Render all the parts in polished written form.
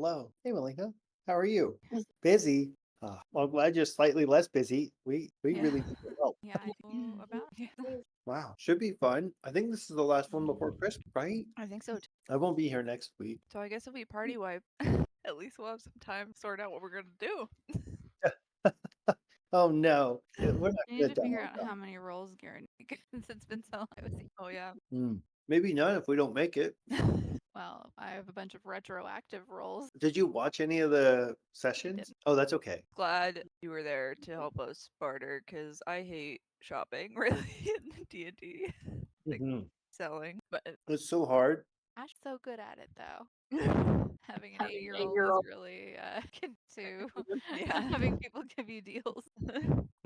hello. Hey, Malika. How are you? Busy? Well, I'm glad you're slightly less busy. We Yeah. really need your help. Yeah, I know about. Yeah. Wow, should be fun. I think this is the last one before Christmas, right? I think so too. I won't be here next week. So I guess if we party wipe, at least we'll have some time to sort out what we're gonna do. Oh no, we're not You gonna need to figure die. out how many rolls Garrett since it's been so long. Oh yeah. Maybe none if we don't make it. Well, I have a bunch of retroactive rolls. Did you watch any of the sessions? didn't. Oh, that's okay. Glad you were there to help us barter, because I hate shopping really in D&D, like Mhm. selling. But It's so hard. Ash so good at it though. Having an 8-year-old is really akin to yeah. having people give you deals.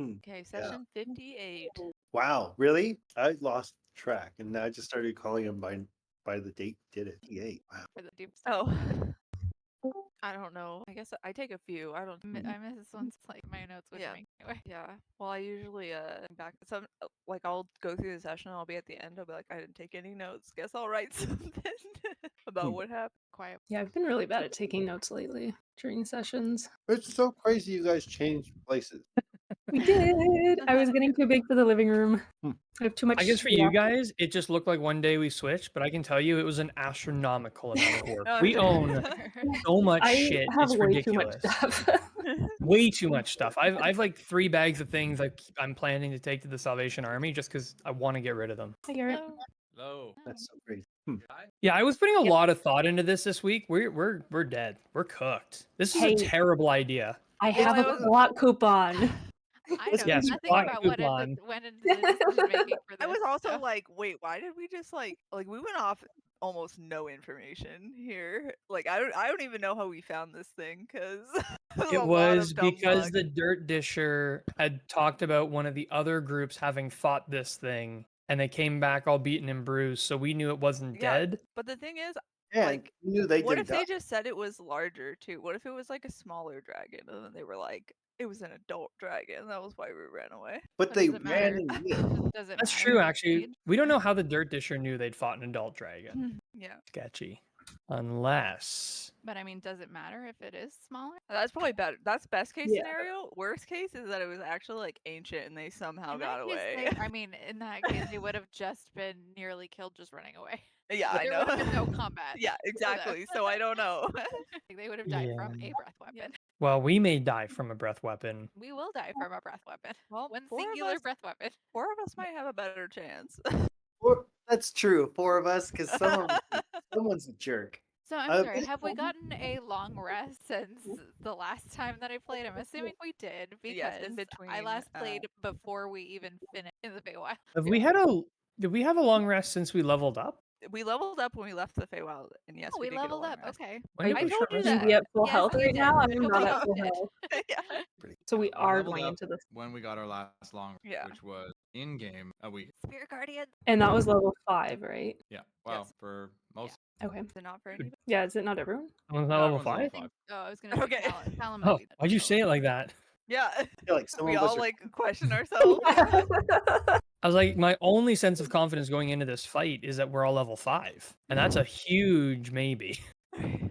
Okay, session 58. Wow, really? I lost track, and I just started calling him by the date he did it. 58. Wow. For the deep Oh. I don't know. I guess I take a few. I don't. I miss this one's like my notes with Yeah. me anyway. Yeah. Well, I usually back some like I'll go through the session and I'll be at the end. I'll be like, I didn't take any notes. Guess I'll write something about what happened. Quiet. Yeah, I've been really bad at taking notes lately during sessions. It's so crazy you guys changed places. We did. I was getting too big for the living room. I have too much. I guess for you guys, it just looked like one day we switched, but I can tell you it was an astronomical amount of work. We own so much I shit. have It's way too much ridiculous. stuff. Way too much stuff. I've like 3 bags of things I'm planning to take to the Salvation Army just because I want to get rid of them. Hi, Garrett. Hello. That's so crazy. Yeah, I was putting a lot of thought into this week. We're dead. We're cooked. This is a Hey. terrible idea. I have a co-op coupon. I know Yes, nothing plot about what coupon. went into the decision making for this. I was also so. like, wait, why did we just like we went off almost no information here? Like I don't even know how we found this thing because It was because the Dirt Disher had talked about one of the other groups having fought this thing, and they came back all beaten and bruised, so we knew it wasn't dead. But the thing is, Yeah, like, you knew they what didn't if they die. just said it was larger too? What if it was like a smaller dragon and then they were like, it was an adult dragon? That was why we ran away. But But they does it ran matter? and lived. Does it That's matter true, the actually. age? We don't know how the Dirt Disher knew they'd fought an adult dragon. Yeah. Sketchy. Unless. But I mean, does it matter if it is smaller? That's probably better. That's best case Yeah. scenario. Worst case is that it was actually like ancient and they somehow In got that case, away. I mean, in that case, they would have just been nearly killed just running away. Yeah, I There know. would have been no combat. Yeah, for them. exactly. So I don't know. Like, they would have died from Yeah. a breath weapon. Well, we may die from a breath weapon. We will die from a breath weapon. Well, One 4 of singular us- breath weapon. 4 of us might have a better chance. That's true. 4 of us, because someone's a jerk. So I'm sorry, have we gotten a long rest since the last time that I played? I'm assuming we did because Yes, in I between, last played before we even finished in the Feywild. Did we have a long rest since we leveled up? We leveled up when we left the Feywild, and yes, Oh, we did get a leveled long up. rest. Okay. When did I we told you short that. rest? Can be at full Yes, health you right did. now. I'm Okay, not you at full did. health. Yeah. So we are leveled going up into this. when we got our last long, Yeah. which was in game a week. Spirit Guardian. And that was level 5, right? Yeah. Well, Yes. for most. Okay. Is it not for anybody? Yeah, is it not everyone? Was that No, level everyone's 5? Oh, I was gonna say Okay. Talon Oh, might be the why'd you level. say it like that? Yeah. I feel like some We of us all are like question ourselves. I was like, my only sense of confidence going into this fight is that we're all level 5. And that's a huge maybe. Okay,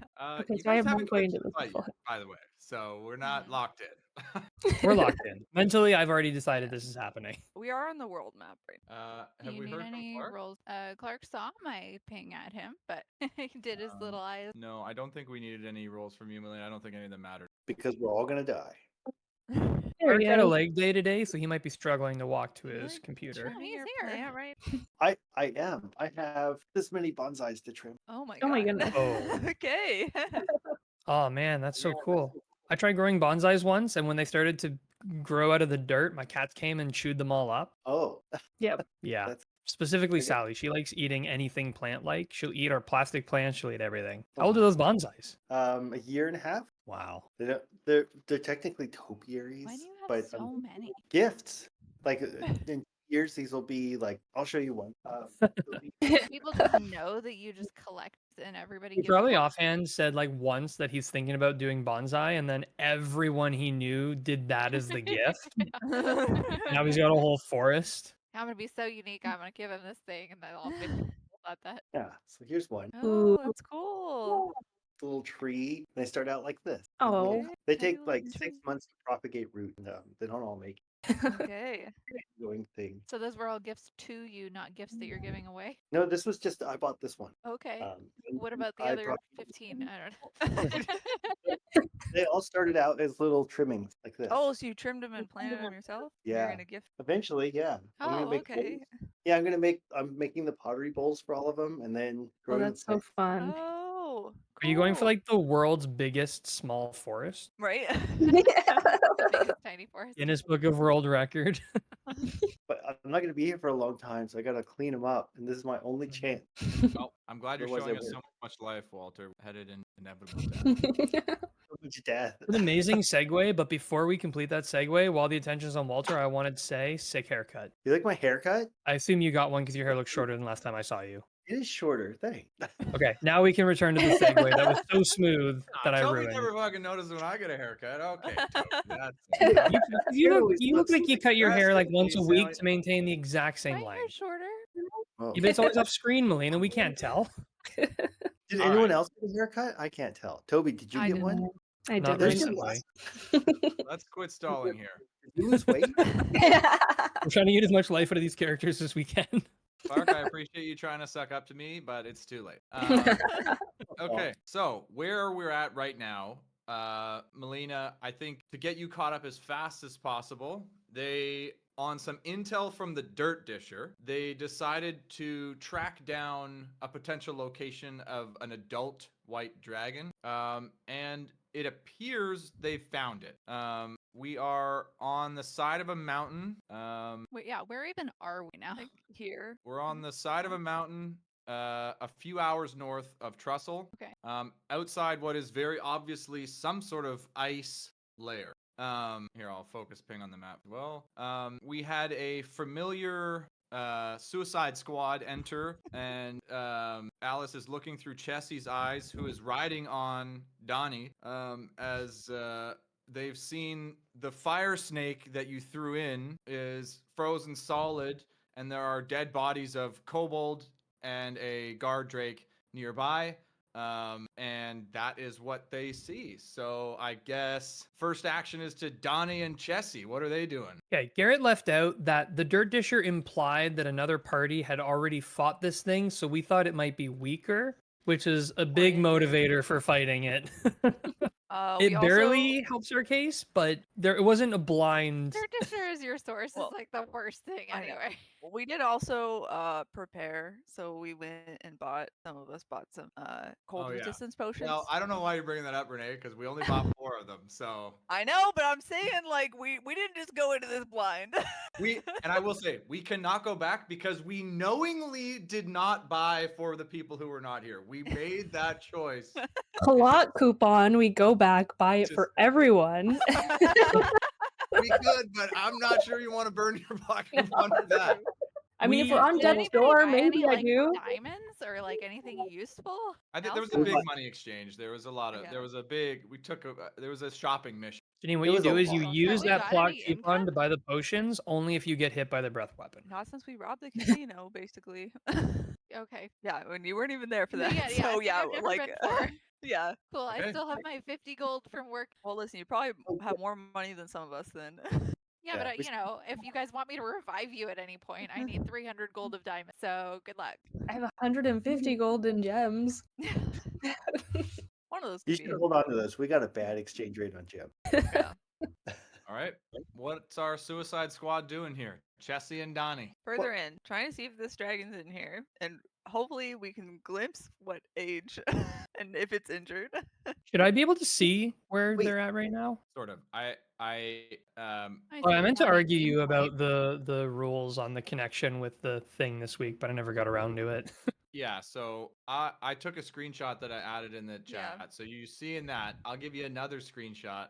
You so I guys have haven't 1 point quit into the this fight before. yet, by the way. So we're not locked in. We're locked in. Mentally, I've already decided this is happening. We are on the world map right Do Have you we need heard from any Clark? rolls? Clark saw my ping at him, but he did his little eyes. No, I don't think we needed any rolls from you, Millie. I don't think any of them mattered. because we're all gonna die. There Clark he had a is. leg day today, so he might be struggling to walk to his Like, computer. Oh, he's your here. plant, right? I am. I have this many bonsais to trim. Oh my god. Oh my goodness. Oh. Okay. Oh man, that's so cool. I tried growing bonsais once, and when they started to grow out of the dirt, my cats came and chewed them all up. Oh, Yep. Yeah. That's- Specifically Okay. Sally. She likes eating anything plant-like. She'll eat our plastic plants. She'll eat everything. Oh, How old are wow. those bonsais? a year and a half. Wow. They're technically topiaries, Why do you have but so many? gifts. Like in years, these will be like. I'll show you one. People just know that you just collect and everybody He gives probably you one. offhand said like once that he's thinking about doing bonsai, and then everyone he knew did that as the gift. Now he's got a whole forest. I'm gonna be so unique. I'm gonna give him this thing, and then all 50 people thought that. Yeah. So here's one. Oh, that's cool. little tree. They start out like this. Oh. Okay, They tiny take little like 6 tree. months to propagate root, and they don't all make Okay. going thing. So those were all gifts to you, not gifts that you're giving away. No, this was just I bought this one. Okay. And What about the I other brought- 15? I don't know. They all started out as little trimmings like this. Oh, so you trimmed them and planted them yourself? You're Yeah. gonna gift. Eventually, yeah. I'm gonna Oh, make okay. bowls. Yeah, I'm making the pottery bowls for all of them, and then Oh, growing that's so fun. Oh, Are you going for cool. like the world's biggest small forest? right? The biggest tiny forest. Guinness Book of World Record. But I'm not gonna be here for a long time, so I gotta clean them up, and this is my only chance. Well, I'm glad you're Otherwise I showing us would. so much life, Walter. Headed in inevitable death. So much death. An amazing segue, but before we complete that segue, while the attention's on Walter, I wanted to say sick haircut. You like my haircut? I assume you got one because your hair looks shorter than last time I saw you. It is shorter. Thanks. Okay, now we can return to the segue. That was so smooth that I Toby ruined. never fucking notices when I get a haircut. Okay, Toby, that's You look like you cut your hair like once a He's week selling- to maintain the exact My same hair's length. shorter. Oh. Yeah, but it's always off screen, Melina. We can't tell. Did All anyone right. else get a haircut? I can't tell. Toby, did you I get didn't. one? I Not did. recently. Let's quit stalling here. Did you lose weight? We're trying to get as much life out of these characters as we can. Clark, I appreciate you trying to suck up to me, but it's too late. Okay, so where we're at right now, Melina, I think to get you caught up as fast as possible, on some intel from the Dirt Disher, they decided to track down a potential location of an adult white dragon, and it appears they found it. We are on the side of a mountain. Wait, yeah, where even are we now? Like here. We're on the side of a mountain, a few hours north of Trussell. Okay. Outside what is very obviously some sort of ice layer. Here, I'll focus ping on the map as well. We had a familiar Suicide Squad enter, and Alice is looking through Chessie's eyes, who is riding on Donnie, as they've seen the fire snake that you threw in is frozen solid, and there are dead bodies of Kobold and a guard drake nearby. And that is what they see. So I guess first action is to Donnie and Chessie. What are they doing? Okay, Garrett left out that the Dirt Disher implied that another party had already fought this thing, so we thought it might be weaker, which is a big motivator for fighting it. We It barely helps our case, but it wasn't a blind. Dirt Disher is your source Well, is like the worst thing I know. anyway. We did also prepare, so we went and some of us bought some cold Oh, yeah. resistance potions. Well, I don't know why you're bringing that up, Renee, because we only bought 4 of them. So I know, but I'm saying like we didn't just go into this blind. and I will say, we cannot go back because we knowingly did not buy for the people who were not here. We made that choice. Plot coupon. We go back, buy it for everyone. We could, but I'm not sure you want to burn your pocket on that. I mean, if We- we're on Did death's anybody door, buy maybe any, I like, do. diamonds or like anything useful? I think there was a Elsewhere? big money exchange. There was a lot of. Yeah. There was a big. We took a. There was a shopping mission. Janine, what It you was a do is you lot. use we that got plot any coupon income? to buy the potions only if you get hit by the breath weapon. Not since we robbed the casino, basically. Okay. Yeah, when you weren't even there for No, that. yeah, yeah, So see, yeah, I've never like been for. yeah. Cool. I Okay. still have my 50 gold from work. Well, listen, you probably have more money than some of us then. Yeah, but Yeah, we you know, if you guys want me to revive you at any point, I need 300 gold of diamonds. So good luck. I have 150 golden gems. One of those. You could should be- hold on to this. We got a bad exchange rate on Jim. Yeah. All right. What's our Suicide Squad doing here? Chessie and Donnie. Further in, trying to see if this dragon's in here, and hopefully we can glimpse what age and if it's injured. Should I be able to see where Wait. they're at right now? Sort of. I Well, I see meant to one argue in you point. about the rules on the connection with the thing this week, but I never got around to it. Yeah, so I took a screenshot that I added in the chat. Yeah. So you see in that, I'll give you another screenshot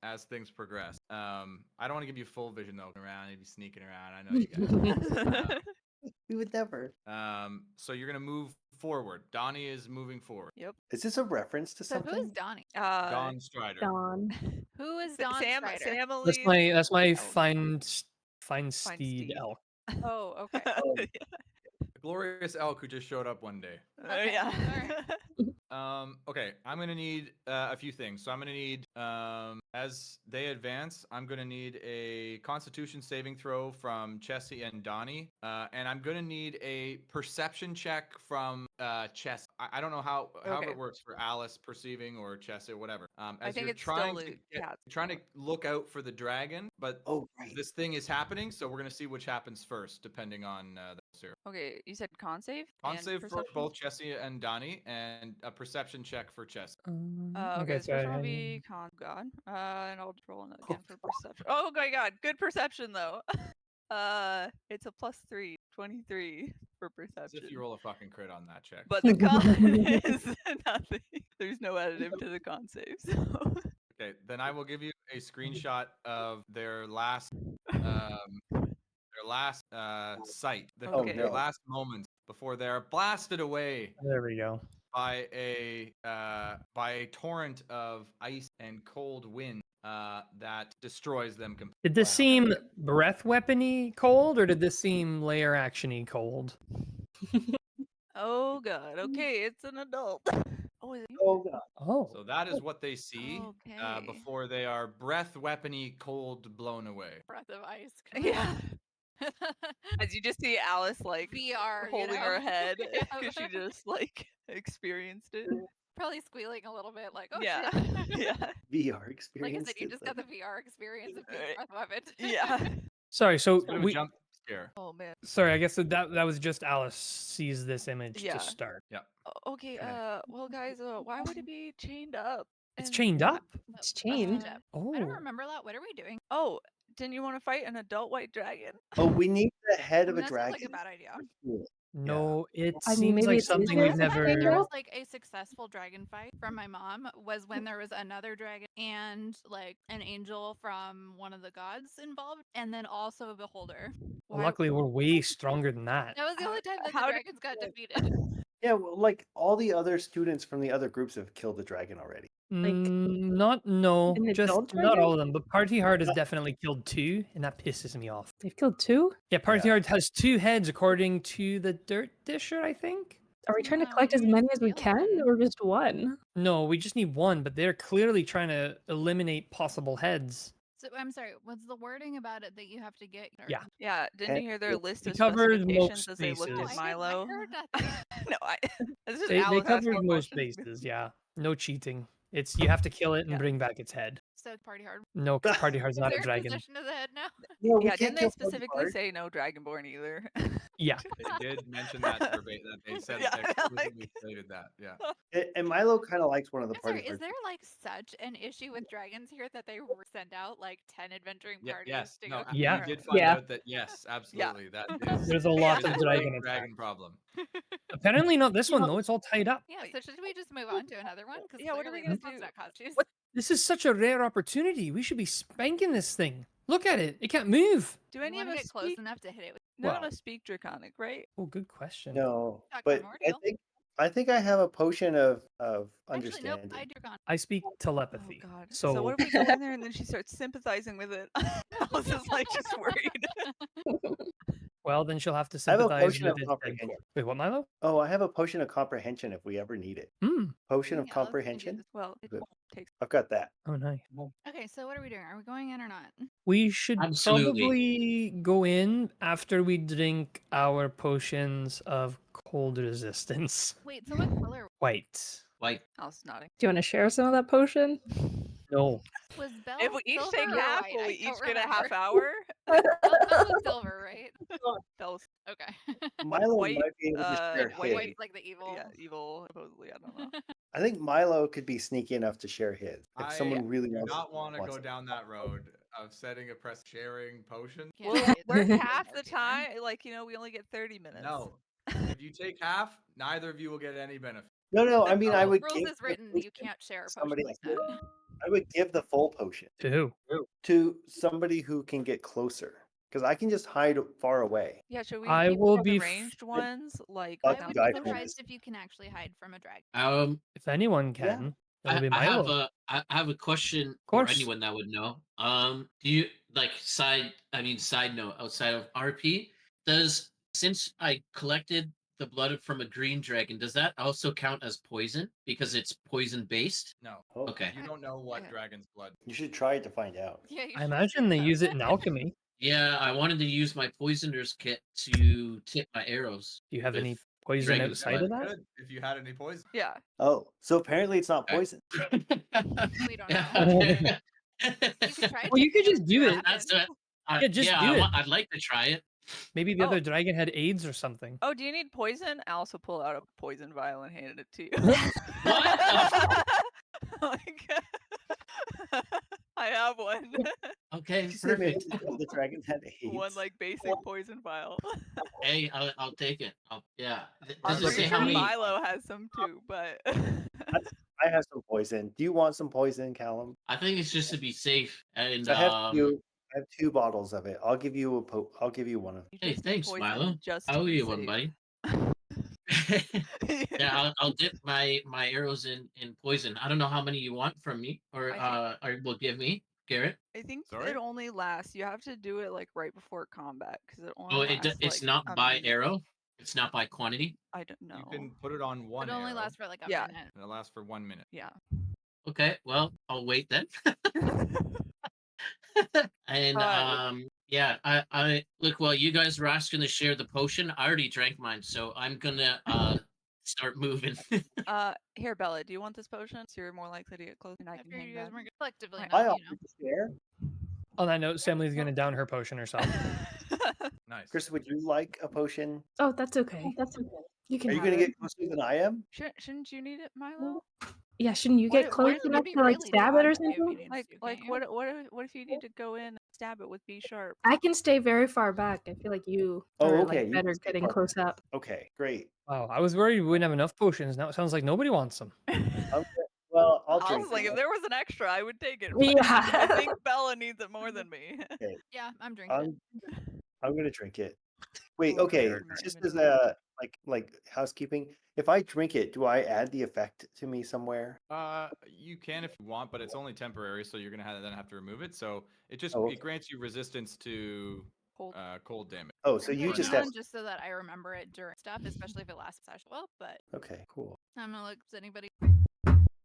as things progress. I don't want to give you full vision though. Around, you'd be sneaking around. I know you guys. We would never. So you're gonna move forward. Donnie is moving forward. Is this a reference to So something? who is Donnie? Don Strider. Dawn. Who is Don Sam, Strider? Sam That's my elk. fine steed steed. elk. Oh, okay. Oh, glorious elk who just showed up one day. Okay, Yeah. Okay, I'm gonna need a few things. So I'm gonna need, as they advance, I'm gonna need a Constitution saving throw from Chessie and Donnie, and I'm gonna need a perception check from Chess. I don't know however Okay. it works for Alice perceiving or Chessie or whatever. I As think you're it's still trying the to get, cats. trying to look out for the dragon, but Oh, right. this thing is happening, so we're gonna see which happens first, depending on the here. Okay, you said con save? Con and save for perception? both Chessie and Donnie, and a perception check for Chessie. Okay, this sorry. first one will be con god. And I'll roll another again for perception. Oh my god, good perception though. It's a +3, 23 for As perception. if you roll a fucking crit on that check. But the con is nothing. There's no additive to the con save. So Okay, then I will give you a screenshot of their last sight, Okay. their no. last moments before they're blasted away There we go. by a torrent of ice and cold wind that destroys them completely. Did this seem breath weapony cold, or did this seem layer actiony cold? oh god. Okay, it's an adult. Oh, is it you? Oh god. Oh, So that is what they see Okay. before they are breath weapony cold blown away. Breath of ice. Yeah. As you just see Alice like VR, holding her head Yeah. because she just like experienced it. Probably squealing a little bit, like, oh yeah. shit. Yeah. VR Like experience. I said, you just got the VR experience of being Right. breath weapon. Yeah. sorry. So It's kind of a we. jump scare. Oh man. Sorry, I guess that was just Alice sees this image Yeah. to start. Okay. Okay. Well, guys. Why would it be chained up? It's And- chained up. It's chained. I Oh, don't remember that. What are we doing? Oh, didn't you want to fight an adult white dragon? Oh, we need the head of a That sounds like dragon. a bad idea. no, it I mean, seems maybe like it's something easier we've to never. chain There up. was like a successful dragon fight from my mom was when there was another dragon and like an angel from one of the gods involved, and then also a beholder. Well, luckily, we're way stronger than that. That was the How- only time that the how did- dragons got defeated. Yeah, well, like all the other students from the other groups have killed the dragon already. Like, No, an just adult not dragon? all of them. But Party Hard has definitely killed 2, and that pisses me off. They've killed 2? Yeah, Party Yeah. Hard has 2 heads according to the Dirt Disher, I think. Are we trying to No, collect as you're many as we stealing. can, or just one? No, we just need 1, but they're clearly trying to eliminate possible heads. So I'm sorry, what's the wording about it that you have to get? Yeah. Yeah. Didn't you hear their It- list it of covers specifications most as they looked bases. at I didn't- I Milo? heard nothing. no, this is They Alice covered asking most questions. bases, yeah. No cheating. It's you have to kill it and Yeah. bring back its head. So party hard. No, 'cause Party Hard's Is not a there dragon. possession of the head now? No, we Yeah, can't didn't they kill Party specifically Hard. say no dragonborn either? Yeah. They did mention that verbatim. That they said Yeah, they like- explicitly stated that. Yeah. And Milo kind of likes one of the I'm party sorry, is Hard there like such an issue with dragons here that they will send out like 10 adventuring Yeah, parties yes. to No, go? Yeah. we did find Yeah. out that yes, absolutely. That is There's a lot there of is a dragon big attacks. dragon problem. Apparently not this one though. It's all tied up. Yeah, so should we just move on to another one? Because Yeah, what are we this gonna one's do? not cost juice. What? This is such a rare opportunity. We should be spanking this thing. Look at it. It can't move. Do We any of wanna us get close speak? enough to hit it with None of Well- us speak Draconic, right? Oh, good question. No, Talk but primordial. I think I have a potion of Actually, understanding. nope, I do gone. I speak Oh telepathy. god. So, what if we go in there and then she starts sympathizing with it? Alice is like just worried. well, then she'll have to I have a sympathize potion with of its dead comprehension. corpse. Wait, what, Milo? Oh, I have a potion of comprehension if we ever need it. Hmm. Potion Yeah, of let's do comprehension. this. well, it Good. takes. I've got that. Oh, nice. Okay, so what are we doing? Are we going in or not? We should Absolutely. probably go in after we drink our potions of cold resistance. Wait, so what color White. Like, Alice is nodding. Do you want to share some of that potion? No. was Belle? If we each silver take or half, white? will I we each don't get a remember. half hour? Belle was silver, right? Belle's Okay. Milo White, might be able to share white- his. White, like the evil. yeah, evil supposedly. I don't know. I think Milo could be sneaky enough to share his if I someone really do wants. not want to wants go it. down that road of setting a press sharing potion. Can't Well, say we're that. half the time. Like we only get 30 minutes. No. If you take half, neither of you will get any benefit. No. I mean, I would Rules give is the written. potion You can't share a to potion somebody like else. that. I would give the full potion To who? to somebody who can get closer, because I can just hide far away. Yeah, should we? I keep will the be ranged ones like I I without would the guy be from surprised if you can actually hide from a dragon. If anyone can, it'll be I have Milo. I have a question for course. anyone that would know. Do you like side note outside of RP? Since I collected the blood from a green dragon, does that also count as poison because it's poison based? No. Oh, Okay. You don't know what Yeah. dragon's blood. you should try it to find out. Yeah, you I should imagine see they that. use it in alchemy. Yeah, I wanted to use my poisoner's kit to tip my arrows. Do you have any with poison dragon's outside of that? Good, if you had any poison. Yeah. Oh, so apparently it's not Okay. poison. We don't know. Okay. You can try. Well, you could taking just and do see what it. That's happens. Yeah, just yeah, do it. I'd like to try it. Maybe the Oh. other dragon had AIDS or something. Oh, do you need poison? I also pull out a poison vial and handed it to you. What? Like, I have one. Okay, Did you say maybe perfect. the dragon had AIDS? One like basic poison vial. Hey, I'll take it. Yeah. I'm Does it say pretty how sure many? Milo has some too, but I have some poison. Do you want some poison, Callum? I think it's just to be safe. And So I have two bottles of it. I'll give you I'll give you one of. you hey, just need thanks, poison Milo. just I to owe be you one, safe. buddy. Yeah, I'll dip my arrows in poison. I don't know how many you want from me, or will give me, Garrett. I think Sorry? it only lasts. You have to do it like right before combat because it only Oh, lasts. it's like, not a by minute. arrow. It's not by quantity. I don't know. You can put it on one It only arrow, lasts for like a Yeah. minute. and it lasts for 1 minute. Yeah. Okay, well, I'll wait then. And yeah, I look. Well, you guys were asking to share the potion. I already drank mine, so I'm gonna start moving. Here, Bella, do you want this potion? So you're more likely to get close, and I I can figured hang you guys back. weren't collectively Right. not, I you offer know. to share. On that note, Emily's gonna down her potion herself. Nice. Chris, would you like a potion? Oh, that's okay. You can Are you have going to it. get closer than I am? Shouldn't you need it, Milo? Yeah, shouldn't you What get if- close what if enough Maybe to like really stab it or dodge you if something? you needs Like, to, like can't you? what if you need to go in and stab it with B sharp? I can stay very far back. I feel like you Oh, are okay, like you better can stay getting far close up. Okay, great. Wow, I was worried we wouldn't have enough potions. Now it sounds like nobody wants them. Well, I'll I drink was like, it. if there was an extra, I would take it. but Yeah. I think Bella needs it more than me. Yeah, I'm drinking. I'm going to drink it. Wait, Oh, okay, fair, just fair. as a like housekeeping, if I drink it, do I add the effect to me somewhere? You can if you want, but it's only temporary, so you're gonna then have to remove it. So it just Oh, okay. it grants you resistance to Cold. cold damage. Oh, so I'm you putting just it have on just so that I remember it during stuff, especially if it lasts a session. Well, but Okay, cool. I'm gonna look. Does anybody?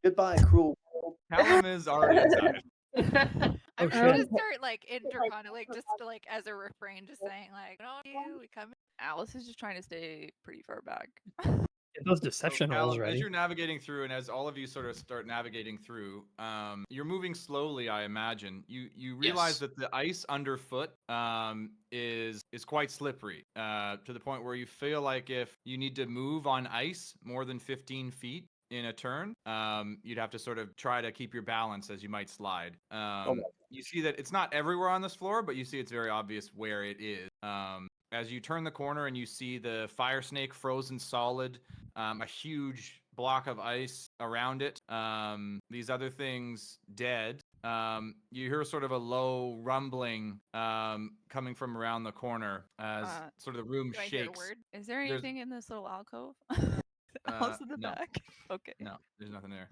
Goodbye, cruel world. Callum is already inside. I'm Oh, gonna shit. start like in Draconic, like just to, like as a refrain, just saying like, "No, you, we come." Alice is just trying to stay pretty far back. Get those So, deception rolls Callum, as ready. you're navigating through, and as all of you sort of start navigating through, you're moving slowly. I imagine you realize Yes. that the ice underfoot is quite slippery to the point where you feel like if you need to move on ice more than 15 feet in a turn, you'd have to sort of try to keep your balance as you might slide. You see that it's not everywhere on this floor, but you see it's very obvious where it is. As you turn the corner and you see the fire snake frozen solid, a huge block of ice around it, these other things dead. You hear sort of a low rumbling coming from around the corner as sort of the room Do I hear a shakes. word? Is there There's- anything in this little alcove? Alice in the no. back. Okay. No, there's nothing there.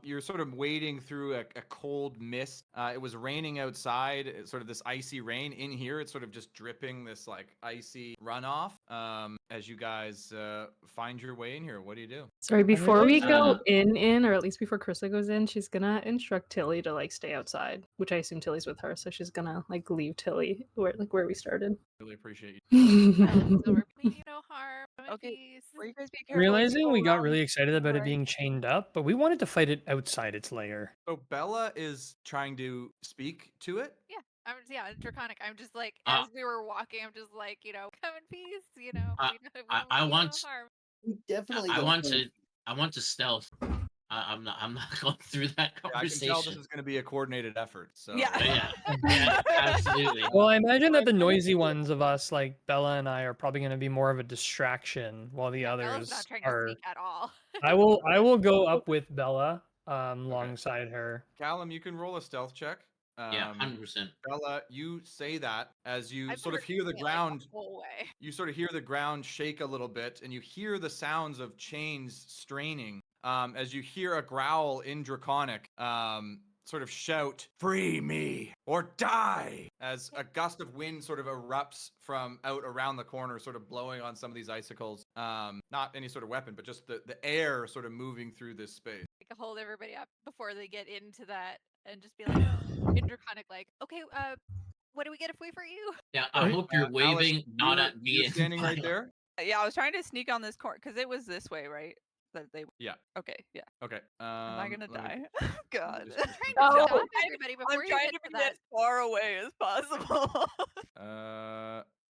You're sort of wading through a cold mist. It was raining outside, sort of this icy rain. In here, it's sort of just dripping this like icy runoff. As you guys find your way in here, what do you do? Sorry, before we go Uh, in, or at least before Krista goes in, she's gonna instruct Tilly to like stay outside, which I assume Tilly's with her, so she's gonna like leave Tilly where we started. Really appreciate you. Silver, please, no harm. Come in Okay, peace. Will you guys be careful? as you Realizing go we got around? really excited about it Right. being chained up, but we wanted to fight it outside its lair. So Bella is trying to speak to it. Yeah, Draconic. I'm just like, Uh, as we were walking, I'm just like, come in peace. We don't, I we mean want- no harm. We definitely I don't want think- to stealth. I'm not going through that Yeah, I can conversation. tell this is going to be a coordinated effort. So Yeah. Yeah, absolutely. Well, I imagine that the noisy ones of us, like Bella and I, are probably going to be more of a distraction, while the Bella's others not trying are. to speak at all. I will go up with Bella, alongside her. Callum, you can roll a stealth check. Yeah, 100%. Bella, you say that as you I sort of better hear the say it, like, ground. whole way. You sort of hear the ground shake a little bit, and you hear the sounds of chains straining. As you hear a growl in Draconic, sort of shout, "Free me or die!" as a gust of wind sort of erupts from out around the corner, sort of blowing on some of these icicles. Not any sort of weapon, but just the air sort of moving through this space. Like, hold everybody up before they get into that, and just be like, interconic, like, okay, what do we get if we free you? Yeah, I Right. hope you're Alice, waving, not you're- at me. You're and standing right Violet. there. Yeah, I was trying to sneak on this corner because it was this way, right? That they. Yeah. Okay. Yeah. Okay. Am I gonna let me- die? God. just- I'm trying No. to stop everybody before I'm you trying get to to be that. as far away as possible.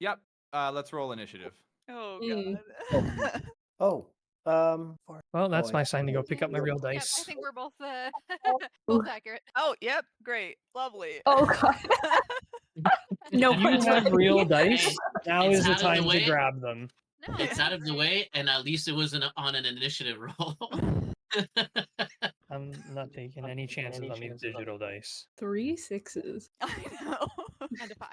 Yep. Let's roll initiative. Oh Mm. God. Oh, Well, that's Oh, my yeah. sign to go pick up my real Yep, I dice. think we're both both accurate. Oh, yep. Great. Lovely. Oh god. No You punch. have real Hey, dice. Now it's is the out of the time to way. grab them. No, It's out of the right. way, and at least it was on an initiative roll. I'm not taking any chances on these digital dice. 3 6s. I know. And a 5.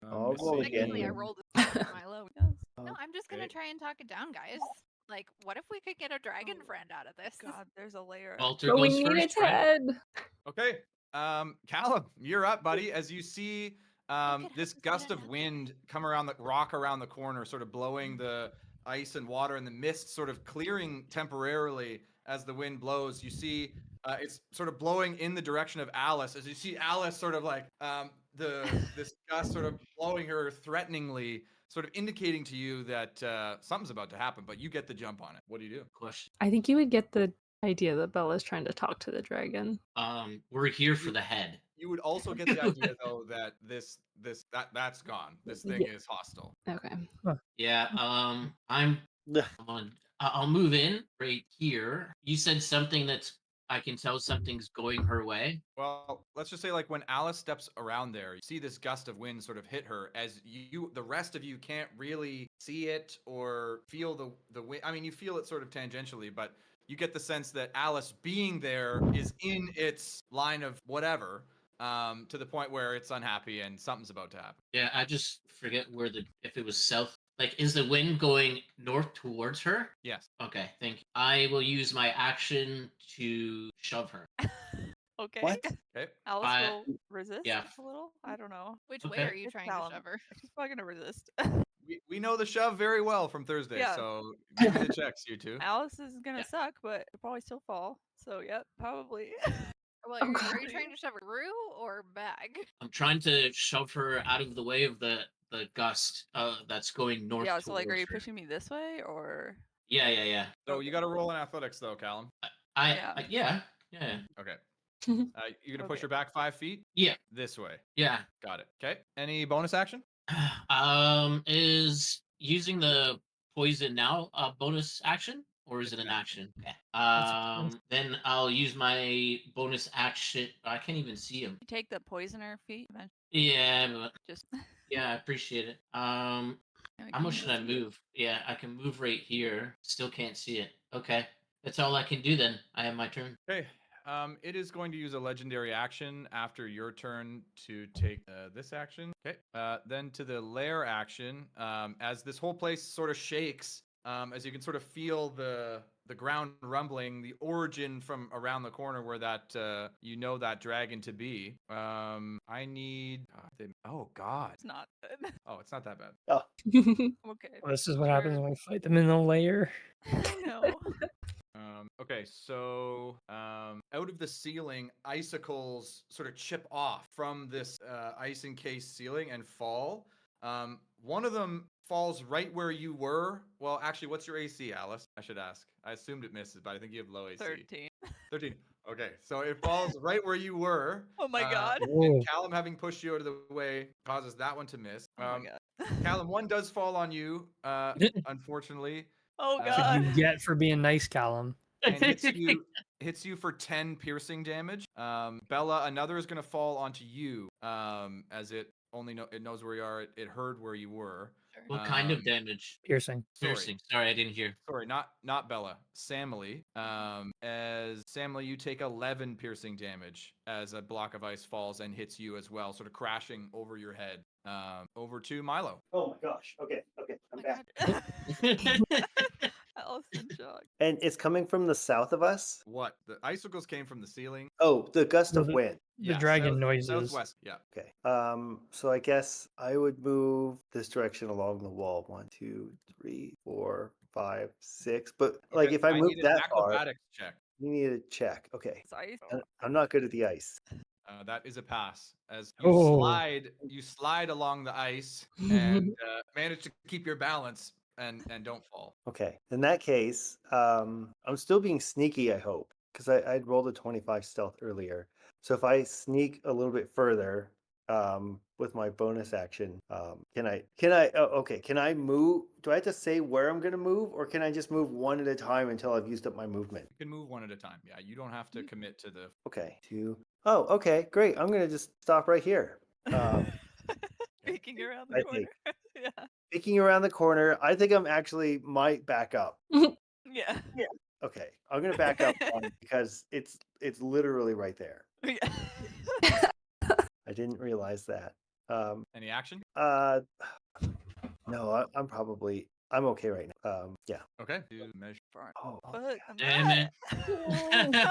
I'll roll Missing. again. Technically, I then. rolled Milo. Yes. No, I'm just gonna Okay. try and talk it down, guys. Like, what if we could get a dragon friend out of this? God, there's a layer. Walter But we goes need first, its right? head. Okay. Callum, you're up, buddy. As you see at this how this gust did of it. wind come around the rock around the corner, sort of blowing the ice and water and the mist sort of clearing temporarily as the wind blows. You see it's sort of blowing in the direction of Alice. As you see Alice sort of like this gust sort of blowing her threateningly, sort of indicating to you that something's about to happen, but you get the jump on it. What do you do? Question. I think you would get the idea that Bella's trying to talk to the dragon. We're here for the head. You would also get the idea though that that's gone. This thing Yeah. is hostile. Okay. Yeah. I'm on. I'll move in right here. You said something that's. I can tell something's going her way. Well, let's just say like when Alice steps around there, you see this gust of wind sort of hit her as the rest of you can't really see it or feel the wind. I mean, you feel it sort of tangentially, but you get the sense that Alice being there is in its line of whatever, to the point where it's unhappy and something's about to happen. Yeah, I just forget if it was south. Like, is the wind going north towards her? Yes. Okay, thank you. I will use my action to shove her. Okay. What? Okay. Alice I- will resist yeah. a little. I don't know. Which way Okay. are you It's trying Callum. to shove her? She's probably gonna resist. We know the shove very well from Thursday, Yeah. so give me the checks, you two. Alice is gonna Yeah. suck, but it'll probably still fall. So yep, probably. Well, Oh, are you God. trying to shove her through or back? I'm trying to shove her out of the way of the gust that's going north. Yeah. So like, are towards you her. pushing me this way or? Yeah. So you got to roll in athletics though, Callum. Yeah. Yeah. Okay. You're gonna push Okay. her back 5 feet Yeah. this way. Yeah. Got it. Okay. Any bonus action? Is using the poison now a bonus action or is It's it an an action? Okay. That's Then I'll use my bonus action. I can't even see him. You take the poisoner feet. Eventually. Yeah, but Just. yeah, I appreciate it. How much should I move? Yeah, I can move right here. Still can't see it. Okay. That's all I can do then. I have my turn. Okay. It is going to use a legendary action after your turn to take this action. Okay. Then to the lair action, as this whole place sort of shakes, as you can sort of feel the ground rumbling, the origin from around the corner where that that dragon to be. I need. Oh God. It's not good. Oh, it's not that bad. Okay. Well, this is what happens when we fight them in the lair. No. Okay, so out of the ceiling, icicles sort of chip off from this ice encased ceiling and fall. One of them falls right where you were. Well, actually, what's your AC, Alice? I should ask. I assumed it misses, but I think you have low AC. 13. 13. Okay, so it falls right where you were. Oh my God. Whoa. And Callum having pushed you out of the way causes that one to miss. Oh my God. Callum, one does fall on you, unfortunately. Oh That's God. what you get for being nice, Callum. And hits you for 10 piercing damage. Bella, another is gonna fall onto you, as it knows where you are. It heard where you were. What kind of damage? Piercing. Sorry, Piercing. Sorry, I didn't hear. sorry, not Bella. Samly. As Samly, you take 11 piercing damage as a block of ice falls and hits you as well, sort of crashing over your head. Over to Milo. Oh my gosh. Okay. I'm Oh my back. God. Alice in shock. And it's coming from the south of us? What? The icicles came from the ceiling. Oh, the gust No, of wind. The dragon south- noises. Southwest. Yeah. Okay. So I guess I would move this direction along the wall. 1, 2, 3, 4, 5, 6. But like Okay, if I move need an that far, acrobatics check. you need a check. Okay. It's ice. I'm not good at the ice. That is a pass. As you Oh. slide along the ice and manage to keep your balance and don't fall. Okay. In that case, I'm still being sneaky, I hope, because I'd rolled a 25 stealth earlier. So if I sneak a little bit further, with my bonus action, can I? Okay. Can I move? Do I have to say where I'm going to move, or can I just move one at a time until I've used up my movement? You can move one at a time. Yeah, you don't have to commit to the. Okay. 2. Oh, okay. Great. I'm going to just stop right here. Peeking around I the corner. think. Yeah. Peeking around the corner, I think I'm actually might back up. Yeah. Okay, I'm gonna back up one because it's literally right there. Yeah. I didn't realize that. Any action? No, I'm okay right now. Yeah. Okay. Do measure. Oh, Fuck, I'm Damn not. it. No,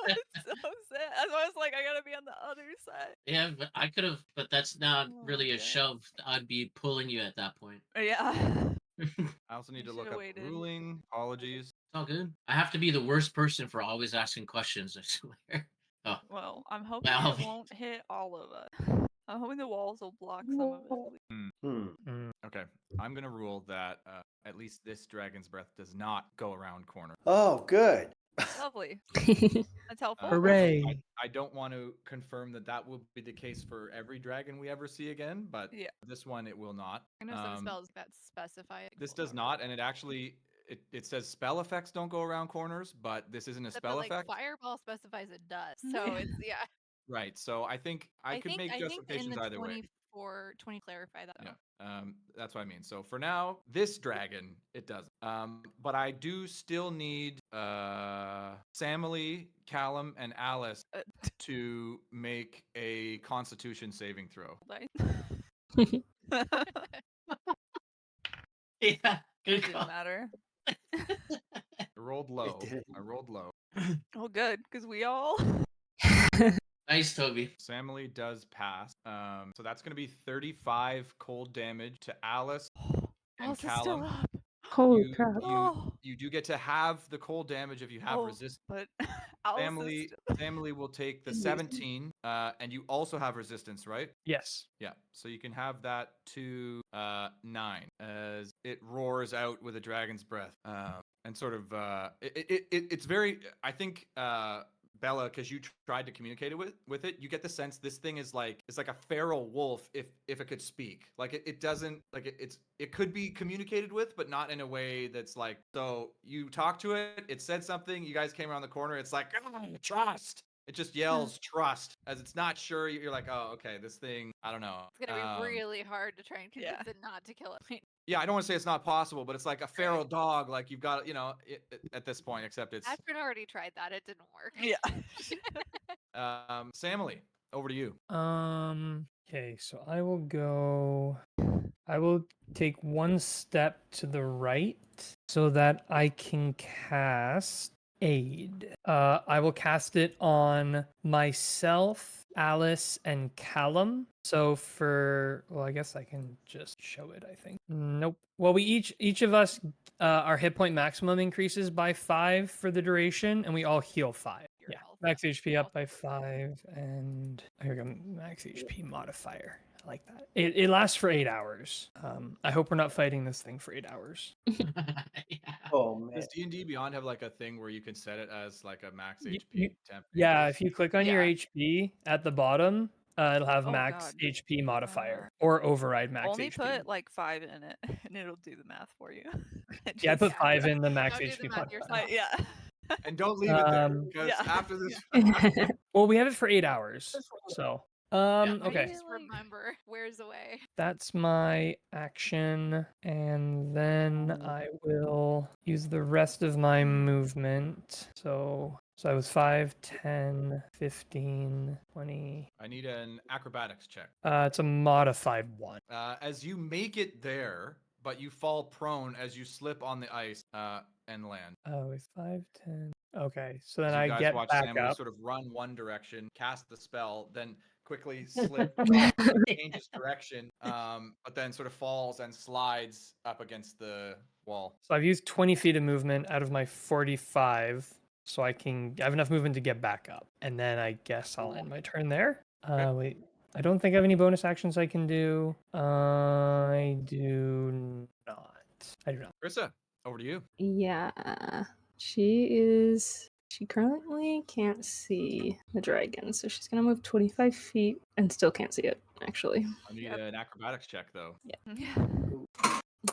it's so sad. That's why I was like, I gotta be on the other side. Yeah, but I could have, but that's not Oh, really a okay. shove. I'd be pulling you at that point. Yeah. I also need You to look should've up waited. ruling. Apologies. It's all good. I have to be the worst person for always asking questions, I swear. Oh, Well, I'm hoping Well. it won't hit all of us. I'm hoping the walls will block some of it. Okay. I'm gonna rule that at least this dragon's breath does not go around corner. Oh, good. Lovely. That's helpful. Hooray. I don't want to confirm that will be the case for every dragon we ever see again, but Yeah. this one it will not. I know some spells that specify it. This does not, and it actually it says spell effects don't go around corners, but this isn't a But, spell like, effect. Fireball specifies it does. So it's yeah. Right. So I think I could make I think in justifications the either way. 20 clarify that. Yeah. That's what I mean. So for now, this dragon, it doesn't. But I do still need Samily, Callum, and Alice to make a Constitution saving throw. yeah. Good Didn't call. matter. I rolled low. didn't. I rolled low. Oh, good, because we all. Nice, Toby. Samily does pass. So that's going to be 35 cold damage to Alice and Alice is still Callum. up. Holy You- crap. Oh, You do get to have the cold damage if you have Oh, resistance. but Alice Family, is still... family will take the 17, and you also have resistance, right? Yes. Yeah, so you can have that to 9 as it roars out with a dragon's breath, and sort of it's very. I think Bella, because you tried to communicate it with it, you get the sense this thing is like it's like a feral wolf if it could speak. Like it doesn't like it could be communicated with, but not in a way that's like. So you talk to it, it said something. You guys came around the corner. It's like trust. It just yells trust as it's not sure. You're like, oh, okay, this thing. I don't know. It's gonna be really hard to try and convince Yeah. it not to kill it. Yeah, I don't want to say it's not possible, but it's like a feral dog. Like you've got, at this point, except it's Ashford already tried that. It didn't work. Yeah. Samily. Over to you. Okay, so I will take one step to the right so that I can cast aid. I will cast it on myself, Alice, and Callum. So I guess I can just show it, I think. Nope. Well, we each of us, our hit point maximum increases by 5 for the duration, and we all heal 5. Your Yeah, health. max HP up by 5, and here we go, max HP modifier. I like that. It lasts for 8 hours. I hope we're not fighting this thing for 8 hours. yeah. Oh man. Does D&D Beyond have like a thing where you can set it as like a max You- HP temp? Yeah, increase? if you click on your Yeah. HP at the bottom, it'll have Oh, max God. HP modifier or override max Only HP. put like 5 in it, and it'll do the math for you. It Yeah, I put just- 5 in the max Don't do HP the math modifier. yourself. Yeah. And don't leave it there because yeah. after this, Well, we have it for 8 hours. So, okay. Just remember, where's away? That's my action, and then I will use the rest of my movement. So I was 5, 10, 15, 20. I need an acrobatics check. It's a modified 1. As you make it there, but you fall prone as you slip on the ice and land. Oh, wait, 5, 10. Okay, so As then you I guys get watch back Samly up. sort of run one direction, cast the spell, then quickly slip, changes direction, but then sort of falls and slides up against the wall. So I've used 20 feet of movement out of my 45, so I have enough movement to get back up, and then I guess I'll end my turn there. Okay. Wait, I don't think I have any bonus actions I can do. I do not. I do not. Krista, over to you. Yeah. She currently can't see the dragon, so she's gonna move 25 feet and still can't see it, actually. I need Yep. an acrobatics check, though. Yeah.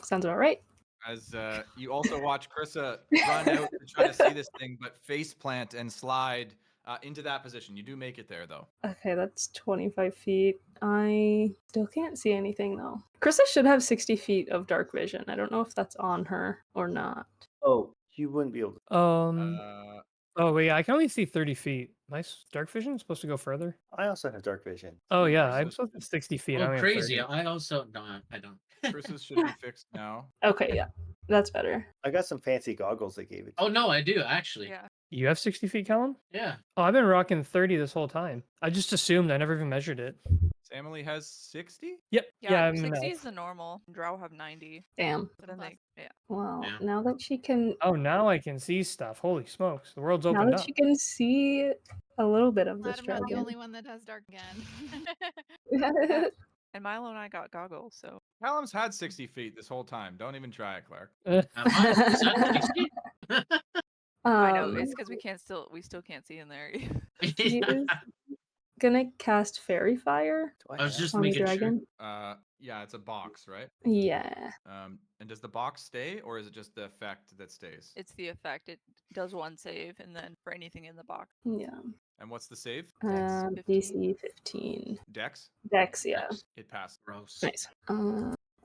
Sounds about right. As you also watch Krista run out to try to see this thing, but face plant and slide into that position. You do make it there, though. Okay, that's 25 feet. I still can't see anything, though. Krista should have 60 feet of dark vision. I don't know if that's on her or not. Oh, you wouldn't be able to. Oh wait, I can only see 30 feet. Nice. Dark vision is supposed to go further. I also have dark vision. Oh Yours yeah, I'm is- supposed to have 60 feet. I Oh, only have crazy. 30. I also no, I don't. Chris's should be fixed now. Okay, yeah. That's better. I got some fancy goggles they gave it. Oh no, I do actually. Yeah. You have 60 feet, Callum? Yeah. Oh, I've been rocking 30 this whole time. I just assumed. I never even measured it. Samly has 60? Yep. Yeah, I'm 60 enough. is the normal. Drow have 90. Damn. But then Plus. they, yeah. Well, Yeah. now that she can Oh, now I can see stuff. Holy smokes. The world's now opened that up. she can see a little bit of Glad this I'm not the dragon. only one that has dark again. And Milo and I got goggles, so Callum's had 60 feet this whole time. Don't even try it, Clark. Am I? Is that 60? I know Um, it's because we still can't see in there. she is gonna cast Fairy Fire Do I was have- just on the making sure. dragon. Yeah, it's a box, right? Yeah. And does the box stay, or is it just the effect that stays? It's the effect. It does one save, and then for anything in the box. Yeah. And what's the save? Dex 15. DC 15. Dex? Dex, yeah. It passed. Gross. Nice.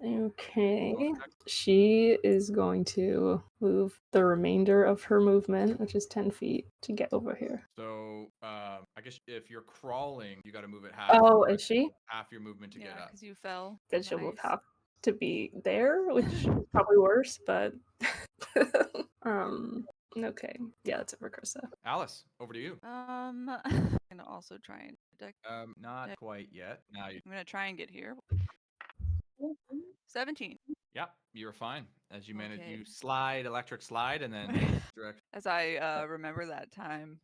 Okay. Roll check. She is going to move the remainder of her movement, which is 10 feet, to get over here. So, I guess if you're crawling, you got to move it half. Oh, right? is she? Half your movement to get Yeah, up. because you fell. Then on she'll the move ice. half to be there, which is probably worse, but okay. Yeah, that's it for Krista. Alice, over to you. I'm gonna also try and Not Dex. quite yet. Now you. I'm gonna try and get here. 17. Yeah, you're fine. As you manage, Okay. you slide, electric slide, and then direct. As I remember that time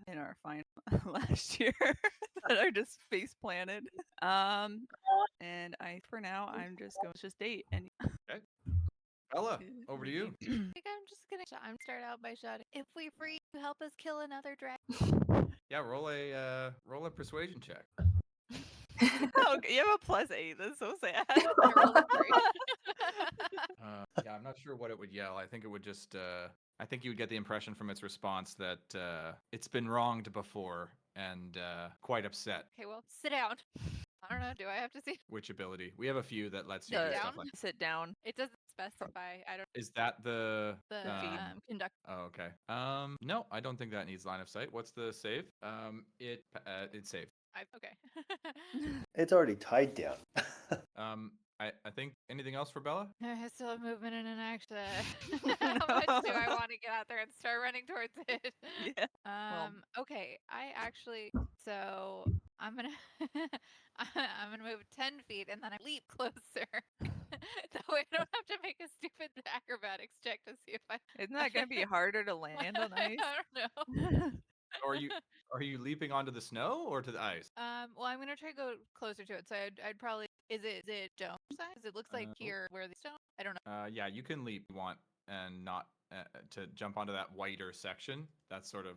in our final last year that I just face planted. And for now I'm just going to just date and Bella, over to you. I think I'm just gonna start out by shouting, "If we free, you help us kill another dragon." Yeah, roll a persuasion check. oh, you have a +8. That's so sad. I rolled a 3. Yeah, I'm not sure what it would yell. I think it would just. I think you would get the impression from its response that it's been wronged before and quite upset. Okay, well, sit down. I don't know. Do I have to see? Which ability? We have a few that lets you Sit do down? stuff like. Sit down. It doesn't specify. I don't. Is that the? The conduct. Oh, okay. No, I don't think that needs line of sight. What's the save? It saved. Okay. It's already tied down. I think anything else for Bella? I still have movement and an action. How much do I want to get out there and start running towards it? Yeah. Okay. So I'm gonna I'm gonna move 10 feet and then I leap closer. That way I don't have to make a stupid acrobatics check to see if I. Isn't that gonna be harder to land on ice? I don't know. Are you leaping onto the snow or to the ice? Well, I'm gonna try to go closer to it. So I'd probably. Is it dome size? It looks like here where the stone. I don't know. Yeah, you can leap if you want and not to jump onto that whiter section. That's sort of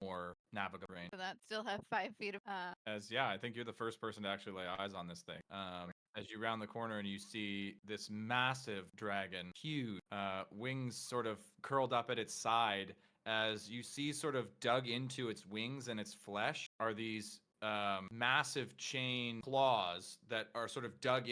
more navigable range. So that still have 5 feet of. I think you're the first person to actually lay eyes on this thing. As you round the corner and you see this massive dragon, huge, wings sort of curled up at its side. As you see, sort of dug into its wings and its flesh are these massive chain claws that are sort of dug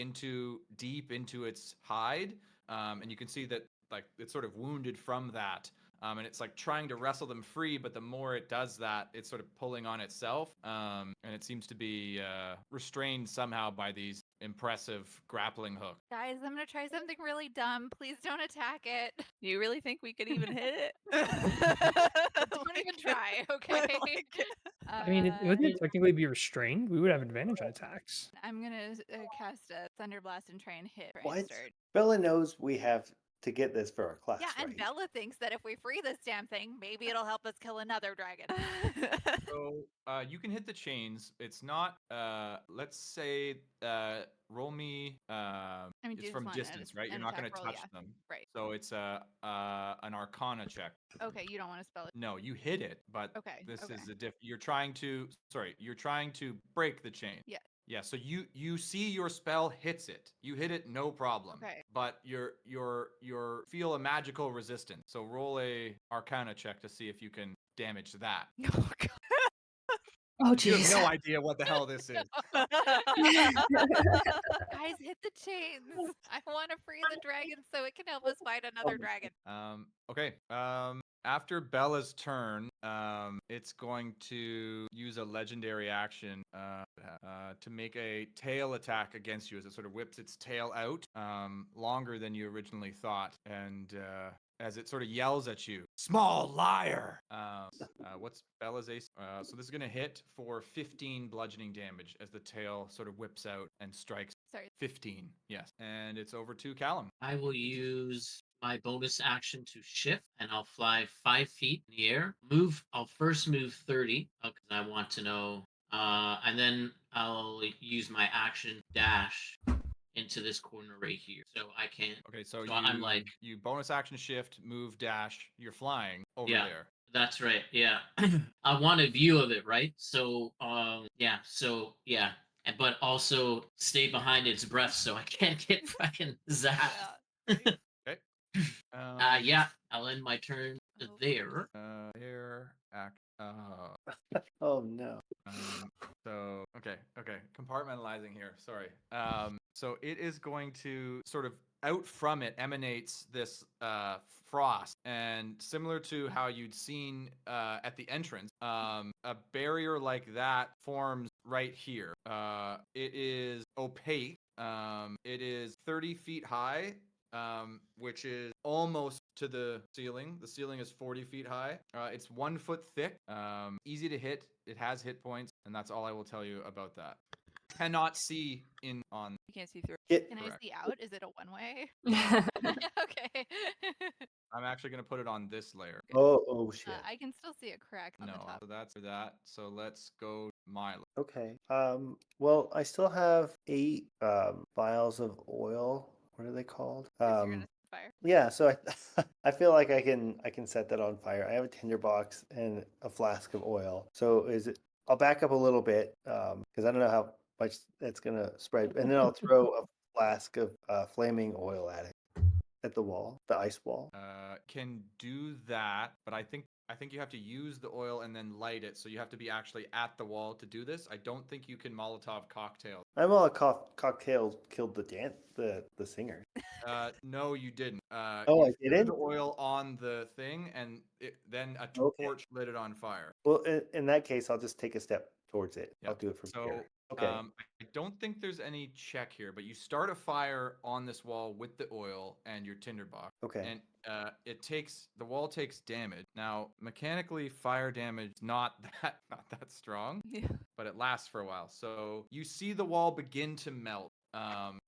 deep into its hide, and you can see that like it's sort of wounded from that, and it's like trying to wrestle them free, but the more it does that, it's sort of pulling on itself, and it seems to be restrained somehow by these impressive grappling hook. Guys, I'm gonna try something really dumb. Please don't attack it. You really think we could even hit it? Don't even try, okay? I mean, it wouldn't technically be restrained. We would have advantage on attacks. I'm gonna cast a Thunder Blast and try and hit What? Brainsturd. Bella knows we have to get this for our class, Yeah, and right? Bella thinks that if we free this damn thing, maybe it'll help us kill another dragon. So you can hit the chains. It's not. Let's say. Roll me. mean, It's do from just one distance, right? You're an not going to attack roll, touch yeah. them. Right. So it's an Arcana check. Okay, you don't want to spell it. No, you hit it, but Okay. this okay. is a diff. You're trying to. Sorry, you're trying to break the chain. Yeah. Yeah. So you see your spell hits it. You hit it, no problem. Okay. But you're feel a magical resistance. So roll a Arcana check to see if you can damage that. Oh, God. Oh, You have jeez. no idea what the hell this is. Guys, hit the chains. I want to free the dragon so it can help us fight another dragon. Okay. After Bella's turn, it's going to use a legendary action to make a tail attack against you as it sort of whips its tail out longer than you originally thought, and as it sort of yells at you, "Small liar!" What's Bella's ace? So this is going to hit for 15 bludgeoning damage as the tail sort of whips out and strikes. Sorry. 15, yes. And it's over to Callum. I will use my bonus action to shift, and I'll fly 5 feet in the air. I'll first move 30 because I want to know, and then I'll use my action dash into this corner right here, so I can. Okay, so I'm like, you bonus action shift, move, dash. You're flying over Yeah. there. That's right. Yeah, I want a view of it, right? So, but also stay behind its breath so I can't get fucking zapped. Okay. Yeah, I'll end my turn there. There. Act. Oh no. So okay. Compartmentalizing here. Sorry. So it is going to sort of out from it emanates this frost, and similar to how you'd seen at the entrance, a barrier like that forms right here. It is opaque. It is 30 feet high. Which is almost to the ceiling. The ceiling is 40 feet high. It's 1 foot thick. Easy to hit. It has hit points, and that's all I will tell you about that. Cannot see in on. You can't see through. Can Correct. I see out? Is it a one-way? Okay. I'm actually gonna put it on this layer. Oh shit. I can still see a crack on No, the top. so that's for that. So let's go Milo. Okay. Well, I still have 8 vials of oil. What are they called? Chris, you're gonna set fire. Yeah, so I feel like I can set that on fire. I have a tinderbox and a flask of oil. So I'll back up a little bit because I don't know how much that's gonna spread, and then I'll throw a flask of flaming oil at the wall, the ice wall. Can do that, but I think you have to use the oil and then light it. So you have to be actually at the wall to do this. I don't think you can Molotov cocktail. I'm all cocktail killed the singer. No, you didn't. Oh, you I threw didn't? the oil on the thing, and then a Okay. torch lit it on fire. Well, in that case, I'll just take a step towards it. I'll Yep. do it from So, here. Okay. I don't think there's any check here, but you start a fire on this wall with the oil and your tinderbox. Okay. And the wall takes damage. Now, mechanically, fire damage is not that strong, Yeah. but it lasts for a while. So you see the wall begin to melt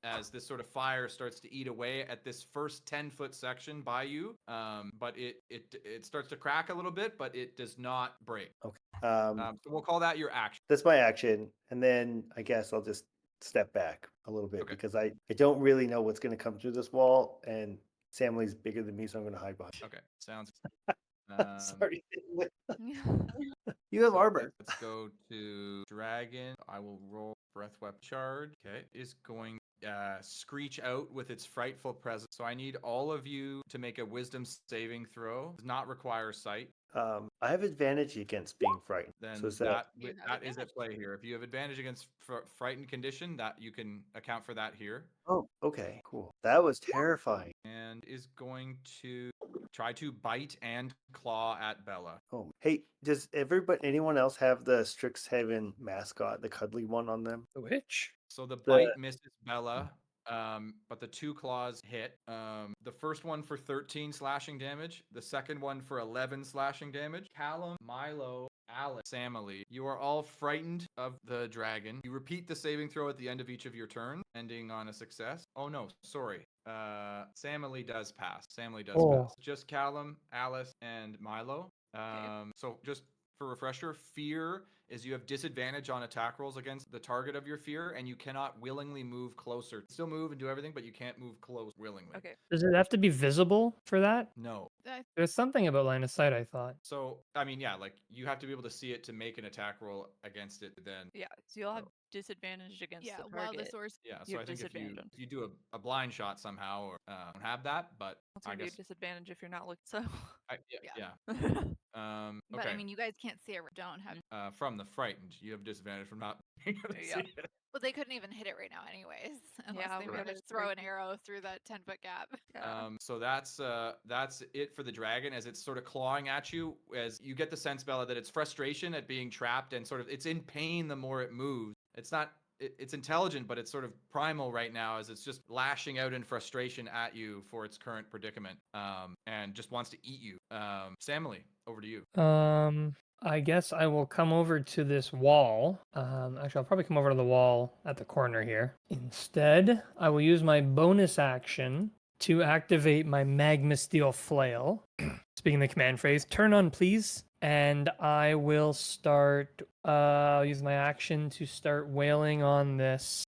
as this sort of fire starts to eat away at this first 10-foot section by you. But it starts to crack a little bit, but it does not break. Okay. So we'll call that your action. That's my action, and then I guess I'll just step back a little bit Okay. because I don't really know what's going to come through this wall, and Samley's bigger than me, so I'm going to hide behind. Okay, sounds. Sorry, Yeah. you have So armor. Let's go to dragon. I will roll breath weapon charge. Okay, is going screech out with its frightful presence. So I need all of you to make a wisdom saving throw. Does not require sight. I have advantage against being frightened. Then So is that You have that is at advantage. play here. If you have advantage against frightened condition, that you can account for that here. Oh, okay, cool. That was terrifying. And is going to try to bite and claw at Bella. Oh, hey, does anyone else have the Strixhaven mascot, the cuddly one on them? The witch. So the The- bite misses Bella, but the 2 claws hit. The first one for 13 slashing damage, the second one for 11 slashing damage. Callum, Milo, Alex, Samily, you are all frightened of the dragon. You repeat the saving throw at the end of each of your turns, ending on a success. Oh no, sorry. Samily does pass. Samily does Oh. pass. Just Callum, Alice, and Milo. So just for refresher, fear is you have disadvantage on attack rolls against the target of your fear, and you cannot willingly move closer. Still move and do everything, but you can't move close willingly. Okay. Does it have to be visible for that? No. There's something about line of sight, I thought. So I mean, yeah, like you have to be able to see it to make an attack roll against it. Then Yeah. So you'll have disadvantage against Yeah, the while target. the source. yeah. You So have I think if disadvantage on- you do a blind shot somehow or don't have that, but That's I gonna be a guess disadvantage if you're not looking. So. yeah. But Okay. I mean, you guys can't see it. Don't have. From the frightened, you have disadvantage from not being able to Yeah. see it. Well, they couldn't even hit it right now, anyways. Unless Yeah, they we were gotta to throw an break- arrow through that 10-foot gap. Yeah. So that's it for the dragon as it's sort of clawing at you. As you get the sense, Bella, that it's frustration at being trapped and sort of it's in pain the more it moves. It's not. It's intelligent, but it's sort of primal right now as it's just lashing out in frustration at you for its current predicament, and just wants to eat you. Samily, over to you. I guess I will come over to this wall. Actually, I'll probably come over to the wall at the corner here. Instead, I will use my bonus action to activate my Magma Steel Flail. Speaking the command phrase, turn on, please. And I will start, use my action to start wailing on this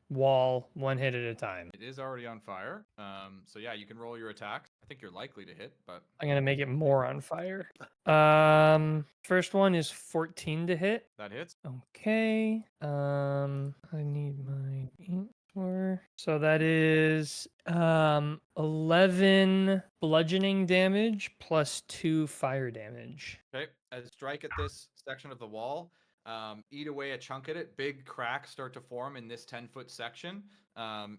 wall one hit at a time. It is already on fire. So yeah, you can roll your attacks. I think you're likely to hit, but I'm going to make it more on fire. First one is 14 to hit. that hits. Okay. I need my ink for. So that is 11 bludgeoning damage plus 2 fire damage. Okay, as strike at this section of the wall, eat away a chunk at it. Big cracks start to form in this 10-foot section.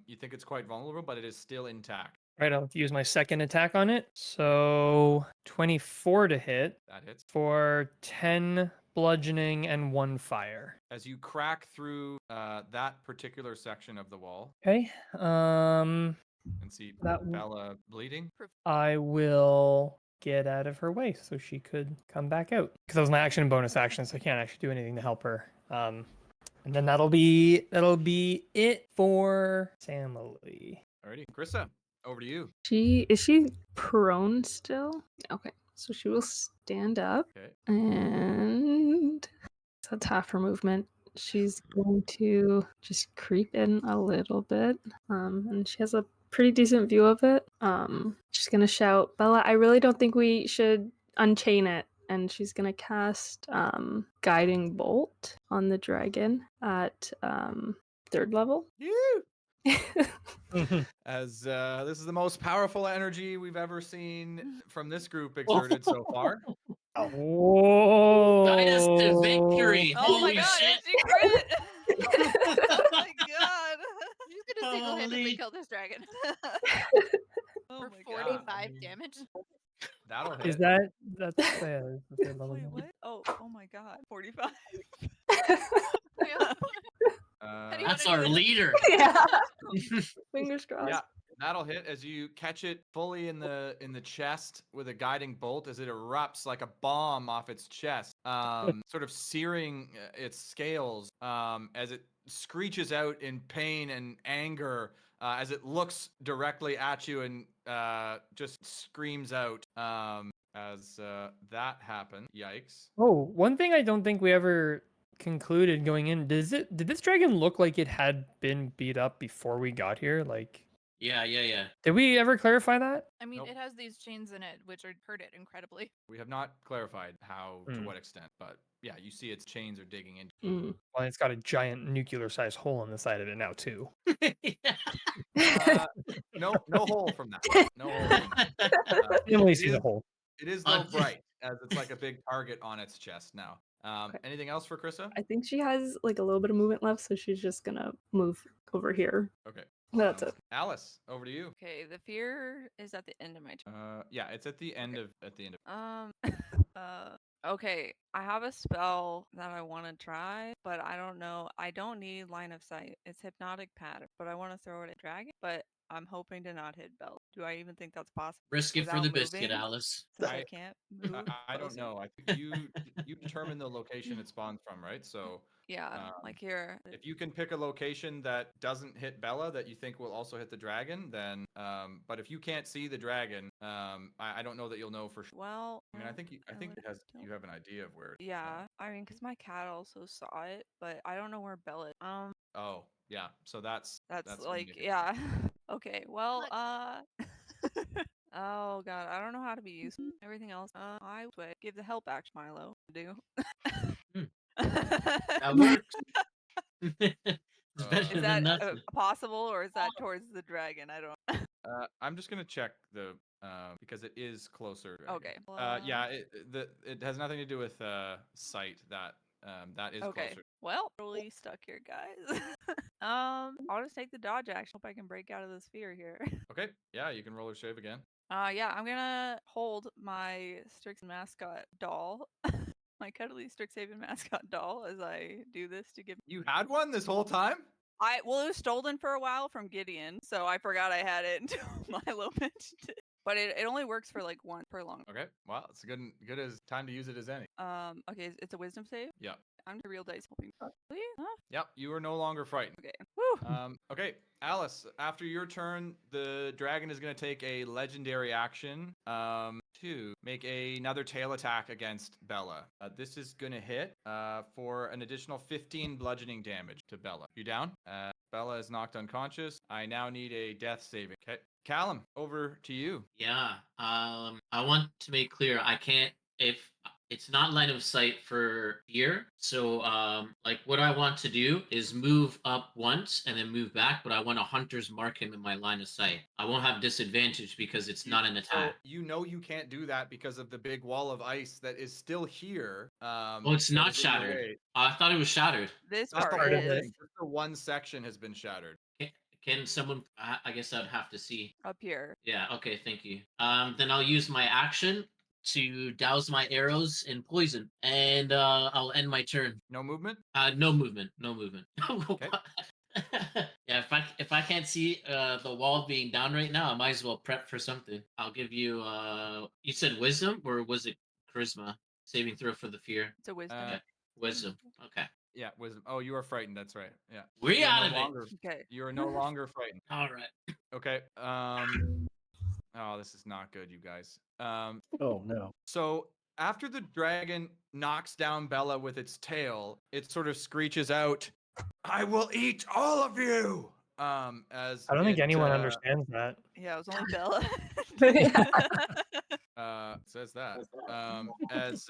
You think it's quite vulnerable, but it is still intact. Right, I'll use my second attack on it. So 24 to hit That hits. for 10 bludgeoning and 1 fire. As you crack through that particular section of the wall Okay. and see That w- Bella bleeding. I will get out of her way so she could come back out. Because that was my action and bonus action, so I can't actually do anything to help her. And then that'll be it for Samily. Alrighty, Krista, over to you. Is she prone still? Okay, so she will stand up Okay. and that's half her movement. She's going to just creep in a little bit, and she has a pretty decent view of it. She's gonna shout, "Bella, I really don't think we should unchain it." And she's gonna cast Guiding Bolt on the dragon at 3rd level. As this is the most powerful energy we've ever seen from this group exerted so far. Whoa! Guide us to victory. Oh my Holy god, shit. she crit! Oh my god. She's gonna single-handedly Holy- kill this dragon Oh for my god. 45 damage. That'll hit. Is that's yeah, that's the third level Wait, damage. what? Oh my god. 45. Yeah. Uh, do you That's wanna our do this? leader. Yeah. Fingers crossed. yeah, that'll hit as you catch it fully in the chest with a guiding bolt as it erupts like a bomb off its chest, sort of searing its scales as it screeches out in pain and anger as it looks directly at you and just screams out as that happened. Yikes. Oh, one thing I don't think we ever concluded going in, did this dragon look like it had been beat up before we got here? Like, Yeah. did we ever clarify that? I mean, Nope. it has these chains in it, which hurt it incredibly. We have not clarified how to Hmm. what extent, but yeah, you see its chains are digging into. Mm. Well, it's got a giant nuclear-sized hole in the side of it now too. No hole from that. No hole. From that. Emily it sees a is- hole. It is though bright, as it's like a big target on its chest now. Okay. Anything else for Krista? I think she has like a little bit of movement left, so she's just gonna move over here. Okay. That's it. Alice, over to you. Okay, the fear is at the end of my turn. Yeah, it's at the end of Okay, I have a spell that I want to try, but I don't know. I don't need line of sight. It's hypnotic pattern, but I want to throw it at dragon. But I'm hoping to not hit Bella. Do I even think that's possible? Risk it for Without the biscuit, moving? Alice. Since I- I can't move. I don't closer? know. I think you determine the location it spawns from, right? So Yeah, like here. if you can pick a location that doesn't hit Bella that you think will also hit the dragon, then but if you can't see the dragon, I don't know that you'll know for sure. Well, I mean, I think you have an idea of where. Yeah, I mean, because my cat also saw it, but I don't know where Bella is. Oh, yeah. So that's That's gonna like, make it- yeah. Okay, well, Look. oh god, I don't know how to be useful. Everything else, I would give the help act Milo to do. That works. It's better Is than that nothing. possible, or is that towards the dragon? I don't. I'm just gonna check the because it is closer. Okay. Yeah. It has nothing to do with sight. That is Okay. closer. Well, really stuck here, guys. I'll just take the dodge action. Hope I can break out of this fear here. Okay. Yeah, you can roll or shave again. Yeah, I'm gonna hold my Strixhaven mascot doll, my cuddly Strixhaven mascot doll, as I do this to give. You had one this whole time? Well, it was stolen for a while from Gideon, so I forgot I had it until Milo mentioned it. But it only works for like one per long. Okay. Well, it's good as time to use it as any. Okay, it's a wisdom save. Yeah. I'm the real dice hoping. Really? Huh? Yep. You are no longer frightened. Okay. Woo. Okay, Alice. After your turn, the dragon is going to take a legendary action to make another tail attack against Bella. This is going to hit for an additional 15 bludgeoning damage to Bella. You down? Bella is knocked unconscious. I now need a death saving. Okay, Callum, over to you. Yeah. I want to make clear I can't if it's not line of sight for here. So like what I want to do is move up once and then move back, but I want to hunter's mark him in my line of sight. I won't have disadvantage because it's not an attack. So you know you can't do that because of the big wall of ice that is still here. Oh, it's that not is in your shattered. way. I thought it was shattered. This That's part the whole is thing. Just the one section has been shattered. Can someone? I guess I'd have to see. up here. Yeah. Okay. Thank you. Then I'll use my action to douse my arrows in poison, and I'll end my turn. No movement? No movement. No movement. Okay. Yeah. If I can't see the wall being down right now, I might as well prep for something. I'll give you. You said wisdom or was it charisma? Saving throw for the fear. It's a wisdom. Uh, Wisdom. Okay. Yeah, wisdom. Oh, you are frightened. That's right. Yeah. We're You are out no of longer, Okay. You are no longer frightened. All right. Okay. Oh, this is not good, you guys. Oh no. So after the dragon knocks down Bella with its tail, it sort of screeches out, "I will eat all of you." As I don't think it, anyone understands that. Yeah, it was only Bella. says that as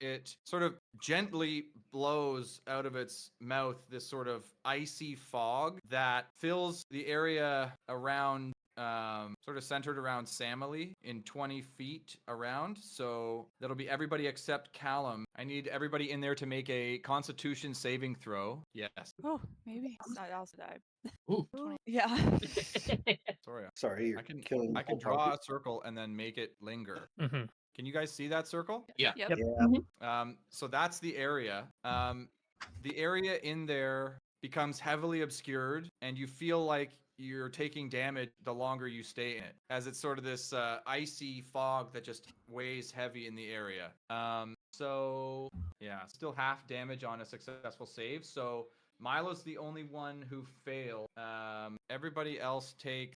it sort of gently blows out of its mouth this sort of icy fog that fills the area around sort of centered around Samily in 20 feet around. So that'll be everybody except Callum. I need everybody in there to make a Constitution saving throw. Yes. Oh, maybe. I also died. Ooh. Yeah. Sorry. Sorry, you're I can killing. the I can whole draw party. a circle and then make it linger. Hmm. Can you guys see that circle? Yeah. Yep. Yep. Yeah. So that's the area. The area in there becomes heavily obscured, and you feel like you're taking damage the longer you stay in it, as it's sort of this icy fog that just weighs heavy in the area. So yeah, still half damage on a successful save. So Milo's the only one who failed. Everybody else take.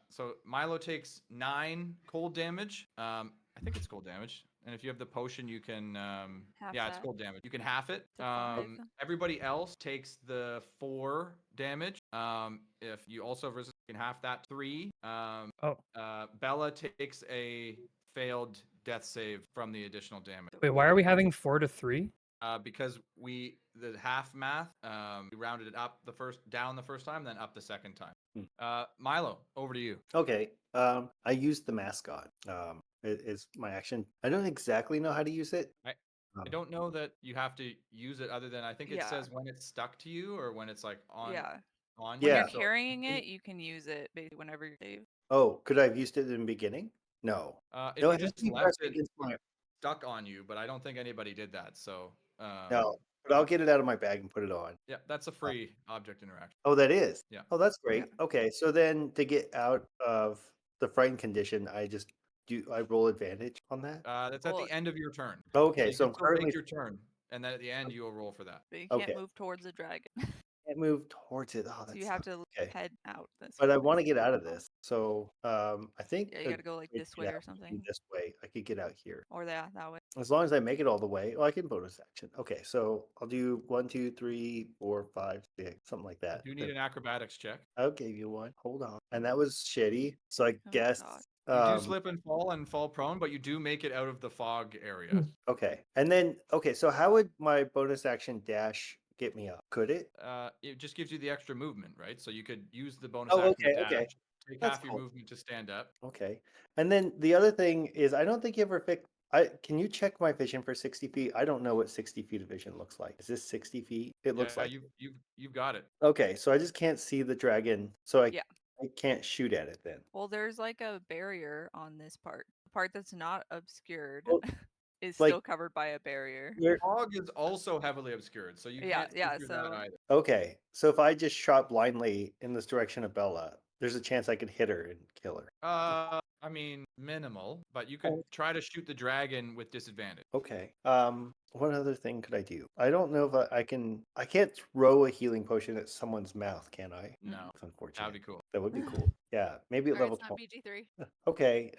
So Milo takes 9 cold damage. I think it's cold damage. And if you have the potion, you can. Half Yeah, it's that. cold damage. You can half it. To 5. Everybody else takes the 4 damage. If you also versus, you can half that 3. Bella takes a failed death save from the additional damage. Wait, why are we having 4 to 3? Because the half math, we rounded it up down the first time, then up the second time. Milo, over to you. Okay. I used the mascot. It is my action. I don't exactly know how to use it. I don't know that you have to use it other than I think it Yeah. says when it's stuck to you or when it's like on. Yeah. on When you. Yeah. you're so carrying in- it, you can use it basically whenever you're saved. Oh, could I have used it in the beginning? No. if No, you it has just to be left pressed it against my. stuck on you, but I don't think anybody did that. So No, but I'll get it out of my bag and put it on. yeah, that's a free object interaction. Oh, that is. Yeah. Oh, that's great. Okay, so then to get out of the frightened condition, I roll advantage on that. That's at Well, the end of your turn. Okay, you so can I'm still currently take your turn, and then at the end you'll roll for that. but you can't Okay. move towards the dragon. can't move towards it. Oh, So that you have sucks. to Okay. head out. That's But I want to get out of this. So I think Yeah, you a gotta go like way to this get way out or would be something. this way. I could get out here. Or that way. As long as I make it all the way. Oh, I can bonus action. Okay, so I'll do 1, 2, 3, 4, 5, 6, something like that. You need an acrobatics check. I'll give you one. Hold on. And that was shitty. So I Oh, guess God. You do slip and fall prone, but you do make it out of the fog area. Hmm. okay. And then okay, so how would my bonus action dash get me up? Could it? It just gives you the extra movement, right? So you could use the bonus Oh, action to okay, dash, okay. take That's half your cool. movement to stand up. Okay. And then the other thing is I don't think you ever fixed can you check my vision for 60 feet? I don't know what 60 feet of vision looks like. Is this 60 feet? It looks Yeah, like you've got it. okay, so I just can't see the dragon, so Yeah. I can't shoot at it then. Well, there's like a barrier on this part. The part that's not obscured Well, is like- still covered by a barrier. Where- Fog is also heavily obscured, so you Yeah, can't see yeah, through so- that either. Okay, so if I just shot blindly in this direction of Bella, there's a chance I could hit her and kill her. I mean, minimal, but you could try to shoot the dragon with disadvantage. Okay. What other thing could I do? I don't know if I can't throw a healing potion at someone's mouth, can I? No, It's unfortunate. that'd be cool. That would be cool. Yeah, maybe at Sorry, level it's not 12. BG3. Okay.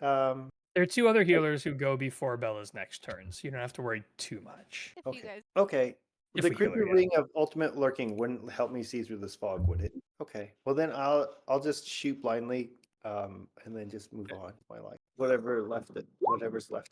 There are 2 other healers who go before Bella's next turn, so you don't have to worry too much. If Okay. you guys Okay. If The we heal her, creepy yeah. ring of ultimate lurking wouldn't help me see through this fog, would it? Okay. Well then I'll just shoot blindly, and then just move on with my life. Whatever's left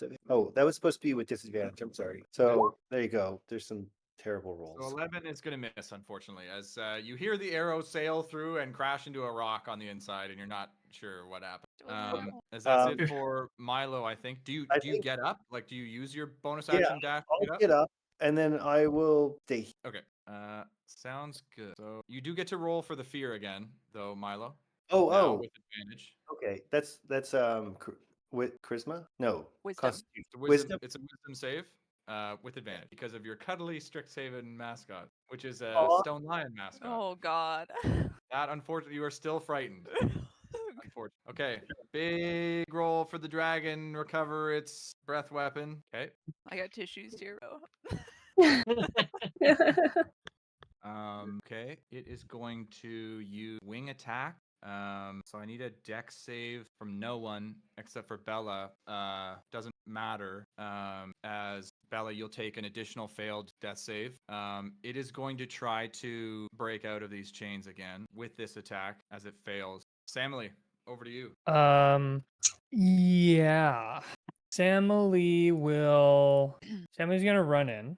of it. Oh, that was supposed to be with disadvantage. I'm sorry. So there you go. There's some terrible rolls. So 11 is going to miss, unfortunately, as you hear the arrow sail through and crash into a rock on the inside, and you're not sure what happened. It wasn't normal. As that's Um, it for Milo, I think. Do you I do you think- get up? Like, do you use your bonus Yeah, action dash? to I'll get up and then I will stay. Okay. Sounds good. So you do get to roll for the fear again, though, Milo. Oh, now oh, with advantage. okay. That's with charisma? No, Wisdom. Constitution. It's a wisdom. It's a wisdom save. With advantage because of your cuddly Strixhaven mascot, which is a Aw. stone lion mascot. Oh God. That unfortunately, you are still frightened. Unfortunately. Okay, big roll for the dragon. Recover its breath weapon. Okay. I got tissues here. bro. Okay. It is going to use wing attack. So I need a dex save from no one except for Bella. Doesn't matter. As Bella, you'll take an additional failed death save. It is going to try to break out of these chains again with this attack as it fails. Samily, over to you. Yeah. Samily's gonna run in.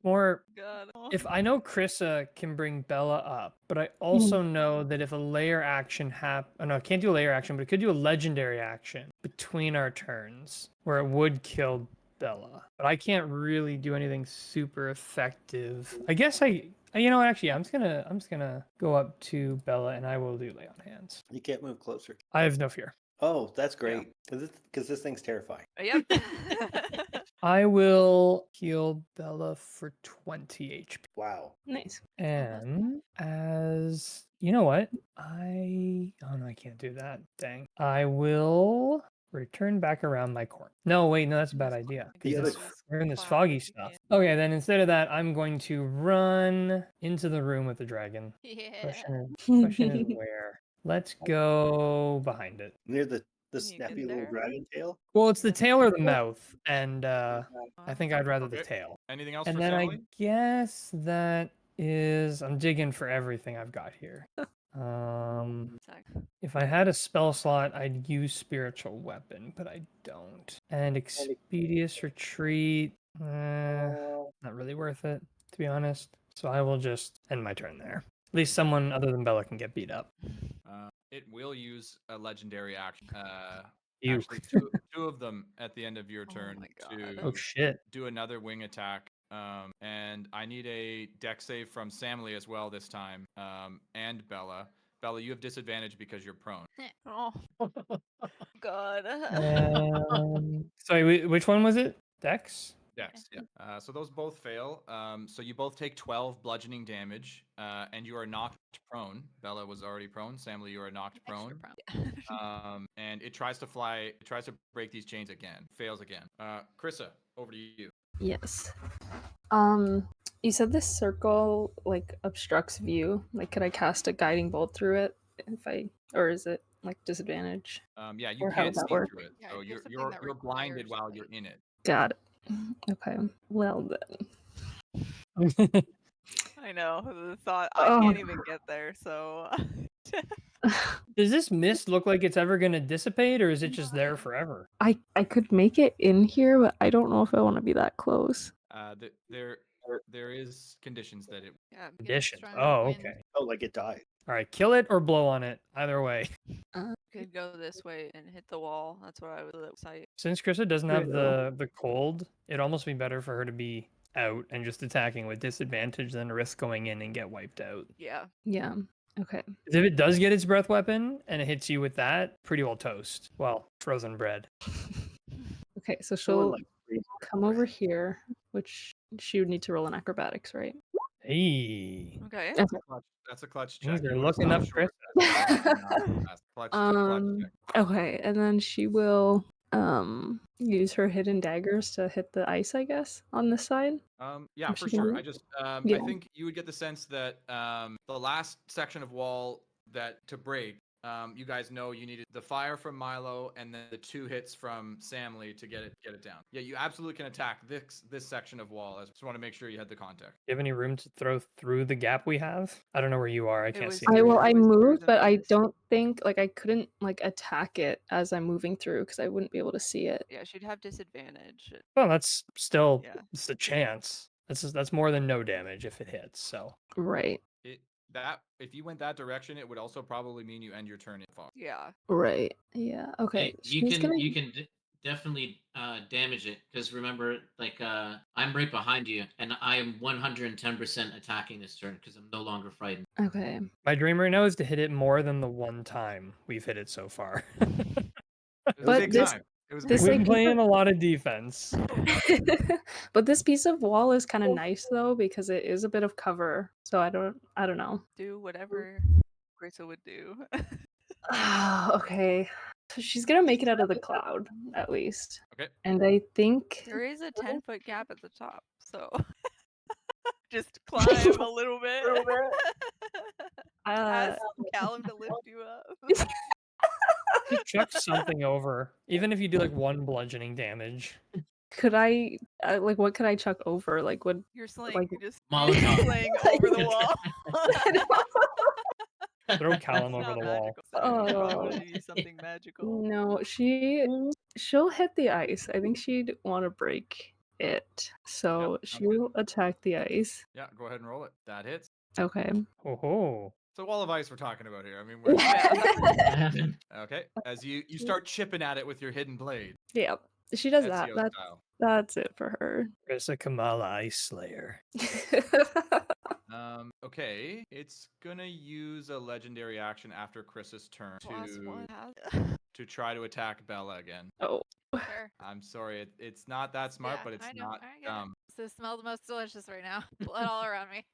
Or God. if I know Krissa can bring Bella up, but I also know that if a layer action no, I can't do a layer action, but it could do a legendary action between our turns where it would kill Bella. But I can't really do anything super effective. I guess actually I'm just gonna go up to Bella and I will do lay on hands. You can't move closer. I have no fear. Oh, that's great. Because this thing's terrifying. Yep. I will heal Bella for 20 HP. Wow. Nice. And as you know what? Oh no, I can't do that. Dang. I will return back around my corner. No, wait, no, that's a bad idea. The other- We're in this foggy stuff. Okay, then instead of that, I'm going to run into the room with the dragon. Yeah. Question is where? Let's go behind it. Near the You snappy get little there? dragon tail. Well, it's the tail or the mouth, and I think I'd rather the Okay. tail. Anything else And for then I Samily? guess that is I'm digging for everything I've got here. If I had a spell slot, I'd use spiritual weapon, but I don't. And expeditious retreat, not really worth it, to be honest. So I will just end my turn there. At least someone other than Bella can get beat up. It will use a legendary action. You. Actually, two of them at the end of your Oh turn my to God. Oh shit. do another wing attack And I need a dex save from Samly as well this time, and Bella. Bella, you have disadvantage because you're prone. Oh, God. Sorry, which one was it? Dex? Dex, yeah. So those both fail. So you both take 12 bludgeoning damage, and you are knocked prone. Bella was already prone. Samly, you are knocked Extra prone. prone. And it tries to fly. It tries to break these chains again. Fails again. Krissa, over to you. Yes. You said this circle like obstructs view. Like, could I cast a guiding bolt through it or is it like disadvantage? Yeah, you Or how can't would that see work? through it, Yeah, so if you're something you're that you're blinded requires while light. you're in it. Got it. Okay. Well then. I know. The thought, I Oh. can't even get there, so. Does this mist look like it's ever gonna dissipate, or is it just there forever? I could make it in here, but I don't know if I want to be that close. There is conditions that it. Yeah, get Conditions. strong Oh, wind. okay. Oh, like it died. All right, kill it or blow on it. Either way. Could go this way and hit the wall. That's what I would say. Since Krista doesn't have True. the cold, it'd almost be better for her to be out and just attacking with disadvantage than risk going in and get wiped out. Yeah. Yeah. Okay. 'Cause if it does get its breath weapon and it hits you with that, pretty well toast. Well, frozen bread. Okay, so Someone she'll like freeze come over here, which she would need to roll an acrobatics, right? Hey. Okay. Okay. That's a clutch Things check. are You wanna looking stop up, short. Clutch check. Okay, and then she will use her hidden daggers to hit the ice, I guess, on this side. Yeah, If for she can sure. do I it? just Yeah. I think you would get the sense that the last section of wall that to break, you guys know you needed the fire from Milo and then the 2 hits from Samly to get it down. Yeah, you absolutely can attack this section of wall. I just want to make sure you had the context. Do you have any room to throw through the gap we have? I don't know where you are. I can't was see. I through- will. it I was through moved, the but I mist. don't think I couldn't attack it as I'm moving through because I wouldn't be able to see it. Yeah, she'd have disadvantage. Well, that's still Yeah. it's a chance. That's more than no damage if it hits. So Right. That if you went that direction, it would also probably mean you end your turn far. Yeah. Right. Yeah. Okay. Hey, you she's can gonna- definitely damage it because remember, like I'm right behind you, and I am 110% attacking this turn because I'm no longer frightened. Okay. my dream right now is to hit it more than the one time we've hit it so far. It was But a big this- time. It was a this, big We've time. been playing a lot of defense. but this piece of wall is kind of nice though because it is a bit of cover. So I don't know. Do whatever Grayson would do. Okay. So she's gonna make it out of the cloud at least. Okay. And I think There is a 10-foot gap at the top, so just climb a little bit. Ask Callum to lift you up. Just chuck something over, even if you do like 1 bludgeoning damage. could I what could I chuck over? Like would You're sling. Like- You just Molotov. sling over the wall. Throw Callum That's over not the wall. magical. So you probably Oh. want to use something magical. No, she'll hit the ice. I think she'd want to break it. So Yep, she'll attack the ice. Yeah, go ahead and roll it. That hits. Okay. Oh ho. It's a wall of ice we're talking about here. I mean, we're okay. As you start chipping at it with your hidden blade, Yeah. She does that. Ezio That's style. that's it for her. Krista Kamala Ice Slayer. Okay, it's gonna use a legendary action after Chris's turn +1 to try to attack Bella again. Oh. Sure. I'm sorry, it's not that smart, Yeah, but it's I know, not I get it. dumb. So smell the most delicious right now. Blood all around me.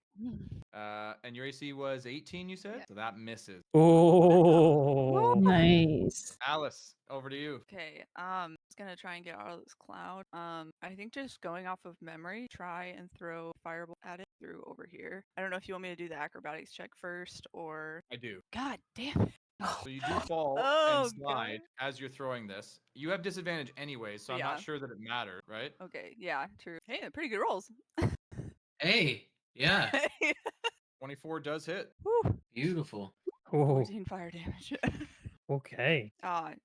And your AC was 18, you said, Yeah. so that misses. Oh. Nice. Alice, over to you. Okay, just gonna try and get out of this cloud. I think just going off of memory, try and throw fireball at it through over here. I don't know if you want me to do the acrobatics check first or. I do. God damn it! So you do fall Oh, and slide as you're throwing this. You have disadvantage anyway, so I'm Yeah. not sure that it mattered, right? Okay, yeah, true. Hey, they're pretty good rolls. Hey, yeah, 24 does hit. Woo! beautiful. Oh. 14 fire damage. Okay.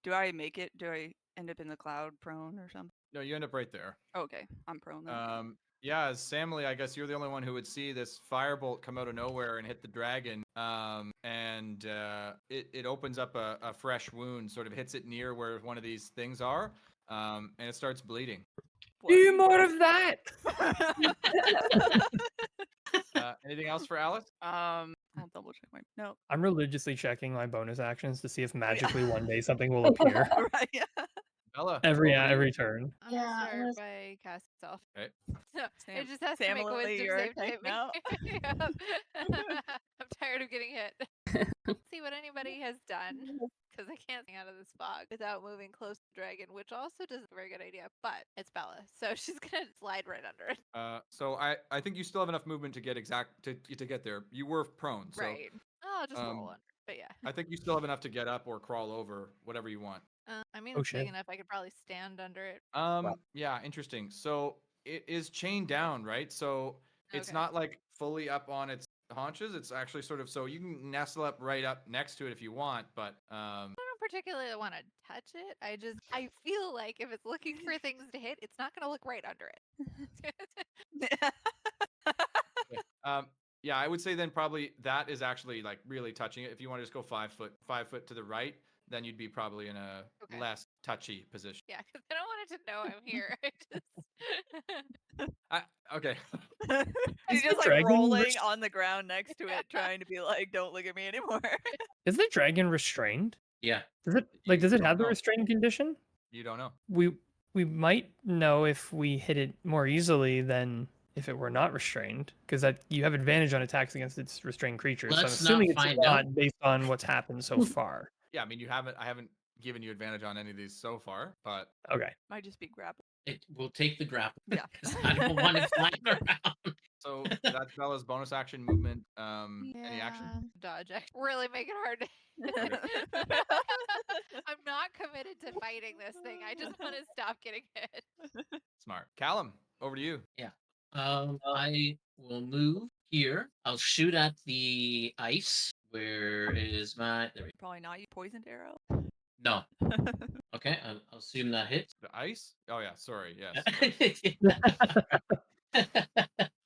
Do I make it? Do I end up in the cloud prone or something? No, you end up right there. Okay, I'm prone then. Yeah, as Samly, I guess you're the only one who would see this firebolt come out of nowhere and hit the dragon. And it opens up a fresh wound, sort of hits it near where one of these things are, and it starts bleeding. Do more of that. Anything else for Alice? I'll double check my no. I'm religiously checking my bonus actions to see if magically one day something will appear. Right. Yeah. Bella. Every over to you. every turn. I'm gonna Yeah, start unless- by casting self. Okay. So Sam- it just has to make a Samala, wisdom you're save to attacked hit me. now. Yep. I'm tired of getting hit. See what anybody has done, because I can't get out of this fog without moving close to the dragon, which also doesn't a very good idea. But it's Bella, so she's gonna slide right under it. So I think you still have enough movement to get to get there. You were prone, so Right. Oh, I'll just roll um, under. But yeah. I think you still have enough to get up or crawl over, whatever you want. I mean, Oh, it's big shit. enough. I could probably stand under it. Yeah, interesting. So it is chained down, right? So it's Okay. not like fully up on its haunches. It's actually sort of so you can nestle up right up next to it if you want, but I don't particularly want to touch it. I feel like if it's looking for things to hit, it's not gonna look right under it. yeah, I would say then probably that is actually like really touching it. If you want to just go 5 foot to the right, then you'd be probably in a Okay. less touchy position. Yeah, because I don't want it to know I'm here. Okay. He's Is the just like dragon rolling rest- on the ground next to it, trying to be like, "Don't look at me anymore." Is the dragon restrained? Yeah. Does it don't have the know. restrained condition? You don't know. We might know if we hit it more easily than if it were not restrained, because that you have advantage on attacks against its restrained creatures. So I'm Let's not assuming it's find not out. based on what's happened so far. Yeah, I mean I haven't given you advantage on any of these so far, but Okay. Might just be grapple. It will take the grapple. Yeah. 'Cause I don't want it flying around. so that's Bella's bonus action movement. Any action? Dodge. Really make it hard to. I'm not committed to fighting this thing. I just want to stop getting hit. Smart. Callum, over to you. I will move here. I'll shoot at the ice. Where is my? There we Probably not you poisoned arrow. go. No. Okay, I'll assume that hits. The ice? Oh yeah, sorry. Yes. I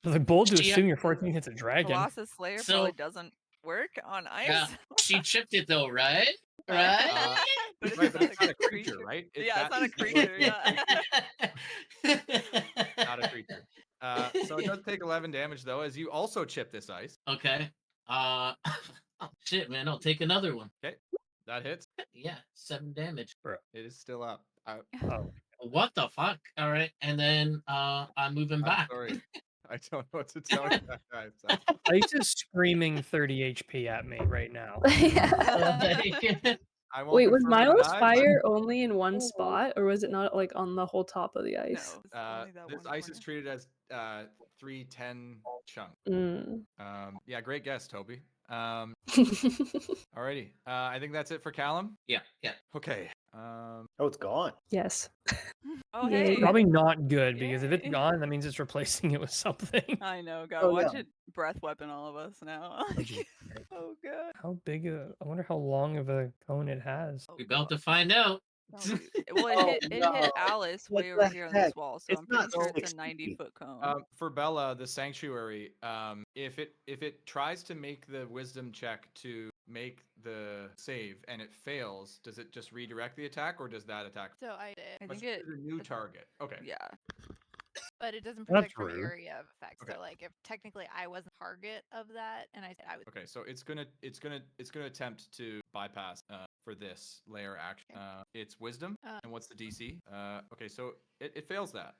was like, bold to She- assume your 14 hits a dragon. Colossus Slayer So- probably doesn't work on ice. Yeah, she chipped it though, right? Right. But Right, but not it's not a creature, right? Yeah, it's not a that- creature. Yeah. Not a creature. So it does take 11 damage though, as you also chip this ice. Okay. Shit, man, I'll take another one. That hits. Yeah, 7 damage. It is still up. Oh, What the fuck? All right, and then I'm moving I'm back. sorry. I don't know what to tell you, guys. ice is screaming 30 HP at me right now. I won't Wait, was confirm or Milo's deny, but, fire only in one spot, or was it not like on the whole top of the No, ice? it's only that this one ice is corner. treated as 310 chunks. Mm. Yeah, great guess, Toby. Alrighty. I think that's it for Callum. yeah. Okay. Oh, it's gone. Yes. Oh Yay. hey. Probably not good, because if it's Yay. gone, that means it's replacing it with something. I know. God, Oh, watch yeah. it breath weapon all of us now. geez. Oh god. How big I wonder how long of a cone it has. Oh, We about God. to find out. Oh, well, Oh, it hit no. Alice What way the over here on this heck? wall, so It's I'm pretty not sure it's a 60. 90-foot cone. For Bella, the sanctuary, if it tries to make the wisdom check to make the save and it fails, does it just redirect the attack, or does that attack? So I did, I Must think it. choose a new target. Okay. Yeah. but it doesn't That's protect from rude. area of effect. Okay. So like, if technically I wasn't target of that, and I said I was. Okay, so it's gonna attempt to bypass for this layer action. It's wisdom, and what's the DC? Okay, so it fails that.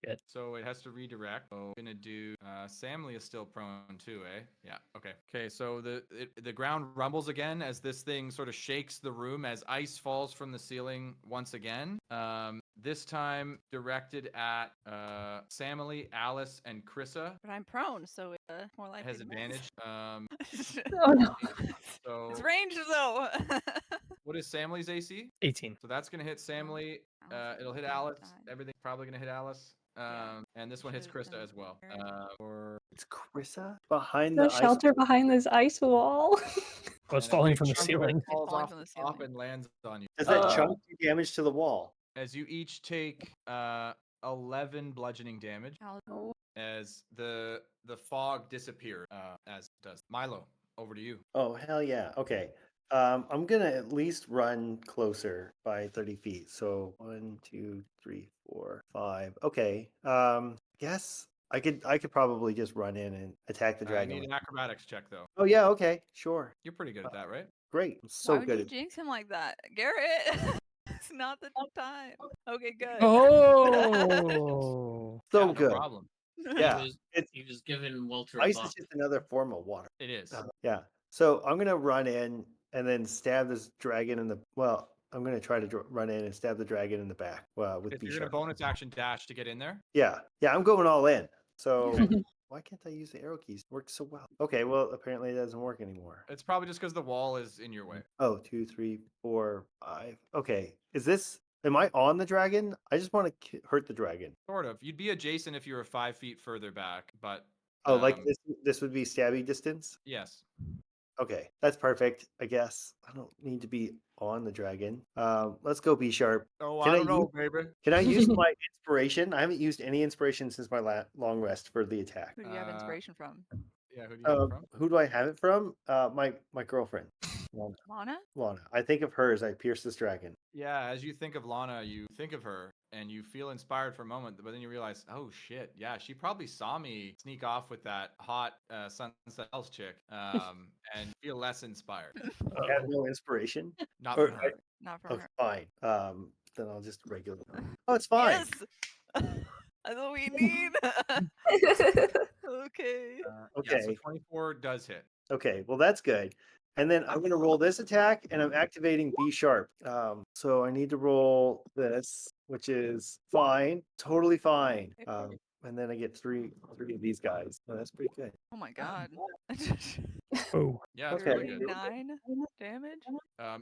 Good. So it has to redirect. So I'm gonna do. Samly is still prone too, eh? Yeah. Okay. Okay. So the ground rumbles again as this thing sort of shakes the room as ice falls from the ceiling once again. This time directed at Samly, Alice, and Krissa. But I'm prone, so it's more likely Has to advantage. miss. Oh no. So It's ranged though. what is Samly's AC? 18. So that's gonna hit Samly. Alice It'll will hit not Alice. die. Everything's probably gonna hit Alice. Yeah. And this one hits Should've Krista been as well. there. Or It's Krissa behind No the ice. shelter behind this ice wall. Well, it's and a falling big from the chunk of it ceiling. falls falling off from the the top ceiling. and lands on you. Does that Uh, chunk do damage to the wall? As you each take 11 bludgeoning damage Alice- as the fog disappears. As does Milo. Over to you. Oh hell yeah. Okay. I'm gonna at least run closer by 30 feet. So 1, 2, 3, 4, 5. Okay. Yes. I could probably just run in and attack the I dragon. need an acrobatics check though. Oh yeah, okay, sure. You're pretty good at that, right? Great. I'm Why so would good you at jinx him like that, Garrett? It's not the time. Okay, good. Oh. so Yeah, no good. problem. Yeah. He was, It's he was giving Walter a ice buff. is just another form of water. It is. Yeah. So I'm gonna run in and then stab this dragon in the I'm gonna try to run in and stab the dragon in the back with If B you're gonna sharp. bonus action dash to get in there. Yeah, I'm going all in. So why can't I use the arrow keys? It works so well. Okay, well apparently it doesn't work anymore. It's probably just because the wall is in your way. Oh, 2, 3, 4, 5. Okay, am I on the dragon? I just want to hurt the dragon. Sort of. You'd be adjacent if you were 5 feet further back, but Oh, like um, this would be stabby distance? yes. Okay, that's perfect, I guess. I don't need to be on the dragon. Let's go B sharp. Oh, Can I I don't know, baby. Can I use my inspiration? I haven't used any inspiration since my long rest for the attack. Who do you have inspiration from? Yeah, who do you have it from? Who do I have it from? My girlfriend, Lana? Lana. I think of her as I pierce this dragon. Yeah, as you think of Lana, you think of her and you feel inspired for a moment, but then you realize, oh shit, yeah, she probably saw me sneak off with that hot Sunset Else chick, and feel less inspired. I have no inspiration. Not Or from her. Not from Oh, her. fine. Then I'll just regular. Oh, it's fine. Yes! That's what we need. Okay. Yeah, so Okay. 24 does hit. Okay. Well, that's good. And then I'm gonna roll this attack, and I'm activating B sharp. So I need to roll this, which is fine, totally fine. And then I get three of these guys. Oh, that's pretty good. Oh my god. Oh. Yeah, that's Okay. really good. 39 damage?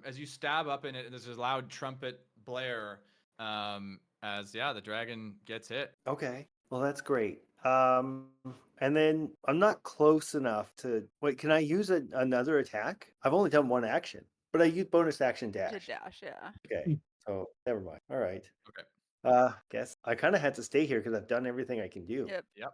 As you stab up in it, there's a loud trumpet blare. As the dragon gets hit. Okay. Well, that's great. And then I'm not close enough to wait. Can I use another attack? I've only done one action, but I use bonus action To dash. dash, yeah. Okay. So never mind. All right. Okay. Guess I kind of had to stay here because I've done everything I can do. Yep.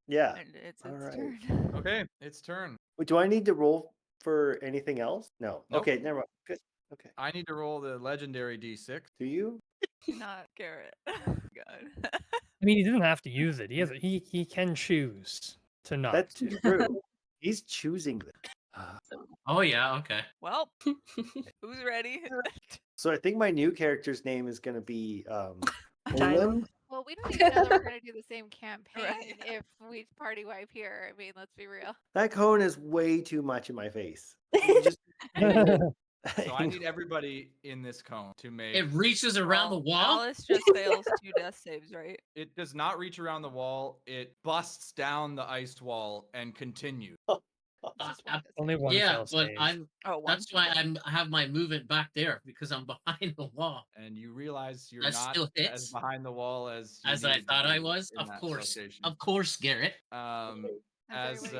Yeah. And it's All its right. turn. Okay, it's turn. Wait, do I need to roll for anything else? No. Nope. Okay. Never mind. Good. Okay. I need to roll the legendary d6. Do you? Not Garrett. God. I mean, he doesn't have to use it. He can choose to not. That's to. true. He's choosing this. Oh yeah, okay. Well, who's ready? So I think my new character's name is gonna be Dylan? Olin. Well, we don't even know that we're going to do the same campaign Right. if we party wipe here. I mean, let's be real. That cone is way too much in my face. You just- So I need everybody in this cone to make. It reaches around the Well, wall. Alice just fails 2 death saves, right? It does not reach around the wall. It busts down the ice wall and continues. Just wanted to say. Only one Yeah, fail but save. Oh, one. that's why I have my movement back there because I'm behind the wall. And you realize you're That not still as hits? behind the wall as you As I needed to thought I be was. in Of that course. location. Of course, Garrett. As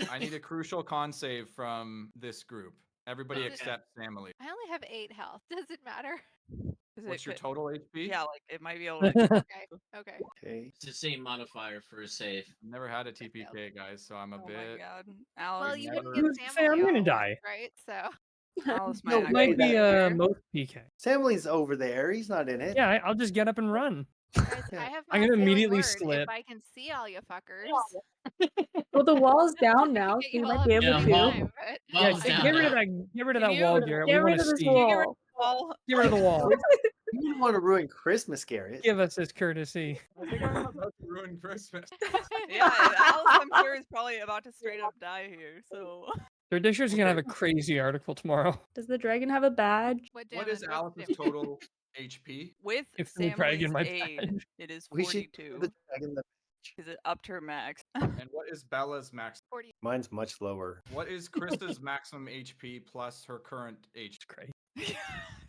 I need a crucial con save from this group. Everybody Okay. except Samily. I only have 8 health. Does it matter? 'Cause What's it your could- total HP? Yeah, like it might be able to. Okay. Okay. Okay. It's the same modifier for a save. Never had a TPK, guys, so I'm a Oh my bit. god, Well, Alice. you never- didn't get Say, I'm Samuel, gonna die. right? So Alice No might way. Might be that- most PK. Samily's over there. He's not in it. Yeah, I'll just get up and run. guys, Yeah. I have I'm my gonna healing immediately word. slip. If I can see all you fuckers. Well, the wall's down I now, can so get you you might all be up able Yeah, in to. well- time, but- Yeah, Well, just down get rid of now. that Can wall, you Garrett. Get We rid want of to this see. wall. Well, Get rid of the wall. You don't want to ruin Christmas, Garrett. Give us his courtesy. I think I'm about to ruin Christmas. yeah, Alice, I'm sure is probably about to straight up die here. So Tradition's gonna have a crazy article tomorrow. Does the dragon have a badge? What damage? is What's Alice's damage? total HP? with If the dragon Samly's might aid, badge. it is We should 42. give the dragon the. Is it up to her max? And what is Bella's max? 40. Mine's much lower. What is Krista's maximum HP plus her current HP? Great.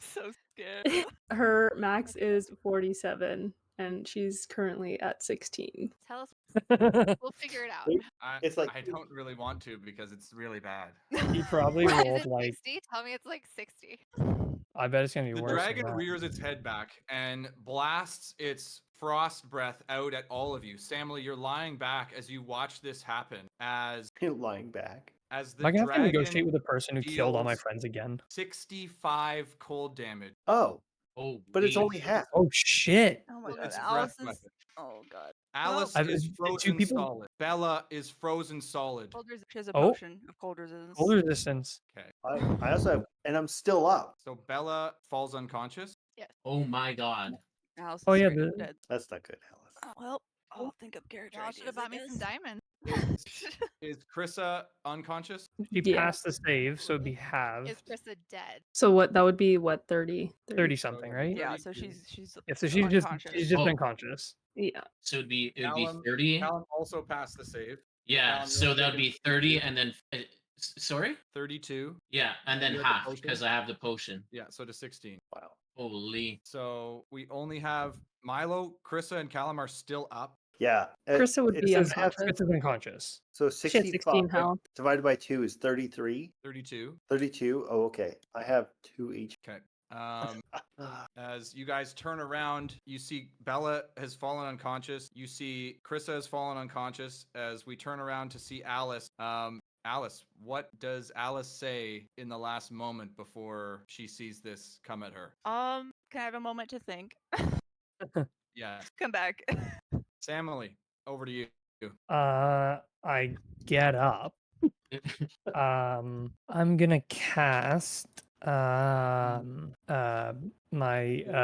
So scared. Her max is 47, and she's currently at 16. Tell us. He We'll figure it out. It's like- I don't really want to because it's really bad. probably Is rolled it like 60? Tell me it's like 60. I bet it's gonna be The worse. than dragon that. rears its head back and blasts its frost breath out at all of you. Samly, you're lying back as you watch this happen as Lying back. As Am I the gonna have to negotiate dragon with the person who killed all my deals friends again? 65 cold damage. Oh, Oh, but it's we- only half. Oh shit! Oh my with god, its Alice breath is. weapon. Oh god. Alice I've- is the two frozen people- solid. Bella is frozen solid. Cold she has a Oh. potion of cold resistance. Cold resistance. Okay. I also have, and I'm still up. So Bella falls unconscious. oh my god. Alice is Oh, yeah, straight up the- dead. That's not good, Alice. Oh, well, I'll think of character Y'all should ideas. have I bought me some guess. diamonds. Is Krissa unconscious? She Yeah. passed the save, so it'd be halved. Is Krista dead? So what? That would be what 30? 30 something, right? Yeah, so 32. she's Yeah, so she's just unconscious. Oh. unconscious. Yeah. So it'd be Callum- 30. Callum also passed the save. Yeah, Callum, so you're that would be taking 30 and then sorry? 32. Yeah, and then You have the half potion? because I have the potion. Yeah, so to 16. Wow. Holy. So we only have Milo, Krissa, and Callum are still up. Yeah. Krista would it be says unconscious. It's unconscious. So She had 65 16 health. divided by 2 is 33. 32. 32. Oh, okay. I have 2 each. Okay. As you guys turn around, you see Bella has fallen unconscious. You see Krissa has fallen unconscious. As we turn around to see Alice, Alice, what does Alice say in the last moment before she sees this come at her? Can I have a moment to think? Yeah, Come back. Samily, over to you. I get up. I'm gonna cast my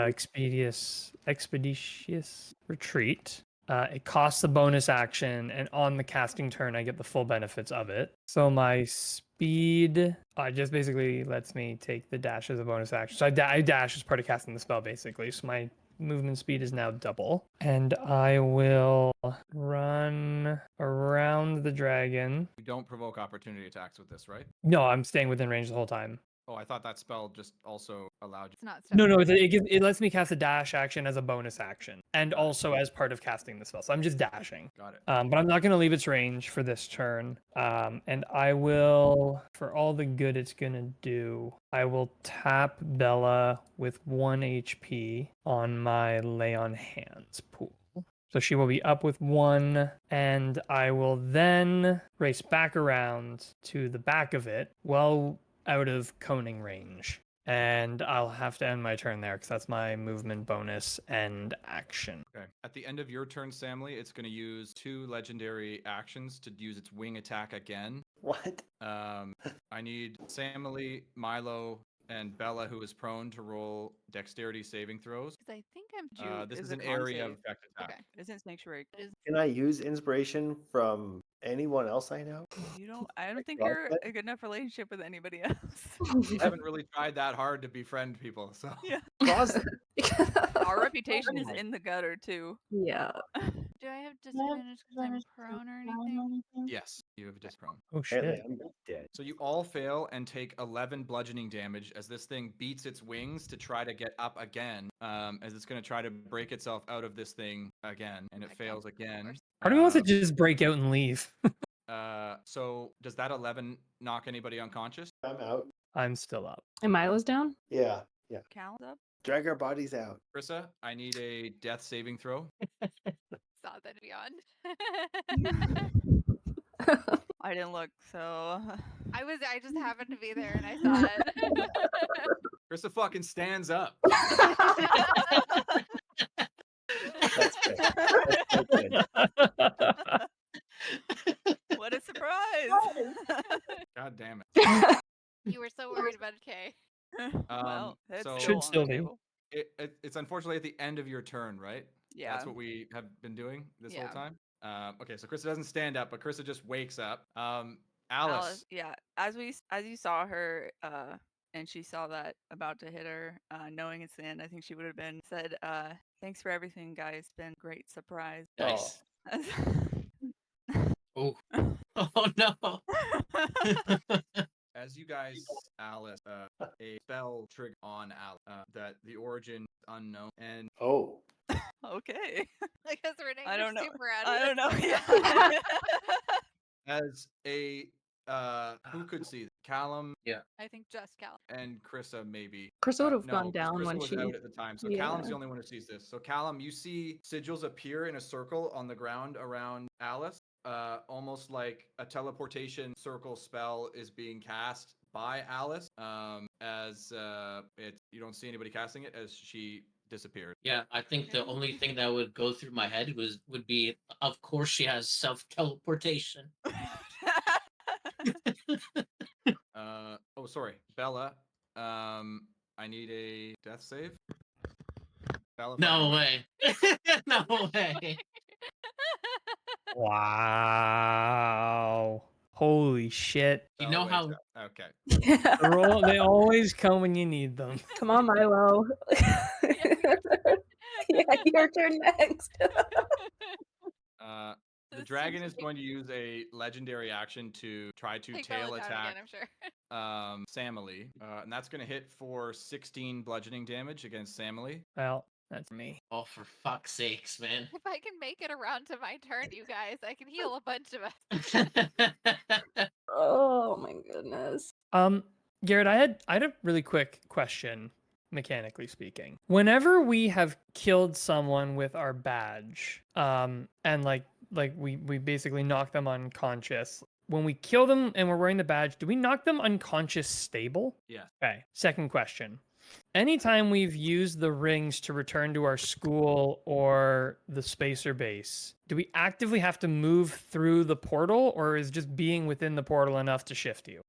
expeditious retreat. It costs a bonus action, and on the casting turn, I get the full benefits of it. So my speed just basically lets me take the dash as a bonus action. So I dash as part of casting the spell, basically. So my movement speed is now double, and I will run around the dragon. You don't provoke opportunity attacks with this, right? No, I'm staying within range the whole time. Oh, I thought that spell just also allowed you. It's not. No, stuff. it lets me cast a dash action as a bonus action, and also as part of casting the spell. So I'm just dashing. Got it. But I'm not going to leave its range for this turn. And I will, for all the good it's going to do, I will tap Bella with 1 HP on my Lay on Hands pool. So she will be up with 1, and I will then race back around to the back of it, well out of coning range. And I'll have to end my turn there because that's my movement bonus and action. Okay. At the end of your turn, Samly, it's going to use 2 legendary actions to use its wing attack again. What? I need Samly, Milo, and Bella, who is prone, to roll dexterity saving throws. 'Cause I think I'm. This is a an con area save. effect attack. Okay. Isn't Sanctuary? Can I use inspiration from anyone else I know? You don't. I don't think God, you're what? a good enough relationship with anybody else. We haven't really tried that hard to befriend people, so. Yeah. Cross- Our reputation is in the gutter too. Yeah. Do I have disadvantage because I'm prone or anything? Yes, you have a disprone. Oh Apparently shit. I'm dead. So you all fail and take 11 bludgeoning damage as this thing beats its wings to try to get up again. As it's going to try to break itself out of this thing again, and it Okay. fails again. Part of me wants to Um, just break out and leave. So does that 11 knock anybody unconscious? I'm out. I'm still up. And Milo's down? Yeah. Yeah. Count up. Drag our bodies out. Krissa, I need a death saving throw. Saw that beyond. I didn't look, so I just happened to be there and I saw it. Krissa fucking stands up. That's good. That's so good. what a surprise! God damn it. You were so worried about Kay. well, it's so- still Should on still the be. table. It's unfortunately at the end of your turn, right? Yeah. That's what we have been doing this whole Yeah. time. Okay, so Krissa doesn't stand up, but Krissa just wakes up. Alice. Yeah, as you saw her, and she saw that about to hit her, knowing it's the end, I think she would have said, "Thanks for everything, guys. It's been a great surprise." Nice. Oh. Oh no. As you guys, Alice, a spell trigger on Alice that the origin is unknown, and Oh. okay. I guess Renee, I you're don't know. super out of I don't know. this. Yeah. as a who could see this? Callum I think just Cal. and Krissa maybe. Krista would have No, gone 'cause down Krissa when was she. out at the time, so Yeah. Callum's the only one who sees this. So Callum, you see sigils appear in a circle on the ground around Alice, almost like a teleportation circle spell is being cast by Alice. As you don't see anybody casting it as she disappeared. Yeah, I think the only thing that would go through my head would be, of course, she has self teleportation. Oh, sorry, Bella. I need a death save. Bella, if I No can- way. No way. Wow. Holy shit. You Bella know wakes how up. Okay. They always come when you need them. Come on, Milo. Yeah, your turn next. The This dragon seems is going to use a legendary action to try to Take tail Bella down attack again, I'm sure. Samily. And that's going to hit for 16 bludgeoning damage against Samily. Well, that's me. Oh, for fuck's sakes, man. If I can make it around to my turn, you guys, I can heal a bunch of us. Oh my goodness. Garrett, I had a really quick question, mechanically speaking. Whenever we have killed someone with our badge, and like we basically knock them unconscious. When we kill them and we're wearing the badge, do we knock them unconscious stable? Yes. Okay. Second question. Anytime we've used the rings to return to our school or the spacer base, do we actively have to move through the portal, or is just being within the portal enough to shift you?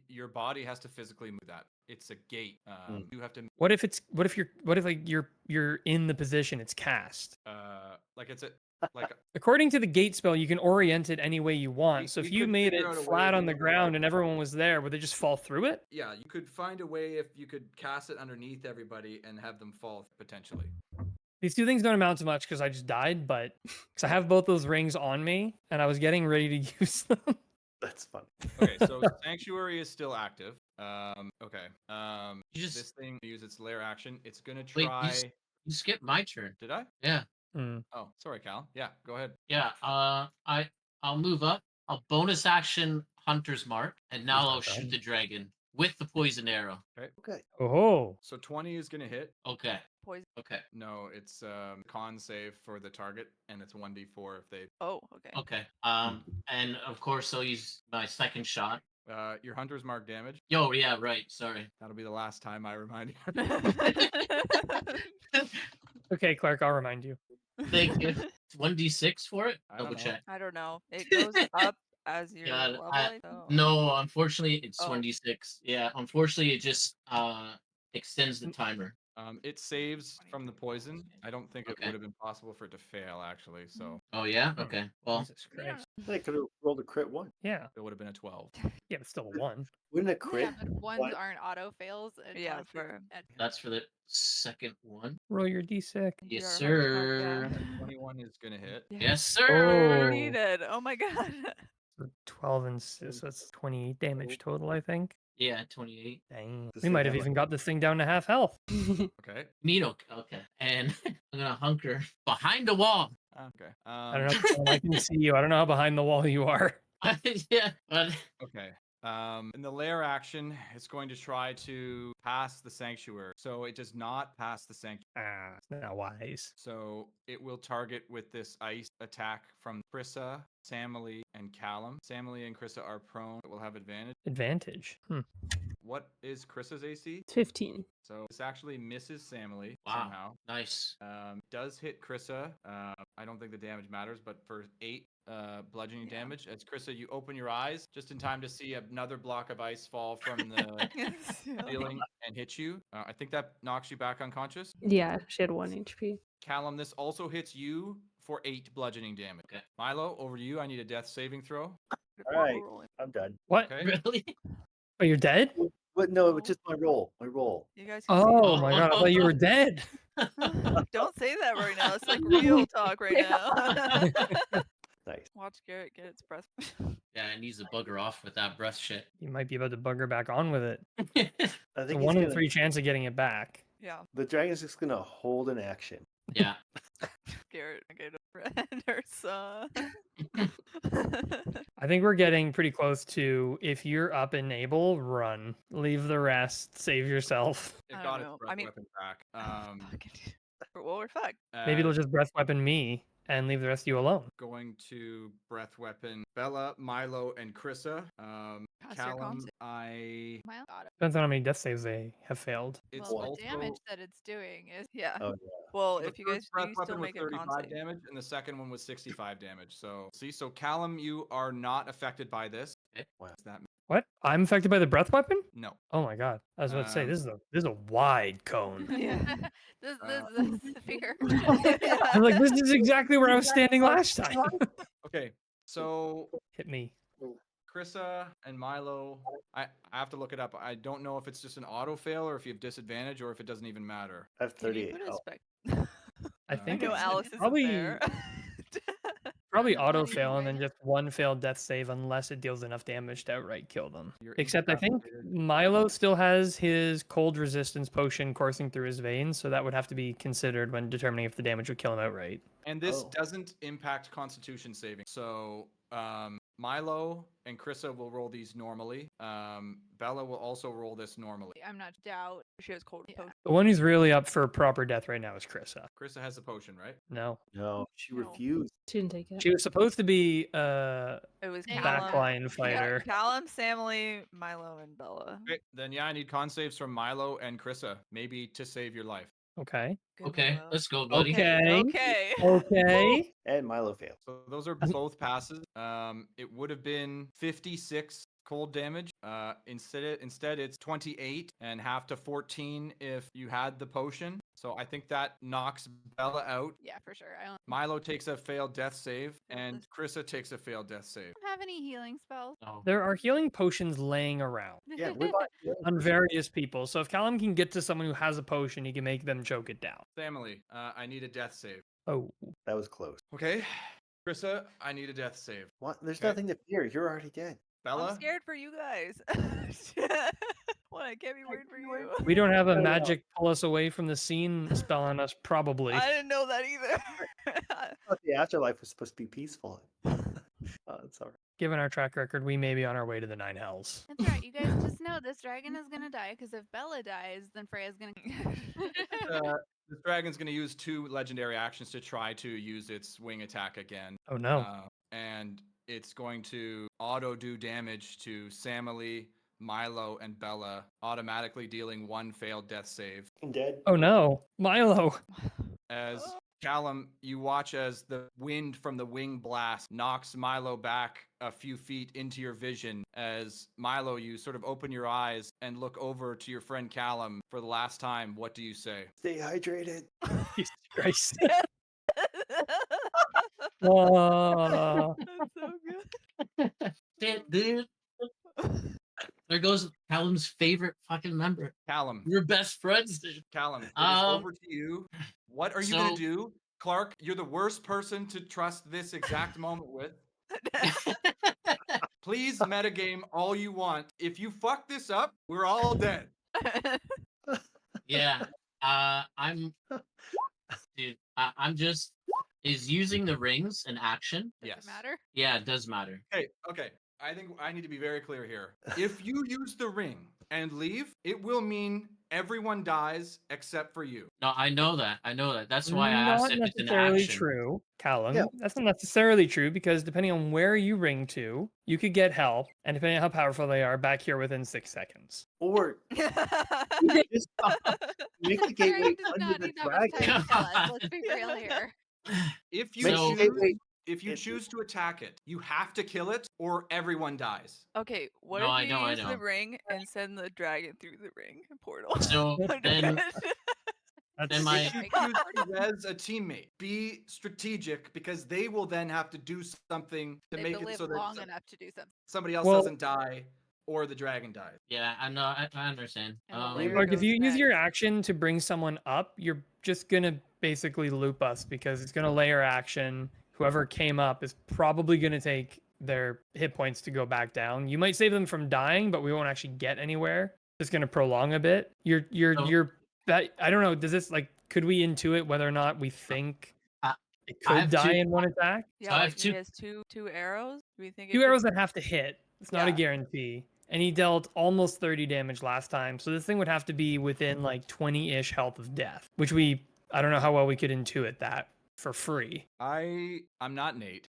Your body has to physically move that. It's a gate. You have to What if you're in the position it's cast? like it's a like According to the gate spell, you can orient it any way you want. So we if you could made figure it out a way flat to on the do it. ground and everyone was there, would they just fall through it? yeah, you could find a way if you could cast it underneath everybody and have them fall potentially. These two things don't amount to much because I just died, but because I have both those rings on me and I was getting ready to use them. That's funny. Okay, so Sanctuary is still active. Okay. You just This thing use its lair action. It's gonna Wait, try. you skipped my turn. Did I? Yeah. Hmm. Oh, sorry, Cal. Yeah, go ahead. Yeah. I'll move up. I'll bonus action Hunter's Mark, and now not I'll shoot done. the dragon with the poison arrow. Okay. Oh, So 20 is gonna hit. Okay. Poison. Okay. No, it's con save for the target, and it's 1d4 if they. Oh, okay. Okay. And of course I'll use my second shot. Your hunter's mark damage. Yo, yeah, right. Sorry. That'll be the last time I remind you. okay, Clark, I'll remind you. Thank you. It's 1d6 for it. I don't Double know. check. I don't know. It goes up as your Yeah, level. So. No, unfortunately, it's Oh. 1d6. Yeah, unfortunately, it just extends the timer. It saves from the poison. I don't think it Okay. would have been possible for it to fail actually. So Oh yeah. Okay. Well, Jesus Christ. They could have rolled a crit one. Yeah, it would have been a 12. yeah, but still a one. Wouldn't a Yeah, crit? but ones What? aren't auto fails. Yeah, unless it's for- at- that's for the second one. Roll your d6. Yes, Your hunter's sir. mark, yeah. 21 is gonna hit. Yes, Oh. sir. Needed. Oh my god. So 12 and 6, so that's 28 damage total, I think. Yeah, 28. Dang. This We thing might have have, even like- got this thing down to half health. Okay. Neat. Okay. And I'm gonna hunker behind the wall. Okay. I don't know. I can see you. I don't know how behind the wall you are. Yeah, but Okay. In the lair action, it's going to try to pass the sanctuary. So it does not pass the sanctuary. Ah, it's not wise. So it will target with this ice attack from Krissa, Samily, and Callum. Samily and Krissa are prone. It will have advantage. Advantage. What is Krissa's AC? 15. So this actually misses Samily Wow. somehow. nice. Does hit Krissa. I don't think the damage matters, but for 8 bludgeoning Yeah. damage, as Krissa, you open your eyes just in time to see another block of ice fall from the ceiling and hit you. I think that knocks you back unconscious. Yeah, she had 1 HP. Callum, this also hits you for 8 bludgeoning damage. Okay. Milo, over to you. I need a death saving throw. All right. I'm done. What? Okay. Really? Oh, you're dead? What? No, it was just my roll. My roll. You guys can see Oh my god, I thought you were dead. it. Don't say that right now. It's like real talk right now. Nice. Watch Garrett get its breath. Yeah, it needs to bugger off with that breath shit. You might be about to bugger back on with it. I It's a think 1 in gonna, 3 chance of getting it back. Yeah, the dragon's just gonna hold an action. Yeah. Garrett get a friend or son. I think we're getting pretty close to if you're up and able, run. Leave the rest. Save yourself. It I got don't its know. breath I mean- weapon back. Fucking- well, we're fucked. Maybe it'll as- just breath weapon me. and leave the rest of you alone. Going to breath weapon Bella, Milo, and Krissa. Pass your Callum, con I. My God. Depends on how many death saves they have failed. It's Well, the also damage that it's doing is Yeah. Oh, Well, the if you first guys breath you still weapon was make a con 35 save. damage, and the second one was 65 damage. So see, so Callum, you are not affected by this. Okay. Wow. Does that What? I'm affected by the breath weapon? no? Oh my god. I was about to say Um, this is a wide cone. Yeah. this Uh, is severe. I'm like, this is exactly where I was standing last time. Okay, so Hit me. Krissa and Milo, I have to look it up. I don't know if it's just an auto fail or if you have disadvantage or if it doesn't even matter. I have Can you 38 put a health. spec? I I think I know it's Alice isn't probably there. probably Not auto even fail and then right. just one failed death save unless it deals enough damage to outright kill them. You're Except I think incapacitated. Milo still has his cold resistance potion coursing through his veins, so that would have to be considered when determining if the damage would kill him outright. And this Oh. doesn't impact Constitution saving. So Milo and Krissa will roll these normally. Bella will also roll this normally. I'm not doubt. She has cold Yeah. potion. The one who's really up for proper death right now is Krissa. Krissa has the potion, right? No. No, she No. refused. She didn't take it. She was supposed to be It was Dang it. Callum, backline fighter. Callum, Samly, Milo, and Bella. Okay, then yeah, I need con saves from Milo and Krissa, maybe to save your life. Okay. Good Okay, Milo. let's go, buddy. Okay. Okay. Okay. And Milo failed. So those are both passes. It would have been 56 cold damage. Instead it's 28 and half to 14 if you had the potion. So I think that knocks Bella out. Yeah, for sure. I don't Milo takes a failed death save, Failed and death- Krissa takes a failed death save. have any healing spells. No. There are healing potions laying around Yeah, we're not doing on this. various people. So if Callum can get to someone who has a potion, he can make them choke it down. Family, I need a death save. Oh. That was close. Okay, Krissa, I need a death save. What? There's Okay. nothing to fear. You're already dead. Bella, I'm scared for you guys. What? I can't be worried for you. We don't have a No, no. magic pull us away from the scene spell on us, probably. I didn't know that either. I thought the afterlife was supposed to be peaceful. Oh, it's all right. Given our track record, we may be on our way to the Nine Hells. That's right. You guys just know this dragon is gonna die because if Bella dies, then Freya's gonna. this dragon's going to use 2 legendary actions to try to use its wing attack again. Oh no. And it's going to auto do damage to Samily, Milo, and Bella, automatically dealing 1 failed death save. I'm dead. Oh no. Milo. As Callum, you watch as the wind from the wing blast knocks Milo back a few feet into your vision. As Milo, you sort of open your eyes and look over to your friend Callum for the last time. What do you say? Stay hydrated. Jesus Christ. That's Oh. so good. Shit, dude. There goes Callum's favorite fucking member. Callum, We're best friends, dude. Callum, it is Um, over to you. What are you going so- to do? Clark, you're the worst person to trust this exact moment with. Please metagame all you want. If you fuck this up, we're all dead. Yeah. I'm dude, I'm just is using the rings an action? Does Yes. it matter? Yeah, it does matter. Okay. I think I need to be very clear here. If you use the ring and leave, it will mean everyone dies except for you. No, I know that. That's why I asked Not if it's an necessarily action. true, Callum. Yeah. That's not necessarily true because depending on where you ring to, you could get help, and depending on how powerful they are, back here within 6 seconds. Or just make the Dragon gateway does under not the need that much dragon. time to kill us. Let's be real here. If you Make So- the choose, gateway. if you it- choose to attack it, you have to kill it or everyone dies. Okay, what No, I if you know, I use the know. ring and send the dragon through the ring portal? So then That's Then my- If you choose to res a teammate, be strategic because they will then have to do something to They make have to it live so that long enough to do something. somebody else Well- doesn't die or the dragon dies. yeah, I know. I understand. And the Um, layer Like if goes you use your back. action to bring someone up, you're just gonna basically loop us because it's gonna layer action. Whoever came up is probably gonna take their hit points to go back down. You might save them from dying, but we won't actually get anywhere. It's gonna prolong a bit. So- That I don't know. Does this like could we intuit whether or not we think I- it I could have die two- in one attack? Yeah, I like have he two- has two arrows. Do we think it 2 could- arrows that have to hit. It's not a Yeah. guarantee. And he dealt almost 30 damage last time. So this thing would have to be within like 20-ish health of death, which I don't know how well we could intuit that. for free. I'm not Nate.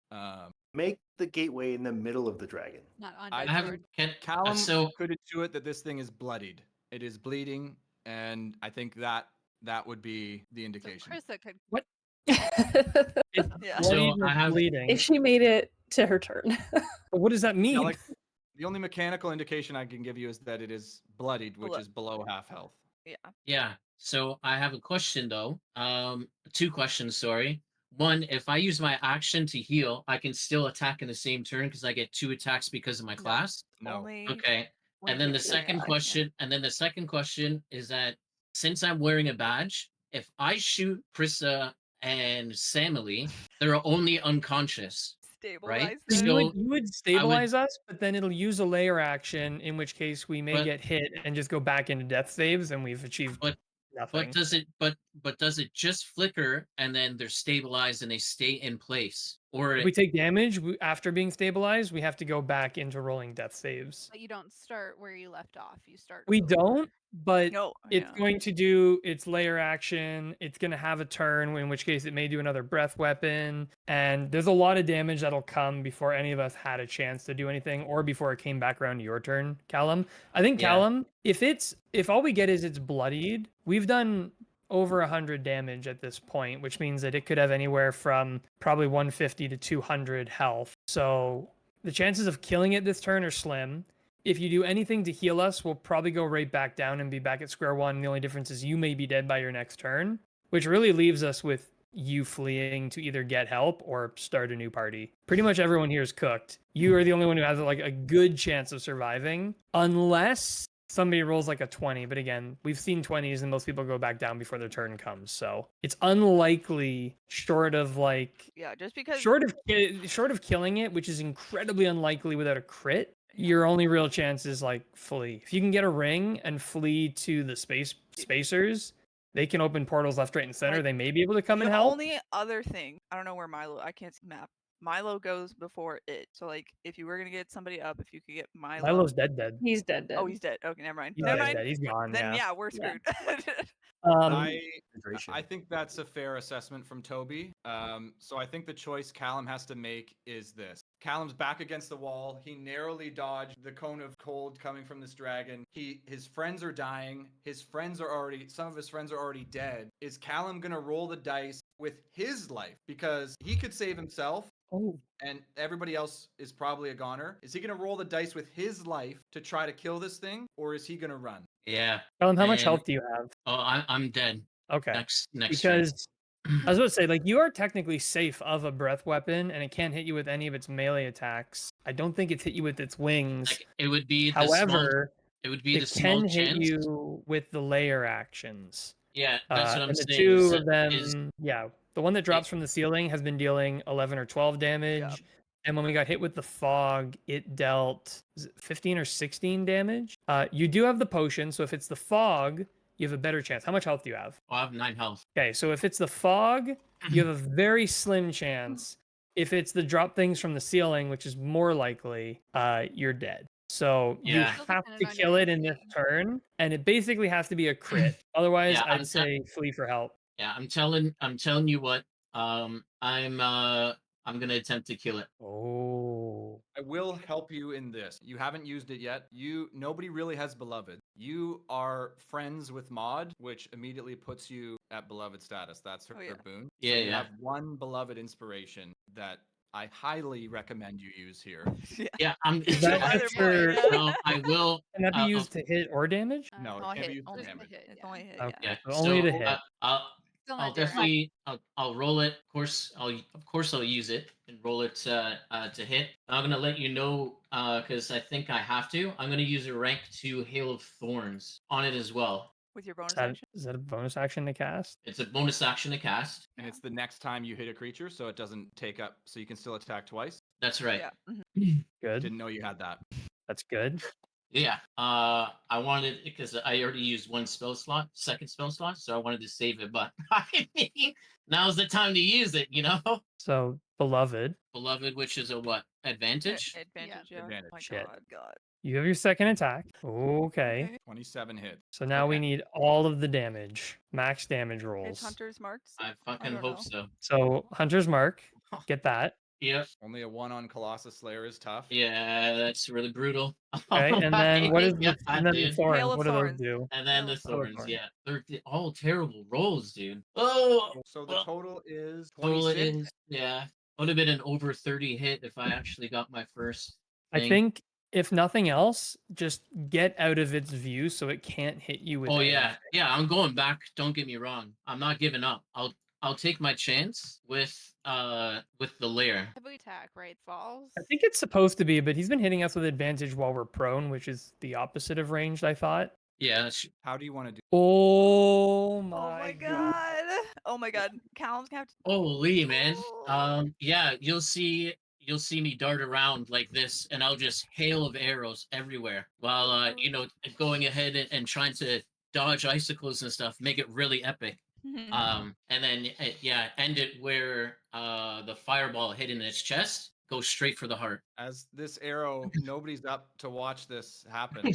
Make the gateway in the middle of the dragon. Not on I I dead have sword. can Callum so could intuit that this thing is bloodied. It is bleeding, and I think that would be the So indication. Krista could. What? if It's Yeah. bloodied So I or have- bleeding. she made it to her turn. But what does that mean? Yeah, like the only mechanical indication I can give you is that it is bloodied, which Blo- is below half health. Yeah. Yeah. So I have a question though. Two questions. Sorry. One, if I use my action to heal, I can still attack in the same turn because I get 2 attacks because of my No. class. No. Only Okay. when And then you the use second action. question, is that since I'm wearing a badge, if I shoot Prissa and Samily, they're only unconscious. Stabilize So them. you would stabilize us, but then it'll use a layer action, in which case we may But- get hit and just go back into death saves, and we've achieved But- nothing. But does it just flicker and then they're stabilized and they stay in place? Or If we take damage after being stabilized, we have to go back into rolling death saves. But you don't start where you left off. You start. We over. don't, but No. it's yeah. going to do its layer action. It's going to have a turn, in which case it may do another breath weapon. And there's a lot of damage that'll come before any of us had a chance to do anything, or before it came back around to your turn, Callum. I think, Yeah. Callum, if all we get is it's bloodied, we've done over 100 damage at this point, which means that it could have anywhere from probably 150 to 200 health. So the chances of killing it this turn are slim. If you do anything to heal us, we'll probably go right back down and be back at square one. The only difference is you may be dead by your next turn, which really leaves us with you fleeing to either get help or start a new party. Pretty much everyone here is cooked. You are the only one who has like a good chance of surviving, unless somebody rolls like a 20. But again, we've seen 20s and most people go back down before their turn comes. So it's unlikely, short of like Yeah. Just because. short of killing it, which is incredibly unlikely without a crit. Your only real chance is like flee. If you can get a ring and flee to the spacers, they can open portals left, right, and center. Like, They may be able to come the and help. only other thing, I don't know where Milo. I can't see the map. Milo goes before it. So like, if you were gonna get somebody up, if you could get Milo. Milo's dead. He's dead. Oh, he's dead. Okay, never mind. He's Never dead, mind. dead. He's gone. Then yeah. we're Yeah. screwed. I Hydration. think that's a fair assessment from Toby. So I think the choice Callum has to make is this. Callum's back against the wall. He narrowly dodged the cone of cold coming from this dragon. His friends are dying. Some of his friends are already dead. Is Callum gonna roll the dice with his life? Because he could save himself Oh, and everybody else is probably a goner. Is he gonna roll the dice with his life to try to kill this thing, or is he gonna run? Yeah. Callum, how much And- health do you have? Oh, I'm dead. Okay. Next turn. Because I was about to say, like, you are technically safe of a breath weapon, and it can't hit you with any of its melee attacks. I don't think it's hit you with its wings. Like, it would be the small, However, it would be the it small can hit chance. you with the layer actions. Yeah, that's what I'm and the saying. two is of them, is- yeah, the one that drops from the ceiling has been dealing 11 or 12 damage. And when we got hit with the fog, it dealt is it 15 or 16 damage. You do have the potion, so if it's the fog, you have a better chance. How much health do you have? I have 9 health. Okay, so if it's the fog, you have a very slim chance. If it's the drop things from the ceiling, which is more likely, you're dead. So you Yeah. have Dependent to on kill your it in this AC. turn, and it basically has to be a crit. Otherwise, Yeah, I'm I'd say flee for help. Yeah, I'm telling you what. I'm gonna attempt to kill it. Oh. I will help you in this. You haven't used it yet. Nobody really has beloved. You are friends with Maud, which immediately puts you at beloved status. That's her Oh, yeah. boon. Yeah, You yeah. have one beloved inspiration that I highly recommend you use here. Yeah. Yeah, I'm. Is that Either just way, for, yeah. No, I will. can that be I'll- used to hit or damage? No, it Only can't be hit, used for only damage. hit, It's yeah. only hit. Okay. Yeah. Yeah, So only to so, hit. Still I'll not doing it. definitely. I'll roll it. Of course, I'll use it and roll it to hit. I'm gonna let you know because I think I have to. I'm gonna use a rank 2 Hail of Thorns on it as well. With your bonus Is that, action. is that a bonus action to cast? It's a bonus action to cast. And it's the next time you hit a creature, so it doesn't take up, so you can still attack twice. That's right. Yeah. mhm. Good. Didn't know you had that. That's good. Yeah. I wanted because I already used one second spell slot, so I wanted to save it. But I mean, now's the time to use it. You know, So, beloved. beloved, which is a what advantage? Advantage. Yeah. Advantage. My Shit. God. You have your second attack. Okay. 27 hit. So now we Okay. need all of the damage, max damage It's rolls. Hunter's Marks. I fucking don't hope know. so. So Hunter's Mark, get that. Yep. Only a 1 on Colossus Slayer is tough. Yeah, that's really brutal. Okay, and then what is the, God, and then the dude. thorns? Hail of What do those Thorns. do? And then Hail the of thorns, Thorns. yeah. They're all terrible rolls, dude. Oh, So the well, total is total 26. is, yeah. Would have been an over 30 hit if I actually got my first I thing. think if nothing else, just get out of its view so it can't hit you with Oh yeah, anything. yeah. I'm going back. Don't get me wrong. I'm not giving up. I'll take my chance with the lair. Heavy attack, right? Falls. I think it's supposed to be, but he's been hitting us with advantage while we're prone, which is the opposite of ranged, I thought. Yeah, that's, How do you want to do? Oh Oh my my god. god. Oh my god. Callum's gonna have to. holy man. Oh. Yeah, you'll see me dart around like this, and I'll just hail of arrows everywhere while going ahead and trying to dodge icicles and stuff, make it really epic. And then end it where the fireball hit in his chest, go straight for the heart. As this arrow, nobody's up to watch this happen.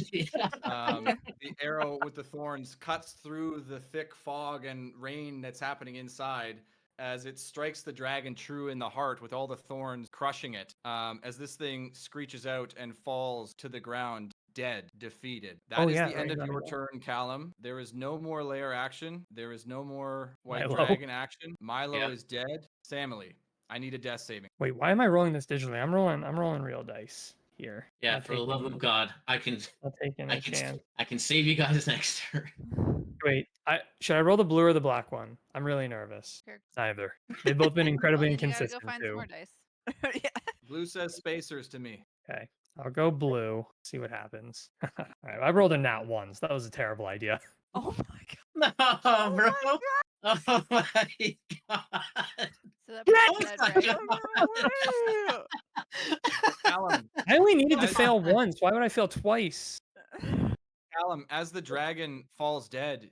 The arrow with the thorns cuts through the thick fog and rain that's happening inside as it strikes the dragon true in the heart with all the thorns crushing it. As this thing screeches out and falls to the ground, dead, defeated. That is yeah, the end right, of your right. turn, Callum. There is no more lair action. There is no more white Milo. dragon action. Milo Yep. is dead. Samily, I need a death saving. Wait, why am I rolling this digitally? I'm rolling real dice here. Yeah, Not for the love taking- of God, I can not taking a chance. I can save you guys next turn. Wait, should I roll the blue or the black one? I'm really nervous. Here. Neither. They've both been incredibly Well, then you gotta inconsistent go find some too. more dice. Yeah. Blue says spacers to me. Okay, I'll go blue. See what happens. All right, I rolled a nat 1, so that was a terrible idea. Oh my god. No, Oh bro. my Oh my god. So that Yes! person's dead, I right? got- Callum, I only needed to Nice. fail once. Why would I fail twice? Callum, as the dragon falls dead,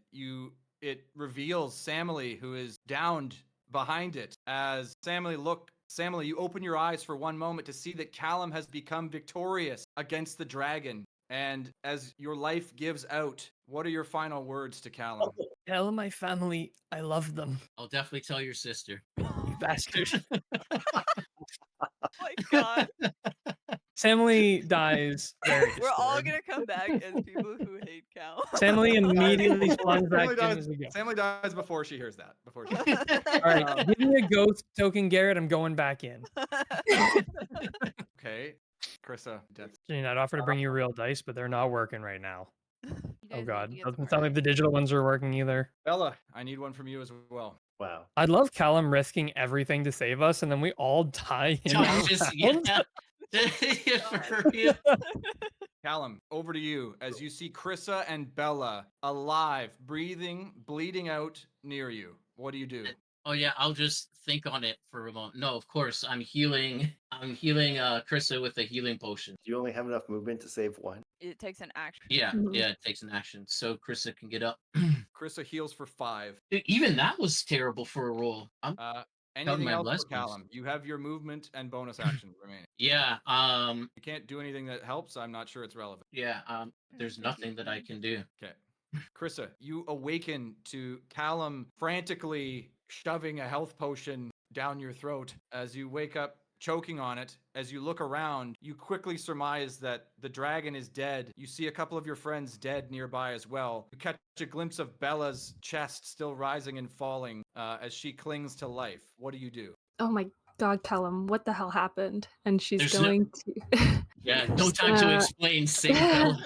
it reveals Samily, who is downed behind it. As Samily, you open your eyes for one moment to see that Callum has become victorious against the dragon. And as your life gives out, what are your final words to Callum? Tell my family I love them. I'll definitely tell your sister. You bastard. Oh my god. Samily dies. Very We're all disturbed. gonna come back as people who hate Cal. Samily immediately plunges back Samily in dies, as we go. Samily dies before she hears that. Before she All right, give me a ghost token, Garrett. I'm going back in. Okay. Carissa, death. Janine, I'd offer to bring you real dice, but they're not working right now. You Oh guys god, need to get some doesn't sound more like the digital ones are working either. Bella, I need one from you as well. Wow. I'd love Callum risking everything to save us, and then we all die in John a just round. yeah. For real. Callum, over to you as you see Carissa and Bella alive, breathing, bleeding out near you. What do you do? Oh yeah, I'll just think on it for a moment. No, of course, I'm healing Krista with a healing potion. Do you only have enough movement to save one? It takes an action. Yeah, Mhm. yeah, it takes an action. So Krista can get up. Carissa heals for 5. Dude, even that was terrible for a roll. Anything my else for blessings. Callum? You have your movement and bonus action remaining. Yeah, You can't do anything that helps. I'm not sure it's relevant. there's nothing that I can do. Okay. Carissa, you awaken to Callum frantically shoving a health potion down your throat as you wake up choking on it. As you look around, you quickly surmise that the dragon is dead. You see a couple of your friends dead nearby as well. You catch a glimpse of Bella's chest still rising and falling as she clings to life. What do you do? Oh my god, Callum, what the hell happened? And she's There's no- going to Yeah, no Just time to gonna- explain. Save Bella.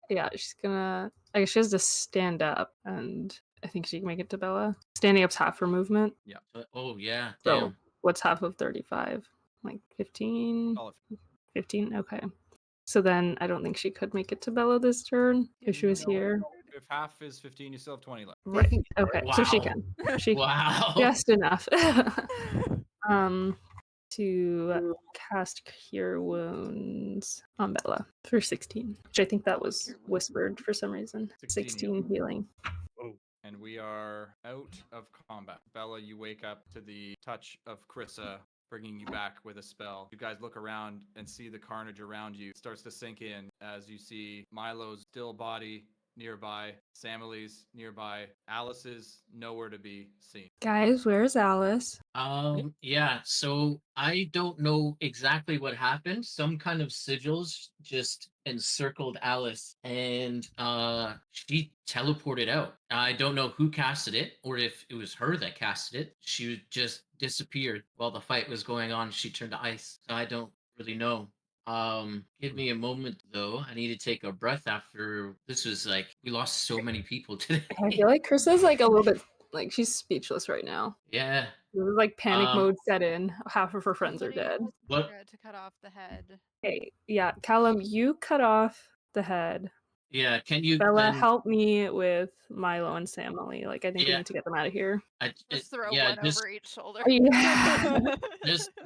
Yeah, she's gonna I guess she has to stand up, and I think she can make it to Bella. Standing up's half her movement. Oh yeah, So damn. what's half of 35? Like 15? Call it. 15? Okay. So then I don't think she could make it to Bella this turn if she was No, here. If half is 15, you still have 20 left. Right. Okay. So she Wow. can. She Wow. just enough. To cast Cure Wounds on Bella for 16, which I think that was whispered for some reason. 16 16 healing. And we are out of combat. Bella, you wake up to the touch of Carissa bringing you back with a spell. You guys look around and see the carnage around you. It starts to sink in as you see Milo's still body nearby, Samily's nearby, Alice's nowhere to be seen. Guys, where's Alice? Yeah, so I don't know exactly what happened. Some kind of sigils just encircled Alice and she teleported out. I don't know who casted it or if it was her that casted it. She just disappeared while the fight was going on. She turned to ice. So I don't really know. Give me a moment though. I need to take a breath after this was like we lost so many people today. I feel like Chris is like a little bit like she's speechless right now. Yeah. It was like panic Um, mode set in. Half of her friends are Somebody dead. use What? Sarah to cut off the head. Okay, yeah, Callum, you cut off the head. Yeah, can you Bella, then help me with Milo and Samily. Like, I think we Yeah. need to get them out of here. Just throw yeah, one just over each shoulder. Yeah.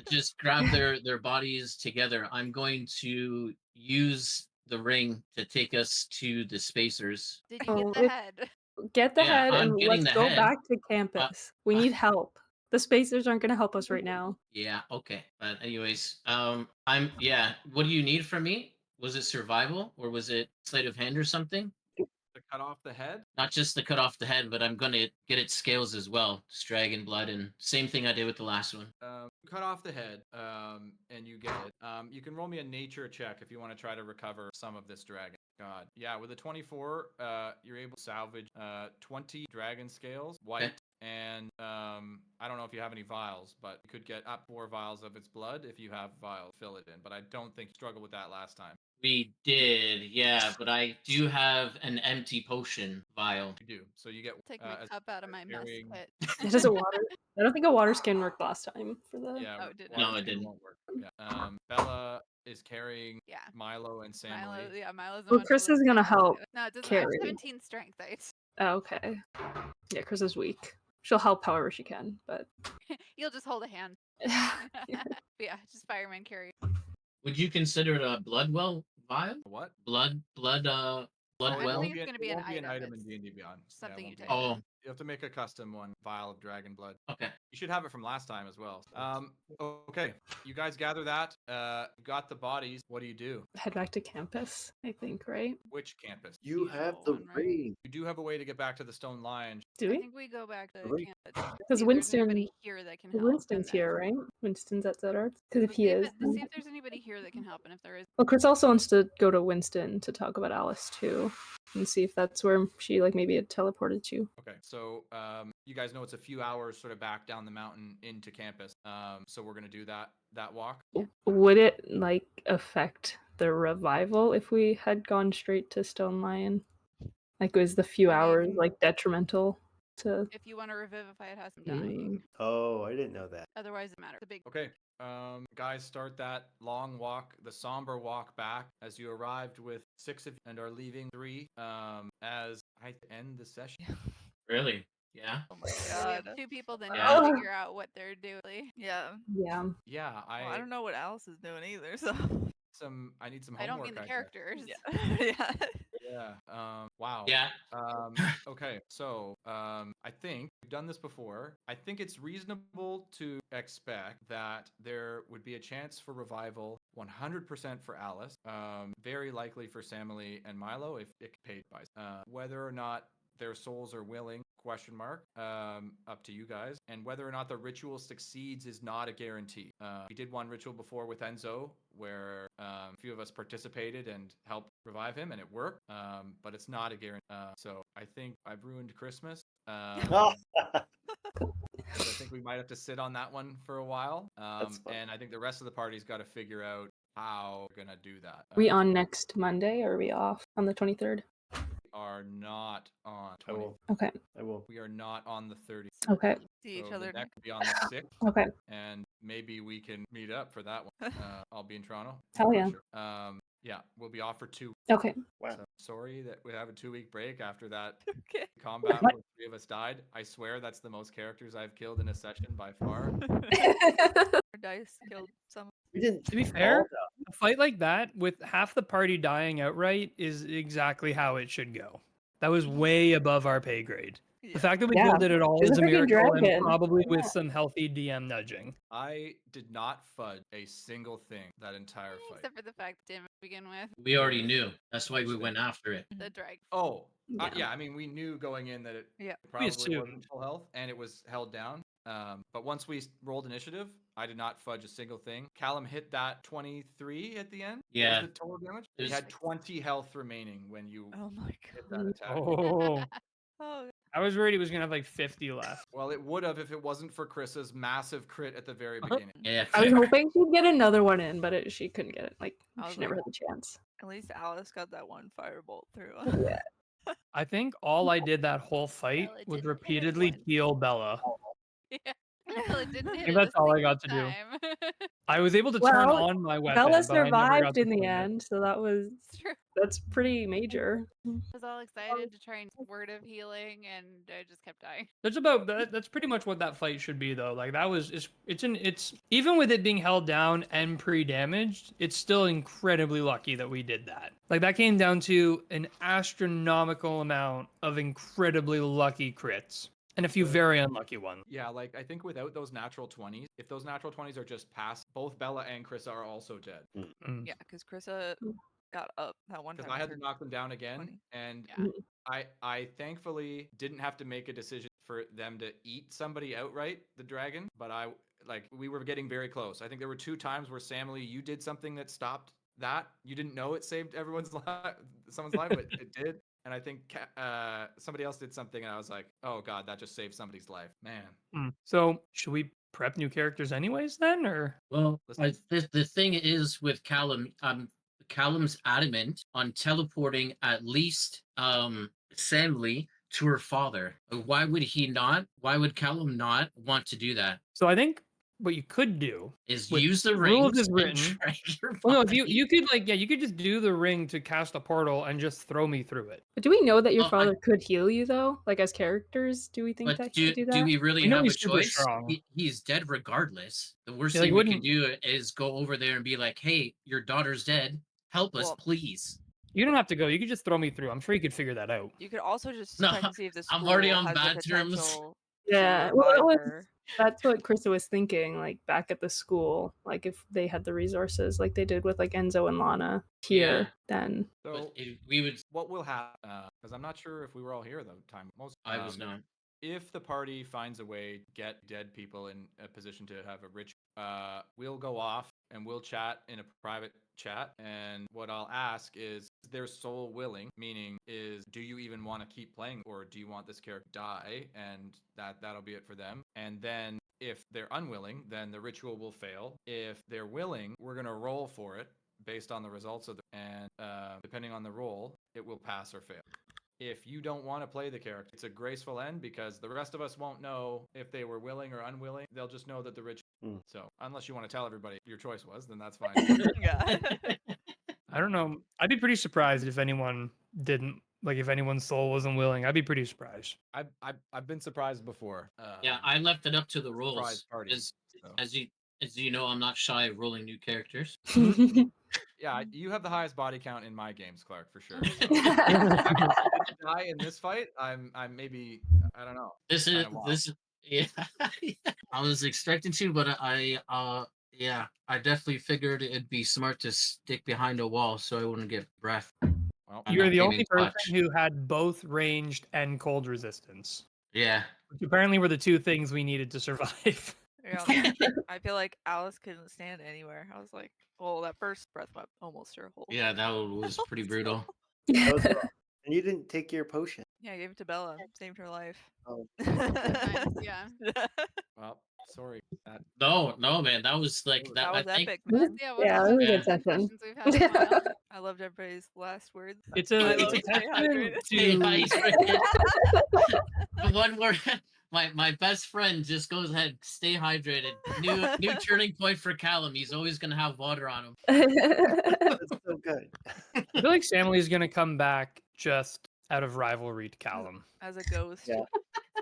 just grab their bodies together. I'm going to use the ring to take us to the spacers. Did you Oh, get the if- head? Get the Yeah, head I'm and getting let's the go head. back to campus. We need help. The spacers aren't going to help us right now. Yeah, okay. But anyways, what do you need from me? Was it survival or was it sleight of hand or something? To cut off the head? Not just to cut off the head, but I'm gonna get its scales as well. Just dragon blood and same thing I did with the last one. Cut off the head, and you get it. You can roll me a nature check if you want to try to recover some of this dragon. God, yeah, with a 24, you're able to salvage 20 dragon scales, white, Okay. and I don't know if you have any vials, but you could get up 4 vials of its blood if you have vials. Fill it in, but I don't think you struggled with that last time. We did, yeah, but I do have an empty potion vial. You do, so you get Take my as cup out of my mess carrying- pit. It is a water. I don't think a water skin worked last time for the. Yeah, Oh, it didn't. No, water it skin didn't. won't work. Yeah. Bella is carrying Yeah. Milo and Samly. Milo's the Well, one Chris holding is gonna the help No, it doesn't. I have carry. 17 strength. Oh, okay. Yeah, Chris is weak. She'll help however she can, but. You'll just hold a hand. Yeah, just fireman carry. Would you consider it a blood well vial? What? Blood I don't well? think it's gonna be it an won't be an item, item in it's D&D Beyond. something it you won't be. take. Oh, You have to make a custom one, vial of dragon blood. okay. You should have it from last time as well. Okay. You guys gather that. You got the bodies. What do? Head back to campus, I think, right? Which campus? You Usual have the one, right? ring. You do have a way to get back to the Stone Lion. Do I we? think we go back to Right. campus. Because see if there's anybody Winston. here that can help. Winston's and here, right? Winston's at Zedart. Because if Let's he see is. let's see if there's anybody here that can help, and if there is, Well, Chris also wants to go to Winston to talk about Alice too, and see if that's where she like maybe had teleported to. Okay. So you guys know it's a few hours sort of back down the mountain into campus. So we're gonna do that walk. Would it like affect the revival if we had gone straight to Stone Lion? Like, was the few I hours mean- like detrimental to? if you want to revivify, it has some dying. Oh, I didn't know that. Otherwise, it matters. The big. Okay. Guys, start that long walk, the somber walk back as you arrived with 6 of you and are leaving 3 as I end the session. Really? Yeah. Oh my So we have god. 2 people that need Yeah. to figure out what they're doing. Yeah. Yeah. Yeah, Well, I don't know what Alice is doing either, so. I need some homework. I don't mean the guess. characters. Yeah. Yeah. Wow. Yeah. Okay. So, I think we've done this before. I think it's reasonable to expect that there would be a chance for revival 100% for Alice. Very likely for Samily and Milo if it paid by. Whether or not their souls are willing, question mark, up to you guys. And whether or not the ritual succeeds is not a guarantee. We did one ritual before with Enzo where a few of us participated and helped revive him and it worked, but it's not a guarantee. So I think I've ruined Christmas. So I think we might have to sit on that one for a while. That's fine. And I think the rest of the party's got to figure out how we're going to do that. Are we on next Monday or are we off on the 23rd? Are not on I 20. will. Okay. I will. We are not on the 30th. Okay. See each So the other. next will be on the 6th, Okay. and maybe we can meet up for that one. I'll be in Toronto. Hell I'm yeah. not sure. Yeah, we'll be off for 2. Okay. Wow. So sorry that we have a 2-week break after that Okay. combat What? where 3 of us died. I swear that's the most characters I've killed in a session by far. Our dice killed someone. We didn't. To be all fair, die. a fight like that with half the party dying outright is exactly how it should go. That was way above our pay grade. Yeah. The fact that we Yeah, killed it at all it's a is a freaking miracle, and dragon. probably with Yeah. some healthy DM nudging. I did not fudge a single thing that entire fight. Except for the fact that to begin with, We already knew. That's why we Which went thing? after it. the drag. Oh, Yeah. yeah. I mean, we knew going in that it Yeah. probably assumed. wasn't full health, and it was held down. But once we rolled initiative, I did not fudge a single thing. Callum hit that 23 at the end. What was Yeah. the total damage? It He was- had 20 health remaining when you Oh my hit god. that attack. Oh, Oh, I was worried he was gonna have like 50 left. Well, it would have if it wasn't for Chris's massive crit at the very beginning. Yeah. I was fair. hoping she'd get another one in, but she couldn't get it. Like I was she never like- had the chance. at least Alice got that one firebolt through. Yeah. I think all I did that whole fight Bella was didn't hit it repeatedly once. heal Bella. Yeah. Well, it didn't hit think it a that's all I got single to do. time. I was able to turn Well, on my weapon. Bella but I never got survived to in the point it. end, so It's true. that's pretty major. I was all excited to try and word of healing, and I just kept dying. That's about that. That's pretty much what that fight should be, though. Like that was it's even with it being held down and pre-damaged, it's still incredibly lucky that we did that. Like that came down to an astronomical amount of incredibly lucky crits and a few very unlucky ones. Yeah, like I think without those natural 20s, if those natural 20s are just past, both Bella and Chris are also dead. Mm. Yeah, because Krissa got up that one time. Because I had with to her knock them down again, 20. and Yeah. I thankfully didn't have to make a decision for them to eat somebody outright, the dragon. But we were getting very close. I think there were 2 times where Samly, you did something that stopped that. You didn't know it saved someone's life, but it did. And I think somebody else did something, and I was like, "Oh God, that just saved somebody's life, man." Mm. So should we prep new characters anyways then, or Well, Listen. the thing is with Callum, Callum's adamant on teleporting at least Samly to her father. Why would he not? Why would Callum not want to do that? so I think what you could do Is With use the rules rings as and written- drag your well, no, if body. you could you could just do the ring to cast a portal and just throw me through it. But do we know that your Well, father could heal you though? Like as characters, do we think But that he could do that? do we really We know have a he's super choice? strong. He's dead regardless. The worst Yeah, like, thing we can wouldn't- do is go over there and be like, "Hey, your daughter's dead. Help us, Well- please." You don't have to go. You could just throw me through. I'm sure you could figure that out. You could also just No, check to see if the school I'm already on has the bad terms. potential Yeah, to well, that revive was her. that's what Krista was thinking. Like back at the school, like if they had the resources, like they did with like Enzo and Lana here, Yeah. then So But we would. what will happen? Because I'm not sure if we were all here at the time. I was not. If the party finds a way to get dead people in a position to have a ritual, we'll go off and we'll chat in a private chat. And what I'll ask is their soul willing, meaning do you even want to keep playing, or do you want this character to die? And that'll be it for them. And then if they're unwilling, then the ritual will fail. If they're willing, we're gonna roll for it based on the results of and depending on the roll, it will pass or fail. If you don't want to play the character, it's a graceful end because the rest of us won't know if they were willing or unwilling. They'll just know that the ritual. Mm. So unless you want to tell everybody your choice was, then that's fine. Yeah. I don't know. I'd be pretty surprised if anyone didn't if anyone's soul wasn't willing. I'd be pretty surprised. I've been surprised before. Yeah, I left it up to the rolls. surprise party, so. As you know, I'm not shy of rolling new characters. Yeah, you have the highest body count in my games, Clark, for sure. So. If I didn't die in this fight, I'm maybe I don't know. This is Kinda wild. this. Yeah, I was expecting to, but I definitely figured it'd be smart to stick behind a wall so I wouldn't get breath. Well, I'm You're not the only getting person touched. who had both ranged and cold resistance, Yeah, which apparently were the 2 things we needed to survive. Yeah, I feel like Alice couldn't stand anywhere. I was like, well, that first breath went almost her whole. yeah, that was pretty brutal. That was rough. And you didn't take your potion. Yeah, I gave it to Bella. Saved her life. Oh. Nice, yeah. well, sorry. No, man, that was like that. That was I think epic, This man. is- Yeah, one Yeah, of it the was a Yeah. good session. sessions we've had in a while. I loved everybody's last words. It's I a love it's a to stay testament hydrated. Stay to the one where my best friend just goes ahead, stay hydrated. New turning point for Callum. He's always gonna have water on him. That's so good. I feel like Samly is gonna come back just out of rivalry to Callum. As a ghost. Yeah.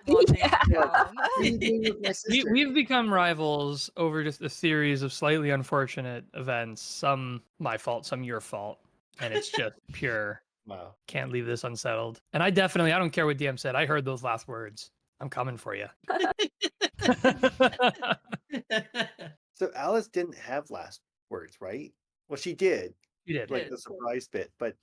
Haunting Yeah. Callum. What are you doing with my sister? We've become rivals over just a series of slightly unfortunate events. Some my fault, some your fault, and it's just pure Wow. Can't leave this unsettled. And I don't care what DM said. I heard those last words. I'm coming for you. So Alice didn't have last words, right? Well, she did, You did. like Did. the surprise bit, but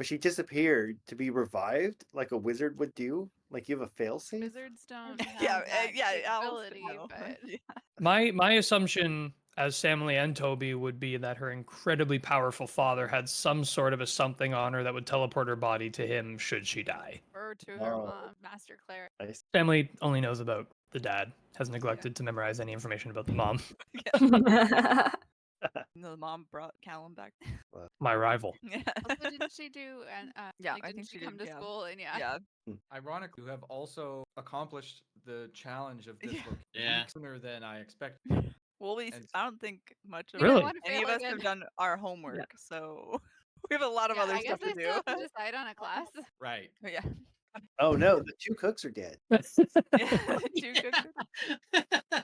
she disappeared to be revived like a wizard would do. Like you have a failsafe. Wizards don't have Yeah, that Alice would capability, know. but Yeah. My assumption as Samly and Toby would be that her incredibly powerful father had some sort of a something on her that would teleport her body to him should she die. or to her Oh. mom, Master Cleric. Nice. Samly only knows about the dad, has neglected to memorize any information about the mom. The mom brought Callum back. My rival. Yeah. Also, didn't she do? And Yeah, like, I didn't think she she come did, to yeah. school? And yeah, Yeah. Ironically, you have also accomplished the challenge of this Yeah. look Yeah. sooner than I expected. Well, And I don't think much of You don't Really? wanna any of fail us have again. done our homework, so we have a lot of Yeah, other I guess stuff to I still have do. to decide on a class. Right. But yeah. Oh no, the 2 cooks are dead. Yeah. Too good.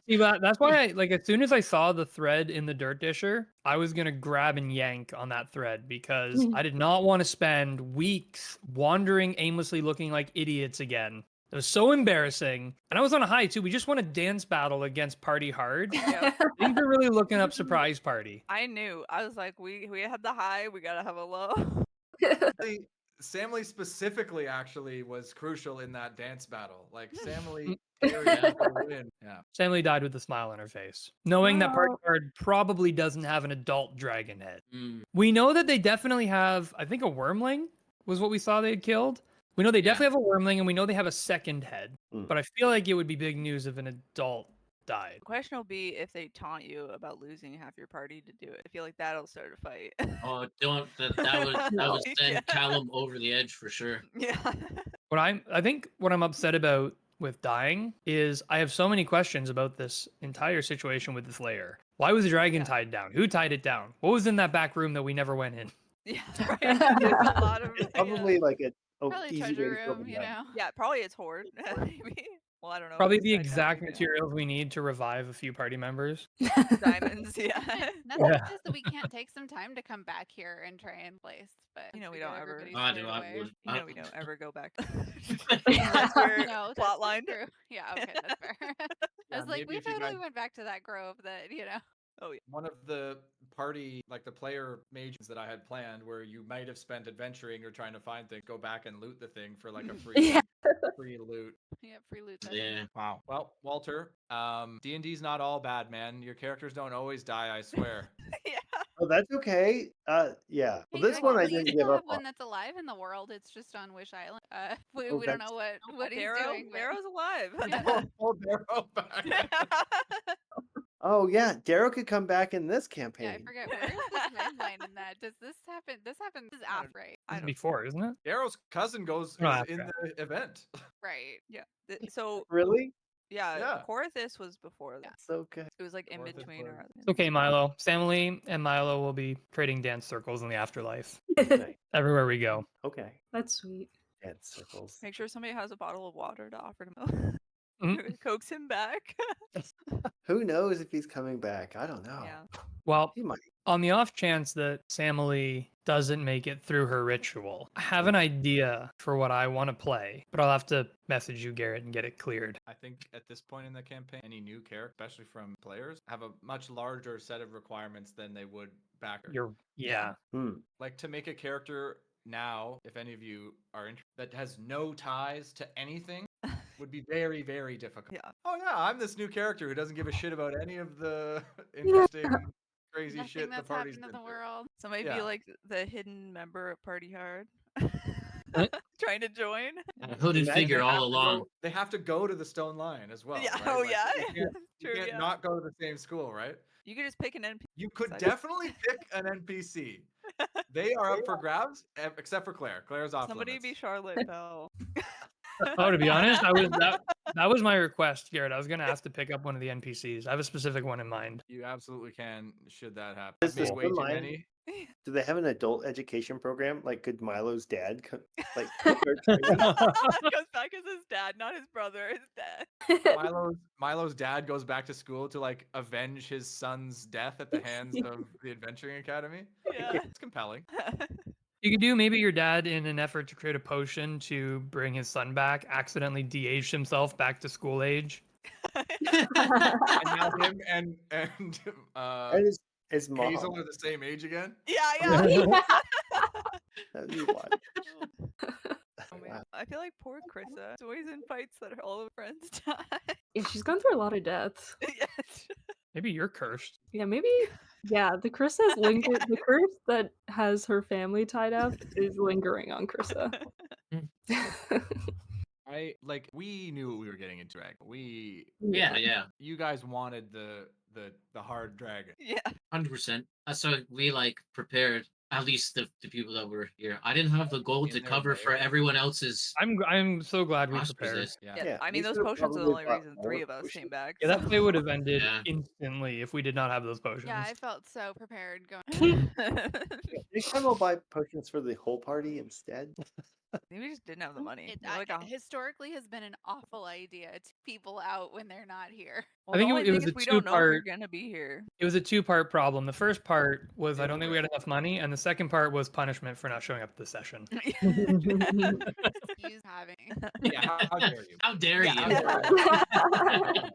See, but that's why I like as soon as I saw the thread in the dirt disher, I was gonna grab and yank on that thread because I did not want to spend weeks wandering aimlessly looking like idiots again. It was so embarrassing. And I was on a high too. We just won a dance battle against Party Hard. Yeah. Things are really looking up surprise party. I knew. I was like, we had the high, we gotta have a low. Samly specifically actually was crucial in that dance battle. Like Samly Mm. carried the win. Yeah. Samly died with a smile on her face, knowing that Party Wow. Hard probably doesn't have an adult dragon head. Mm, We know that they definitely have, I think a wormling was what we saw they had killed. We know they Yeah. definitely have a wormling and we know they have a second head. Mm. But I feel like it would be big news if an adult died. The question will be if they taunt you about losing half your party to do it. I feel like that'll start a fight. oh, don't that would send Yeah. Callum over the edge for sure. Yeah. I think what I'm upset about with dying is I have so many questions about this entire situation with this layer. Why was the dragon Yeah. tied down? Who tied it down? What was in that back room that we never went in? Yeah, right. There's a lot of It's probably like a Probably easy way treasure to kill room, them you down. know. yeah, probably it's hoard. Maybe. Well, I don't know. Probably if the it's tied down, exact maybe not. materials we need to revive a few party members. Diamonds, yeah. Nothing Yeah. says that we can't take some time to come back here and try and place, but You know, once we get don't ever- everybody I squared do. I away- would. You know, we don't ever go back. Yeah, That's your no, plot that's line. true. Yeah, okay, that's fair. I Yeah, was like, maybe we if you totally guys- went back to that grove that, you know. One of the party, like the player mages that I had planned, where you might have spent adventuring or trying to find things, go back and loot the thing for like a free, Yeah. free loot. Yeah, free loot session. Yeah. Wow. Well, Walter, D&D's not all bad, man. Your characters don't always die, I swear. Yeah. Oh, that's okay. Yeah. Well, Hey, this one I we didn't still give have up one on. that's alive in the world. It's just on Wish Island. We, Oh, we don't that's- know what he's doing. but- Darrow's alive. Yeah. Pull Darrow back. Oh yeah, Darrow could come back in this Yeah, I campaign. forget where is this mainline in that. Does this happen? This happens I don't- after, right? I don't. Before, isn't it? Darrow's cousin goes No, is after in that. the event. Right. Yeah. So Really? yeah, Yeah. Corythus was before that. So good. It was like in Corythus between was- our. It's okay, Milo. Samly and Milo will be creating dance circles in the afterlife. Okay. Everywhere we go. Okay. That's sweet. Dance circles. Make sure somebody has a bottle of water to offer him. Mhm. Coax him back. Who knows if he's coming back? I don't know. Yeah. Well, He might. on the off chance that Samly doesn't make it through her ritual, I have an idea for what I want to play, but I'll have to message you, Garrett, and get it cleared. I think at this point in the campaign, any new character, especially from players, have a much larger set of requirements than they would backer. Yeah. Like to make a character now, if any of you are interested, that has no ties to anything would be very, very difficult. Yeah. Oh yeah, I'm this new character who doesn't give a shit about any of the interesting, crazy Nothing shit the that's party's happened in been the through. world. Somebody Yeah. be like the hidden member at Party Hard. What? Trying to join. A hooded Imagine figure They have all to along. go- they have to go to the Stone Line as well. Yeah. right? Oh Like, yeah. You can't, you True. can't Yeah. not go to the same school, right? You could just pick an NPC. You could Excited. definitely pick an NPC. They are up for grabs, except for Claire. Claire's off Somebody limits. be Charlotte Bell. Oh, to be honest, that was my request, Garrett. I was gonna ask to pick up one of the NPCs. I have a specific one in mind. You absolutely can, should that happen. Is I've made the way too Stone Line- many. Do they have an adult education program? Like, could Milo's dad like start training? Goes back as his dad, not his brother. His dad. Milo's dad goes back to school to like avenge his son's death at the hands of the Adventuring Academy. Yeah. It's compelling. You could do maybe your dad, in an effort to create a potion to bring his son back, accidentally de-aged himself back to school age. And now him and And his mom. Hazel are the same age again. Yeah. That'd be wild. Oh, man. Wow. I feel like poor Krissa. She's always in fights that all of her friends die. Yeah, she's gone through a lot of deaths. Yes. Maybe you're cursed. Yeah, maybe. Yeah, the curse has lingered. The curse that has her family tied up is lingering on Krissa. We knew what we were getting into. We Yeah. you guys wanted the hard dragon. Yeah. 100%. So we like prepared at least the people that were here. I didn't have the gold In to their cover for lair. everyone else's. I'm so glad we Osprey's prepared. list. Yeah. Yeah. I we mean, those could've potions are the probably only bought reason more 3 of us potions. came back. Yeah, that so- play would have ended Yeah. instantly if we did not have those potions. Yeah, I felt so prepared going. Next time I'll buy potions for the whole party instead. Maybe we just didn't have the money. It We're like a- historically has been an awful idea to people out when they're not here. well, I think the it only was thing is a we don't know if you're two-part- gonna be here. It was a two-part problem. The first part was I Yeah, don't think right. we had enough money, and the second part was punishment for not showing up at the session. Use having. Yeah, how dare you? How dare Yeah. you?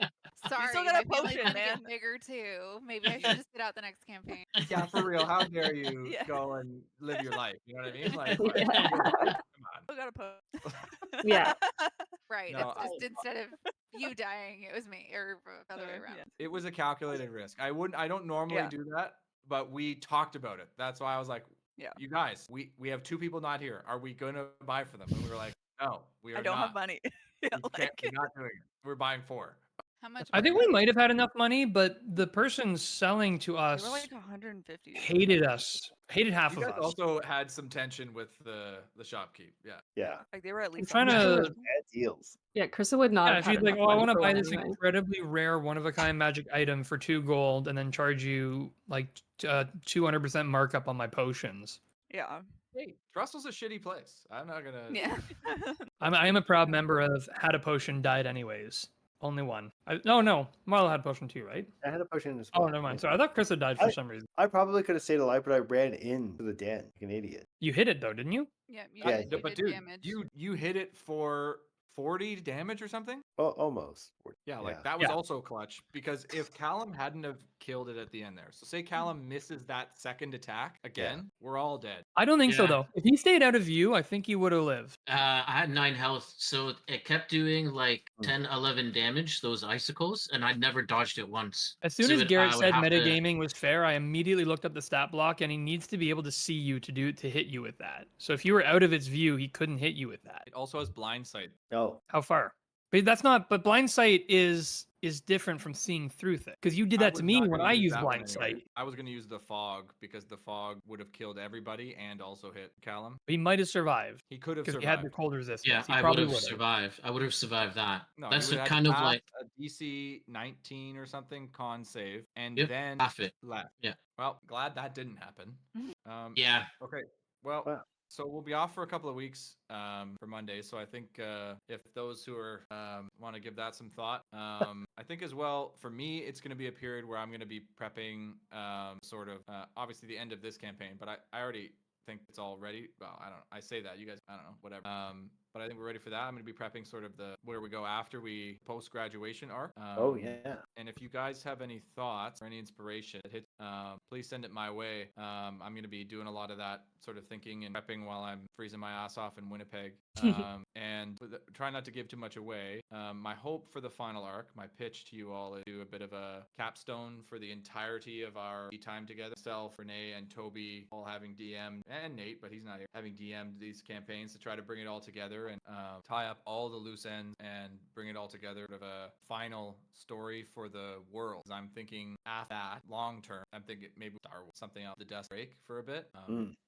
Sorry, still got a my family's potion, gonna man. get bigger too. Maybe I should just sit out the next campaign. Yeah, for real. How dare you Yeah. go and live your life? You know what I mean? Like, Yeah. come on. Still got a post. Yeah. Right. No, it's just instead of you dying, it was me, or the other way around. Yeah. It was a calculated risk. I don't normally Yeah. do that, but we talked about it. That's why I was like, Yeah. you guys, we have 2 people not here. Are we gonna buy for them? And we were like, no, we are I don't not. have money. Yeah, We can't, we're not doing it. We're buying 4. How much? I were think they? we might have had enough money, but the person selling to They us were like 150. hated us. Hated half You of guys us. also had some tension with the shopkeep. Yeah. Yeah. Like they were at least. trying These to- are bad deals. Yeah, Krissa would not. Yeah, have had she's like, enough "Oh, I money want to for buy one this anyway. incredibly rare, one-of-a-kind magic item for 2 gold, and then charge you like 200% markup on my potions." Yeah. Hey, Russell's a shitty place. I'm not gonna. Yeah. I am a proud member of Had a Potion Died Anyways. Only one. No, Marlo had a potion too, right? I had a potion as Oh, well. never mind. Sorry, I thought Krista died for I- some reason. I probably could have stayed alive, but I ran into the den like an idiot. You hit it though, didn't you? Yeah, you, Yeah, you but did dude, damage. you hit it for 40 damage or something. Oh, almost. Yeah, like Yeah. that was Yeah. also clutch because if Callum hadn't have killed it at the end there, so say Callum misses that second attack again, we're all dead. I don't think so Yeah. though. If he stayed out of view, I think he would have lived. I had 9 health, so it kept doing like Mm. 10, 11 damage, those icicles, and I'd never dodged it once. As soon So as Garrett I would said have to- metagaming was fair, I immediately looked up the stat block, and he needs to be able to see you to hit you with that. So if you were out of its view, he couldn't hit you with that. It also has blind sight. No. How far? But that's not. But blind sight is different from seeing through things. Because you did that to was me not when gonna I use used that one blind anyway. sight. I was gonna use the fog because the fog would have killed everybody and also hit Callum. He might have survived He could have because he survived. had the cold resistance. Yeah, he I would probably have would have. survived. I would have survived that. No, That's he a would have kind of passed like a DC 19 or something con save, and Yep, then half it. left. Yeah. Well, glad that didn't happen. Yeah. Okay. Well, Wow. so we'll be off for a couple of weeks for Monday. So I think if those who are want to give that some thought, I think as well for me, it's going to be a period where I'm going to be prepping sort of obviously the end of this campaign, but I already think it's all ready. Well, I don't know. I say that you guys, I don't know, whatever. But I think we're ready for that. I'm going to be prepping sort of the where we go after we post graduation arc. Oh yeah. And if you guys have any thoughts or any inspiration, please send it my way. I'm going to be doing a lot of that sort of thinking and prepping while I'm freezing my ass off in Winnipeg. And try not to give too much away. My hope for the final arc, my pitch to you all is to do a bit of a capstone for the entirety of our time together. Self, Renee, and Toby all having DM'd, and Nate, but he's not here, having DM'd these campaigns to try to bring it all together and tie up all the loose ends and bring it all together of a final story for the world. I'm thinking after that, long term, I'm thinking maybe Star Wars, something off the desk break for a bit.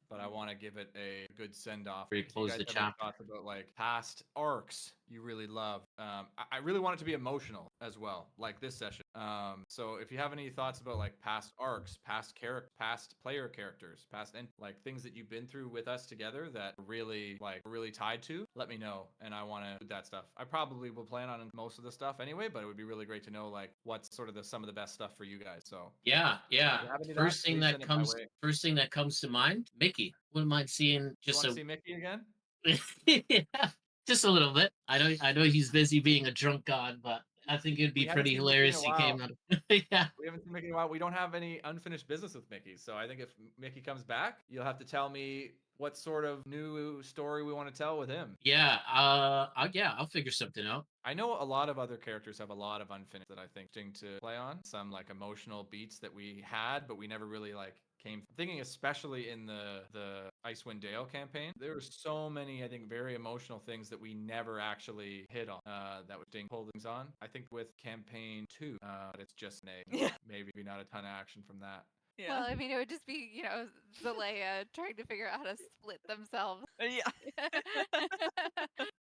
But I want to give it a good send off. Where you close the chapter. Thoughts about like past arcs you really love. I really want it to be emotional as well, like this session. So if you have any thoughts about like past arcs, past player characters, like things that you've been through with us together that really really tied to, let me know, and I want to do that stuff. I probably will plan on most of the stuff anyway, but it would be really great to know like what's sort of some of the best stuff for you guys. So Yeah. you have any of that, First thing please that send it my comes way. first thing that comes to mind, Mickey. Mickey. Wouldn't mind seeing You just want to a see Mickey again? yeah, just a little bit. I know he's busy being a drunk god, but I think it'd We be haven't pretty seen Mickey in a hilarious. He came while. out. Yeah, We haven't seen Mickey in a while. We don't have any unfinished business with Mickey. So I think if Mickey comes back, you'll have to tell me what sort of new story we want to tell with him. yeah. I'll figure something out. I know a lot of other characters have a lot of unfinished that I think interesting to play on. Some like emotional beats that we had, but we never really like came. Thinking especially in the Icewind Dale campaign, there were so many I think very emotional things that we never actually hit on. That would pull things on. I think with campaign 2, it's just maybe not a ton of action from that. Yeah. Well, I mean, it would just be, Zelaya trying to figure out how to split themselves. Yeah.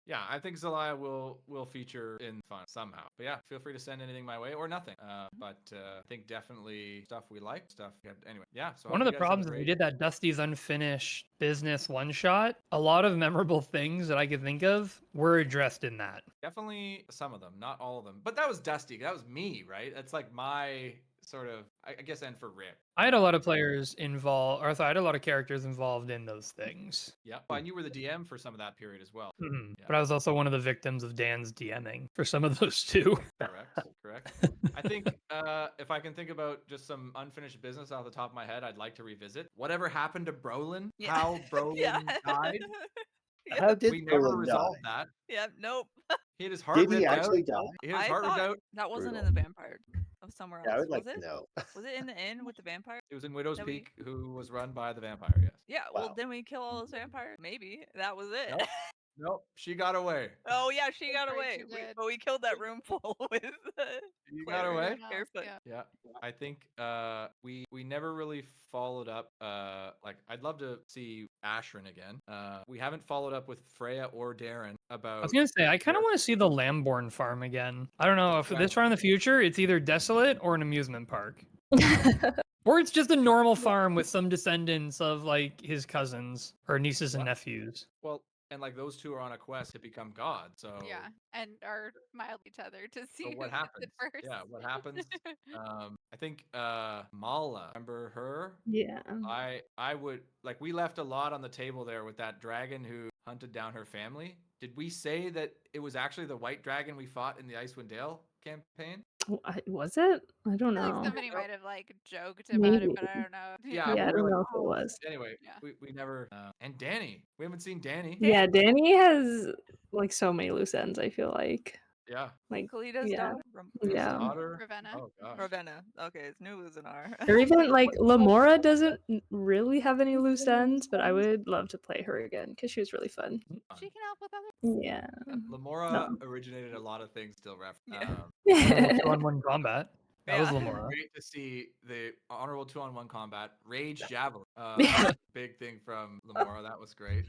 Yeah, I think Zelaya will feature in fun somehow. But yeah, feel free to send anything my way or nothing. But I think definitely stuff we like, stuff. Anyway, yeah. So One of the problems is we did that Dusty's Unfinished Business one shot. A lot of memorable things that I could think of were addressed in that. Definitely some of them, not all of them. But that was Dusty. That was me, right? That's like my sort of, I guess, and for Rick. I had a lot of players involved, or I had a lot of characters involved in those things. Yeah. Well, and you were the DM for some of that period as well. Mhm. Yeah. But I was also one of the victims of Dan's DMing for some of those too. Correct. I think if I can think about just some unfinished business off the top of my head, I'd like to revisit whatever happened to Brolin. Yeah. How Brolin died. How did We never Brolin resolved die? that. Yep. Nope. He had his heart Did he ripped out. actually die? He had his I heart ripped thought out. that wasn't in Brutal. the vampire of somewhere else. Yeah, I would like was to it? know. Was it in the inn with the vampire? It was in Widow's That we- Peak, who was run by the vampire. Yes. Yeah. Well, Wow. didn't we kill all those vampires? Maybe that was it. Nope. Nope. She got away. Oh yeah, she got Afraid away. she did. But we killed that room full with. You Claire got and away. Everyone else, Barefoot. yeah. Yeah, I think we never really followed up. Like I'd love to see Ashrin again. We haven't followed up with Freya or Darren I about. was gonna say I kind of want to see the Lamborn farm again. I don't know if Right. this far in the future it's either desolate or an amusement park, or it's just a normal farm with some descendants of like his cousins or nieces and What? nephews. Well, and like those two are on a quest to become gods. So Yeah, and are mild each other to see So who what gets happens? it first. Yeah, what happens? I think Mala. Remember her? Yeah. I would like we left a lot on the table there with that dragon who hunted down her family. Did we say that it was actually the white dragon we fought in the Icewind Dale campaign? Was it? I don't I feel know. like somebody might have like joked about it, but I don't know. Yeah, Yeah, I we were don't like, know if it "Oh." was. Anyway, Yeah. we never and Danny. We haven't seen Danny. Yeah, Danny has like so many loose ends, I feel like. Yeah. Like Kalida's yeah. daughter? His Yeah. daughter. Ravenna. Oh gosh. Ravenna. Okay, it's new Luzinar. Or even like Lamora doesn't really have any loose ends, but I would love to play her again because she was really fun. She can help with other. Yeah. Lamora No. originated a lot of things. Still ref. Yeah. Honorable 2-on-1 combat. That was Yeah. Lamora. Great to see the honorable 2-on-1 combat. Rage Javelin. Big thing from Lamora. That was great.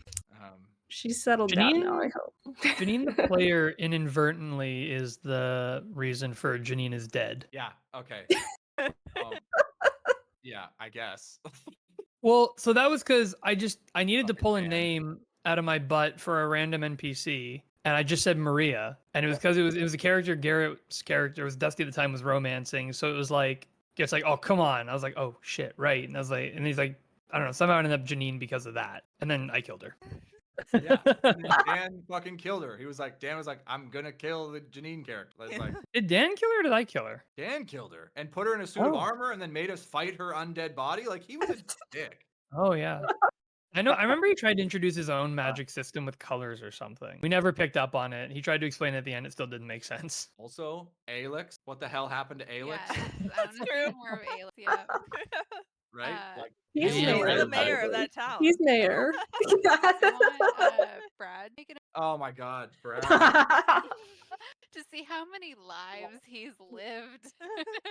She's settled down now, I Janine- hope. Janine, the player, inadvertently is the reason for Janine is dead. Yeah. Okay. Yeah, I guess. Well, so that was because I needed to Fucking pull a man. name out of my butt for a random NPC, and I just said Maria, and it was because it was a character Garrett's character. It was Dusty at the time was romancing, so it was like it's like, oh come on. I was like, oh shit, right, and I was like, and he's like, I don't know, somehow I ended up Janine because of that, and then I killed her. Yeah. And then Dan fucking killed her. Dan was like, I'm gonna kill the Janine character. It's like Did Dan kill her or did I kill her? Dan killed her and put her in a suit of Oh. armor and then made us fight her undead body. Like he was a dick. Oh yeah. I know. I remember he tried to introduce his own magic system with colors or something. We never picked up on it. He tried to explain it at the end. It still didn't make sense. Also, Alex. What the hell happened to Alex? Yeah, I want to true. see more of Alex. Yeah. Right? Like, He's He's Yeah, the right. mayor of that town. He's mayor. I want Brad making oh my god, Brad. to see how many lives he's lived.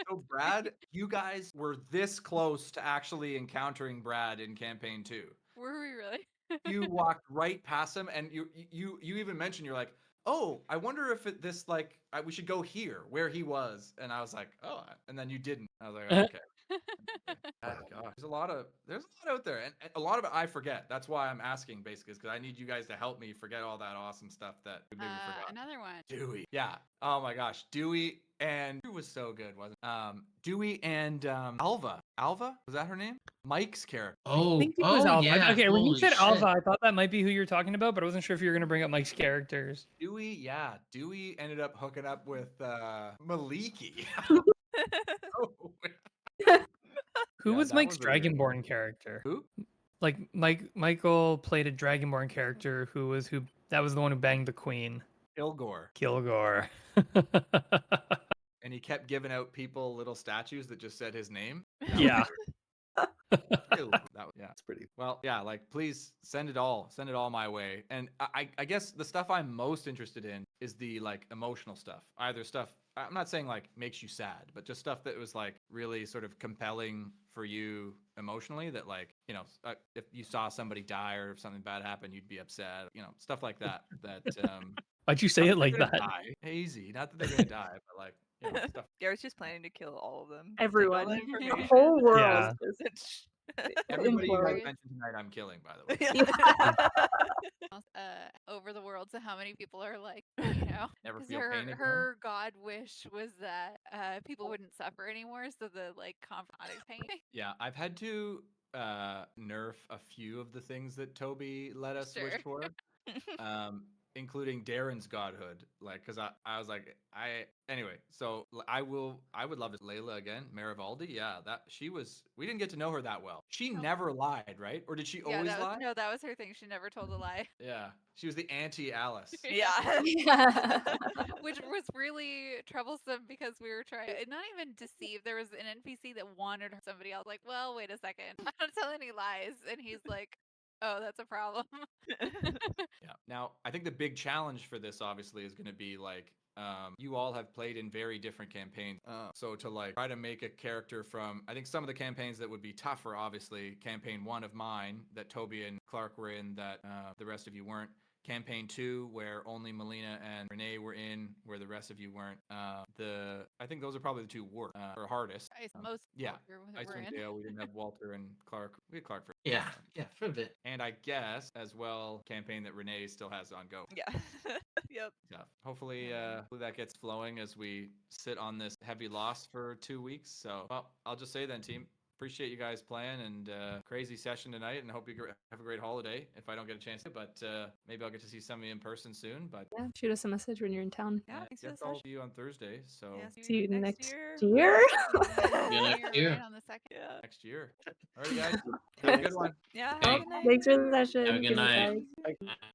So Brad, you guys were this close to actually encountering Brad in campaign 2. Were we really? You walked right past him, and you even mentioned you're like, oh, I wonder if this like we should go here where he was, and I was like, oh, and then you didn't. I was like, okay. God, there's a lot out there, and a lot of it I forget. That's why I'm asking, basically, because I need you guys to help me forget all that awesome stuff that we maybe forgot. Another one. Dewey, yeah. Oh my gosh, Dewey and it was so good, wasn't it? Dewey and Alva. Alva, was that her name? Mike's character. I Oh, think it was Alva. yeah. Okay, when you Holy said shit. Alva, I thought that might be who you're talking about, but I wasn't sure if you were going to bring up Mike's characters. Dewey, yeah. Dewey ended up hooking up with Maliki. Who Yeah, was that Mike's was a weird one. Dragonborn character? Who? Like Michael played a Dragonborn character who that was the one who banged the queen. Kilgore. Kilgore. And he kept giving out people little statues that just said his name. Yeah. Yeah. That's pretty. Well, yeah, like please send it all my way. And I guess the stuff I'm most interested in is the like emotional stuff. Either stuff I'm not saying like makes you sad, but just stuff that was like really sort of compelling for you emotionally, that like, you know, if you saw somebody die or if something bad happened, you'd be upset, you know, stuff like that. Why'd you say it like they're that? gonna die. Easy. Not that they're gonna die, but like, you know, stuff. Garrett's just planning to kill all of them. Everyone. Take all the The information. whole world Yeah. is just Everybody you guys implode. mentioned tonight, I'm killing, by the way. Over the world. So how many people are like, you know, Never because feel pain again. her god wish was that people wouldn't suffer anymore. So the like confrontic pain. Yeah, I've had to nerf a few of the things that Toby let us wish Sure. for, including Darren's godhood. Like, because I was like, anyway. So I would love to Layla again, Marivaldi. Yeah, we didn't get to know her that well. She No. never lied, right? Or did she Yeah, always lie? no, that was her thing. She never told a lie, Yeah, she was the anti Alice. Yeah. which was really troublesome because we were trying not even deceive. There was an NPC that wanted somebody else. Like, well, wait a second, I don't tell any lies, and he's like, oh, that's a problem. Yeah. Now, I think the big challenge for this obviously is going to be like, you all have played in very different campaigns. So to like try to make a character from, I think some of the campaigns that would be tougher, obviously, campaign 1 of mine that Toby and Clark were in that the rest of you weren't. Campaign 2, where only Melina and Renee were in, where the rest of you weren't. I think those are probably the two worst or hardest. Most yeah, we're Icewind in. Dale, we didn't have Walter and Clark. We had Clark for Yeah, for a bit. and I guess as well campaign that Renee still has on go. Yeah. Yep. Yeah. Hopefully that gets flowing as we sit on this heavy loss for 2 weeks. So, well, I'll just say then, team, appreciate you guys playing, and crazy session tonight, and hope you have a great holiday if I don't get a chance to, but maybe I'll get to see some of you in person soon. But Yeah, shoot us a message when you're in town. Yeah. Thanks for the guess I'll session. see you on Thursday. So Yeah, See you next year. year. Yeah, next You're year. right on the second. Yeah. next year. All right, guys. Have a good one. Yeah. Okay. Have a good night. Thanks for the session. Have a good Good night. guys. Uh,